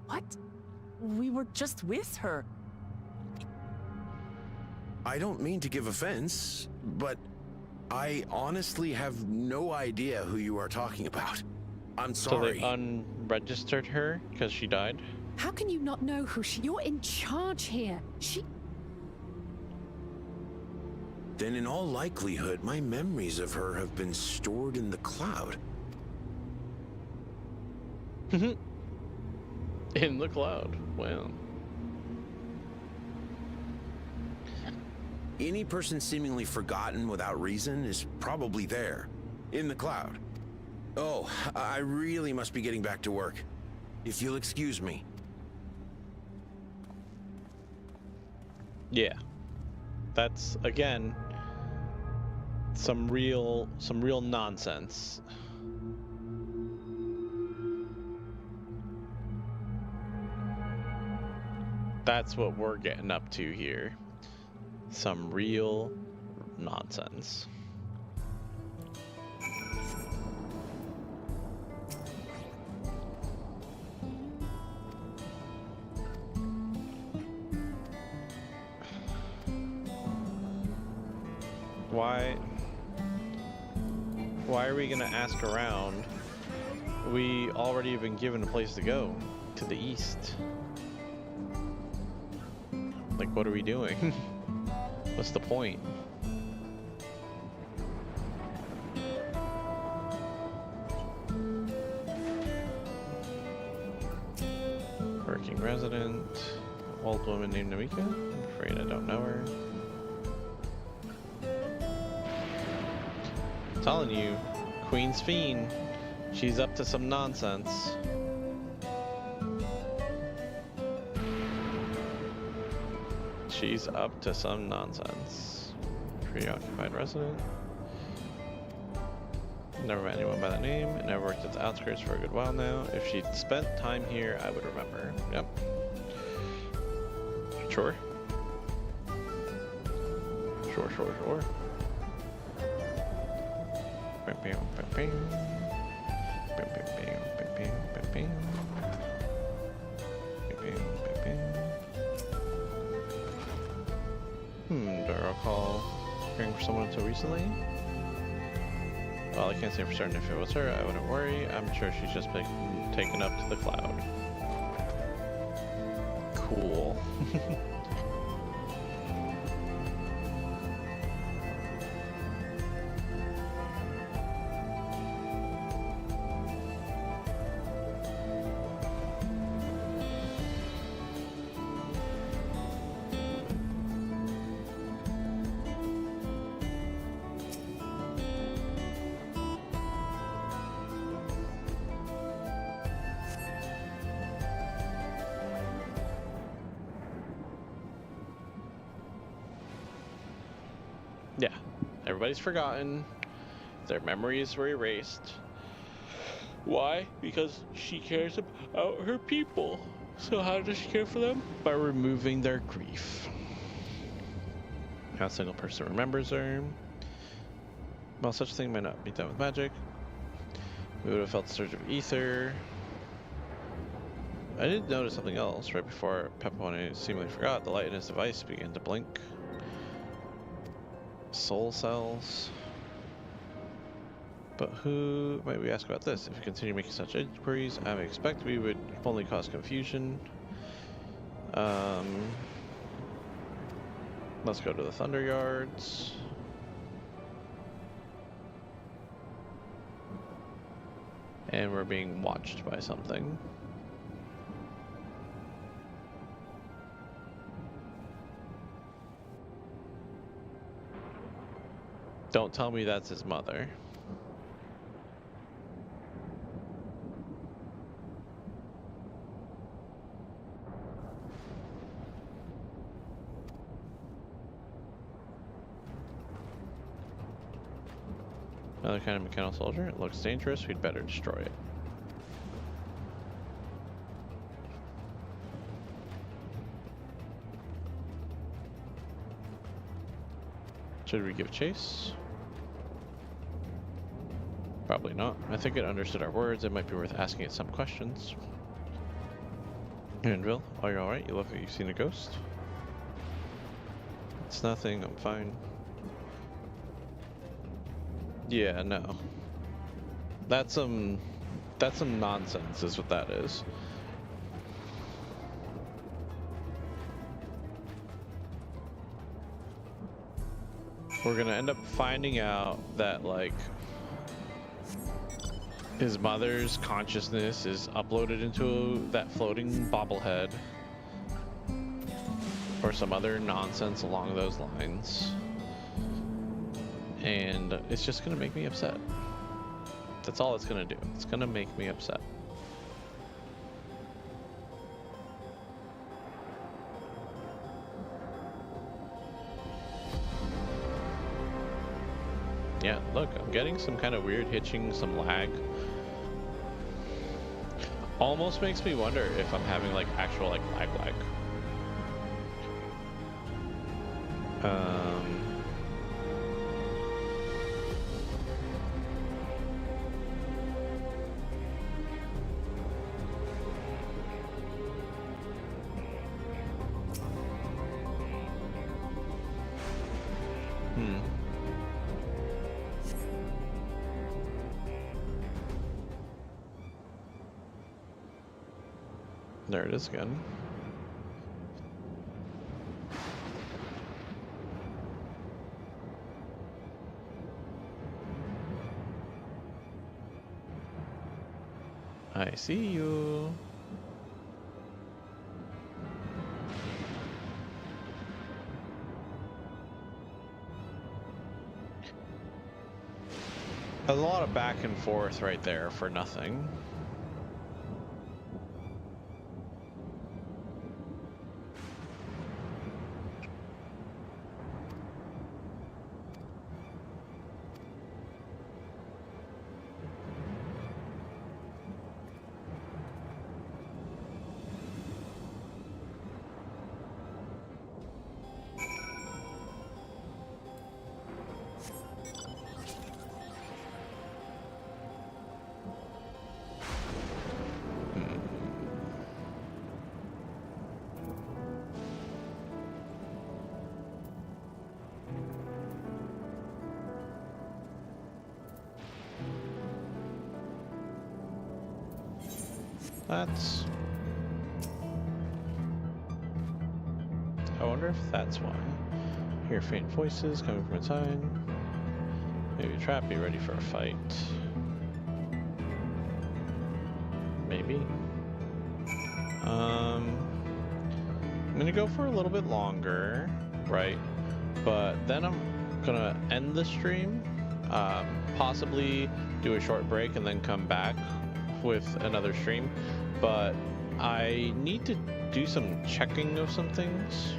What? We were just with her. I don't mean to give offense, but I honestly have no idea who you are talking about. I'm sorry. So they unregistered her because she died? How can you not know who she... You're in charge here. Then in all likelihood, my memories of her have been stored in the cloud. In the cloud. Well. Any person seemingly forgotten without reason is probably there, in the cloud. Oh, I really must be getting back to work. If you'll excuse me. Yeah. That's, again, some real nonsense. That's what we're getting up to here. Some real nonsense. Why are we gonna ask around? We already have been given a place to go, to the east. Like, what are we doing? What's the point? Working resident, old woman named Namika. I'm afraid I don't know her. I'm telling you, Queen's Fiend, she's up to some nonsense. She's up to some nonsense. Preoccupied resident. Never met anyone by that name. Never worked at the outskirts for a good while now. If she'd spent time here, I would remember. Yep. Sure. Sure. Bam, bam, bam, bam. Bam, bam, bam, bam, bam, bam, bam. Bam, bam, bam, bam. Do I recall hearing from someone until recently? Well, I can't say for certain if it was her. I wouldn't worry. I'm sure she's just been taken up to the cloud. Cool. Yeah, everybody's forgotten. Their memories were erased. Why? Because she cares about her people. So how does she care for them? By removing their grief. Not a single person remembers her. While such a thing might not be done with magic, we would have felt the surge of ether. I did notice something else right before Pepperoni seemingly forgot. The light in his device began to blink. Soul cells. But who might we ask about this? If we continue making such inquiries, I expect we would only cause confusion. Let's go to the Thunder Yards. And we're being watched by something. Don't tell me that's his mother. Another kind of mechanical soldier. It looks dangerous. We'd better destroy it. Should we give chase? Probably not. I think it understood our words. It might be worth asking it some questions. Anvil, are you alright? You look like you've seen a ghost. It's nothing. I'm fine. Yeah, no. That's some nonsense is what that is. We're gonna end up finding out that, like, his mother's consciousness is uploaded into that floating bobblehead. Or some other nonsense along those lines. And it's just gonna make me upset. That's all it's gonna do. It's gonna make me upset. Yeah, look, I'm getting some kind of weird hitching, some lag. Almost makes me wonder if I'm having like actual like lag. Um, There it is again. I see you. A lot of back and forth right there for nothing. That's... I wonder if that's why. Hear faint voices coming from inside. Maybe trap, be ready for a fight. Maybe. I'm gonna go for a little bit longer, right? But then I'm gonna end the stream, possibly do a short break and then come back with another stream. But I need to do some checking of some things.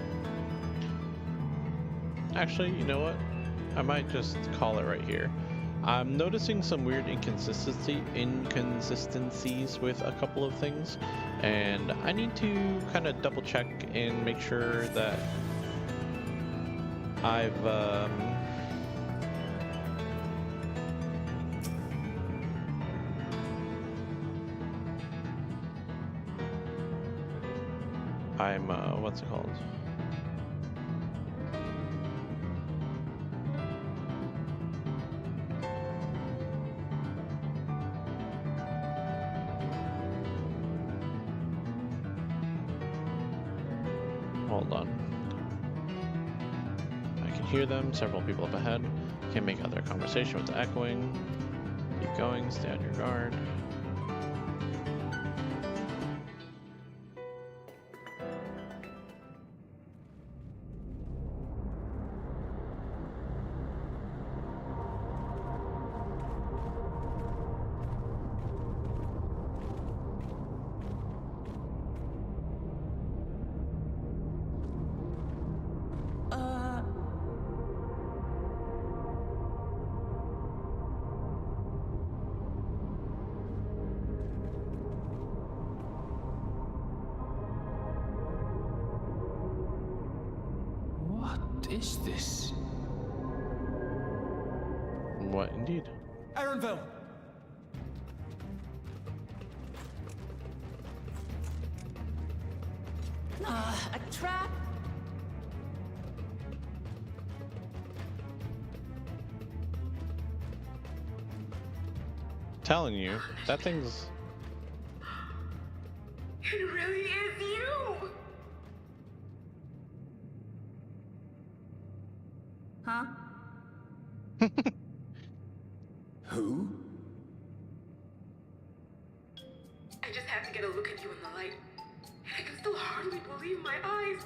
Actually, you know what? I might just call it right here. I'm noticing some weird inconsistencies with a couple of things, and I need to kind of double check and make sure that I've what's it called? Hold on. I can hear them, several people up ahead. Can't make out their conversation with the echoing. Keep going, stay on your guard. What is this? What indeed? Aaronville! A trap? Telling you, that thing's... It really is you! Huh? Who? I just had to get a look at you in the light. And I can still hardly believe my eyes.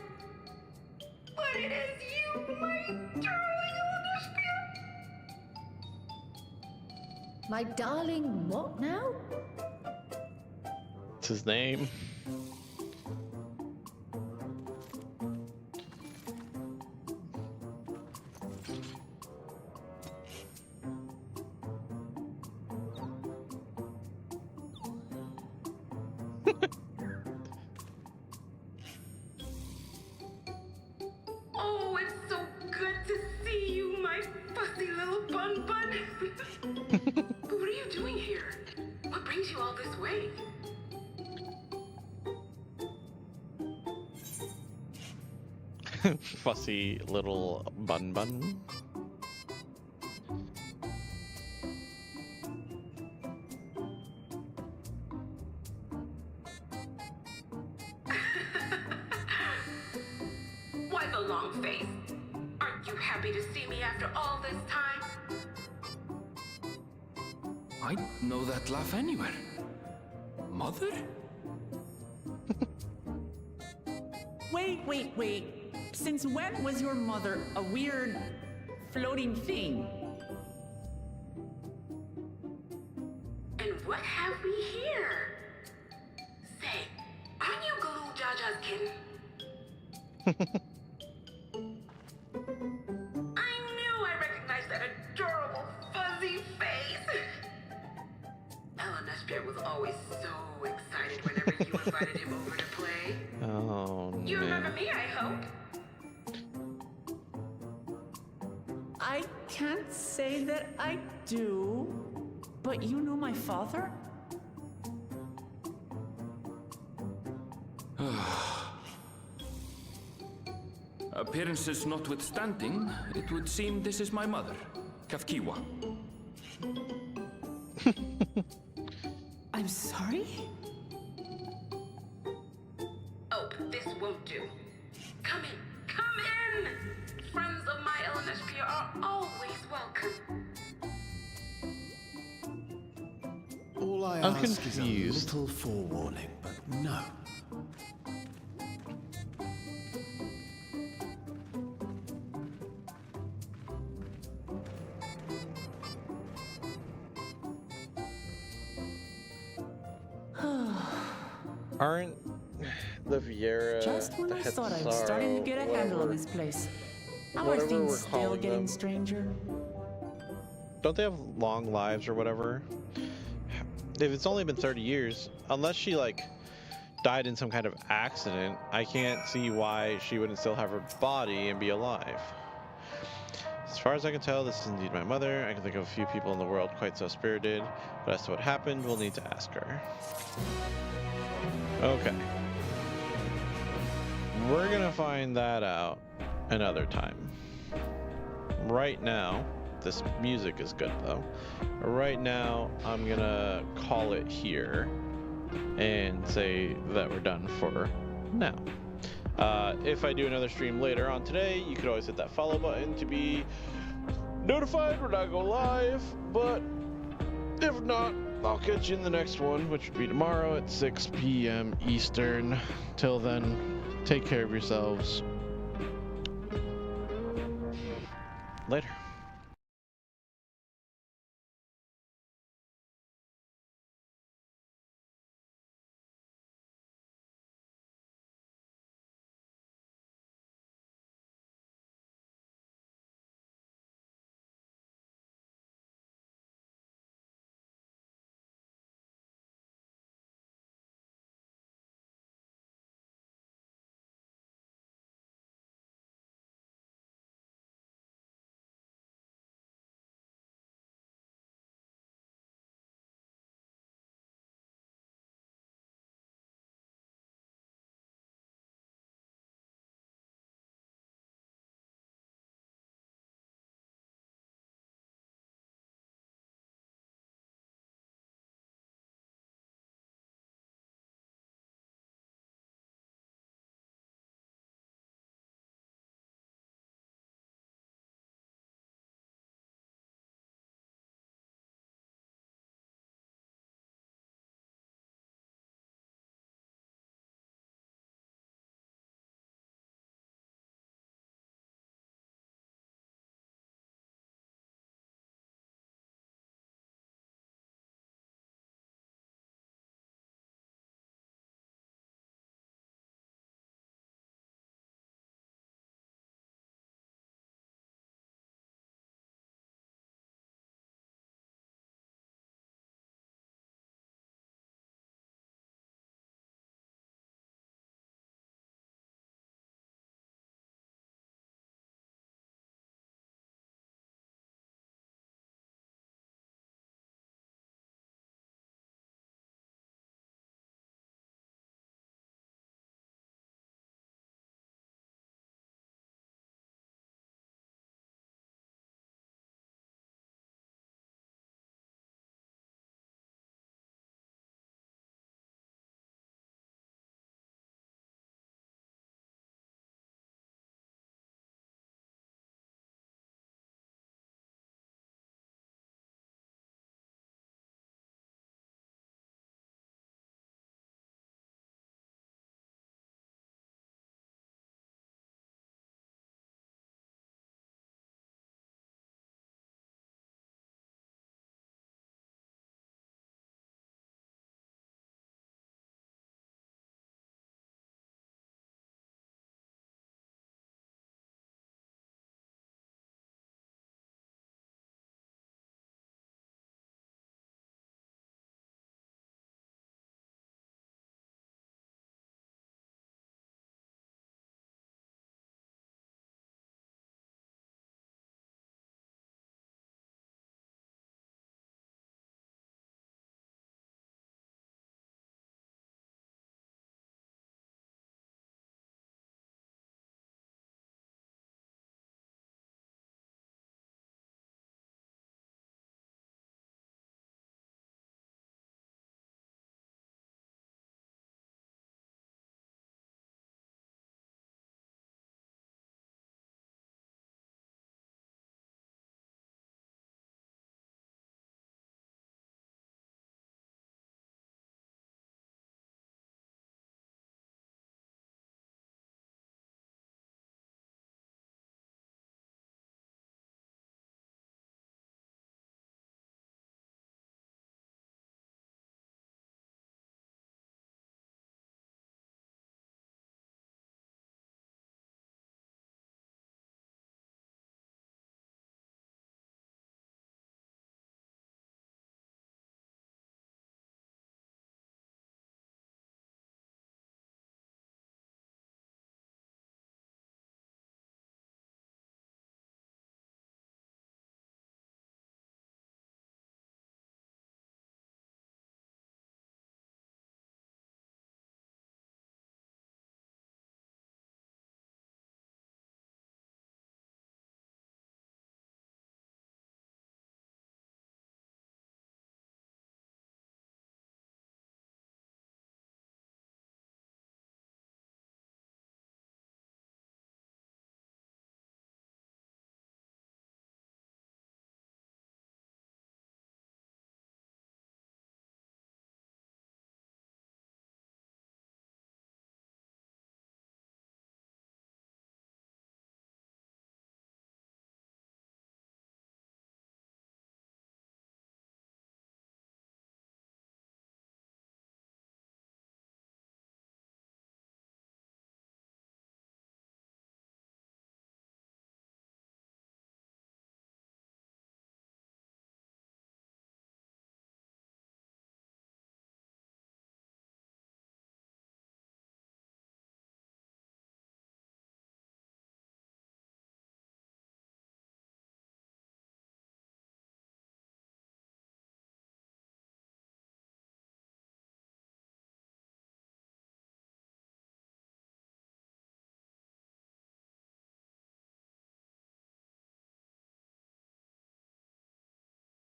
But it is you, my darling Elderspirit! My darling, what now? It's his name. Oh, it's so good young bud. But what are you doing here? What brings you all this way? Fussy little bun bun. Why the long face? Aren't you happy to see me after all this time? I know that laugh anywhere. Mother? Wait. Since when was your mother a weird floating thing? And what have we here? Say, aren't you Galoo Jaja's kitten? I knew I recognized that adorable fuzzy face. Elenesphere was always so excited whenever you invited him over to play. Oh, You man. remember me, I hope? I can't say that I do, but you know my father? Appearances notwithstanding, it would seem this is my mother, Kafkiwa. I'm sorry? Oh, this won't do. Come in. Friends of my Elenesphere are always welcome. All I I'm ask is a confused. little forewarning, but no. Aren't the Viera, Just when the I thought I was Hetsaro, starting to get a handle on whatever, this place. How are whatever things we're still calling getting them. stranger? Don't they have long lives or whatever? If it's only been 30 years, unless she like died in some kind of accident, I can't see why she wouldn't still have her body and be alive. As far as I can tell, this is indeed my mother. I can think of a few people in the world quite so spirited, but as to what happened, we'll need to ask her. Okay. We're gonna find that out another time. Right now, this music is good though. Right now, I'm gonna call it here and say that we're done for now. If I do another stream later on today, you could always hit that follow button to be notified when I go live, but if not, I'll catch you in the next one, which would be tomorrow at 6 p.m. Eastern. Till then, take care of yourselves. Later.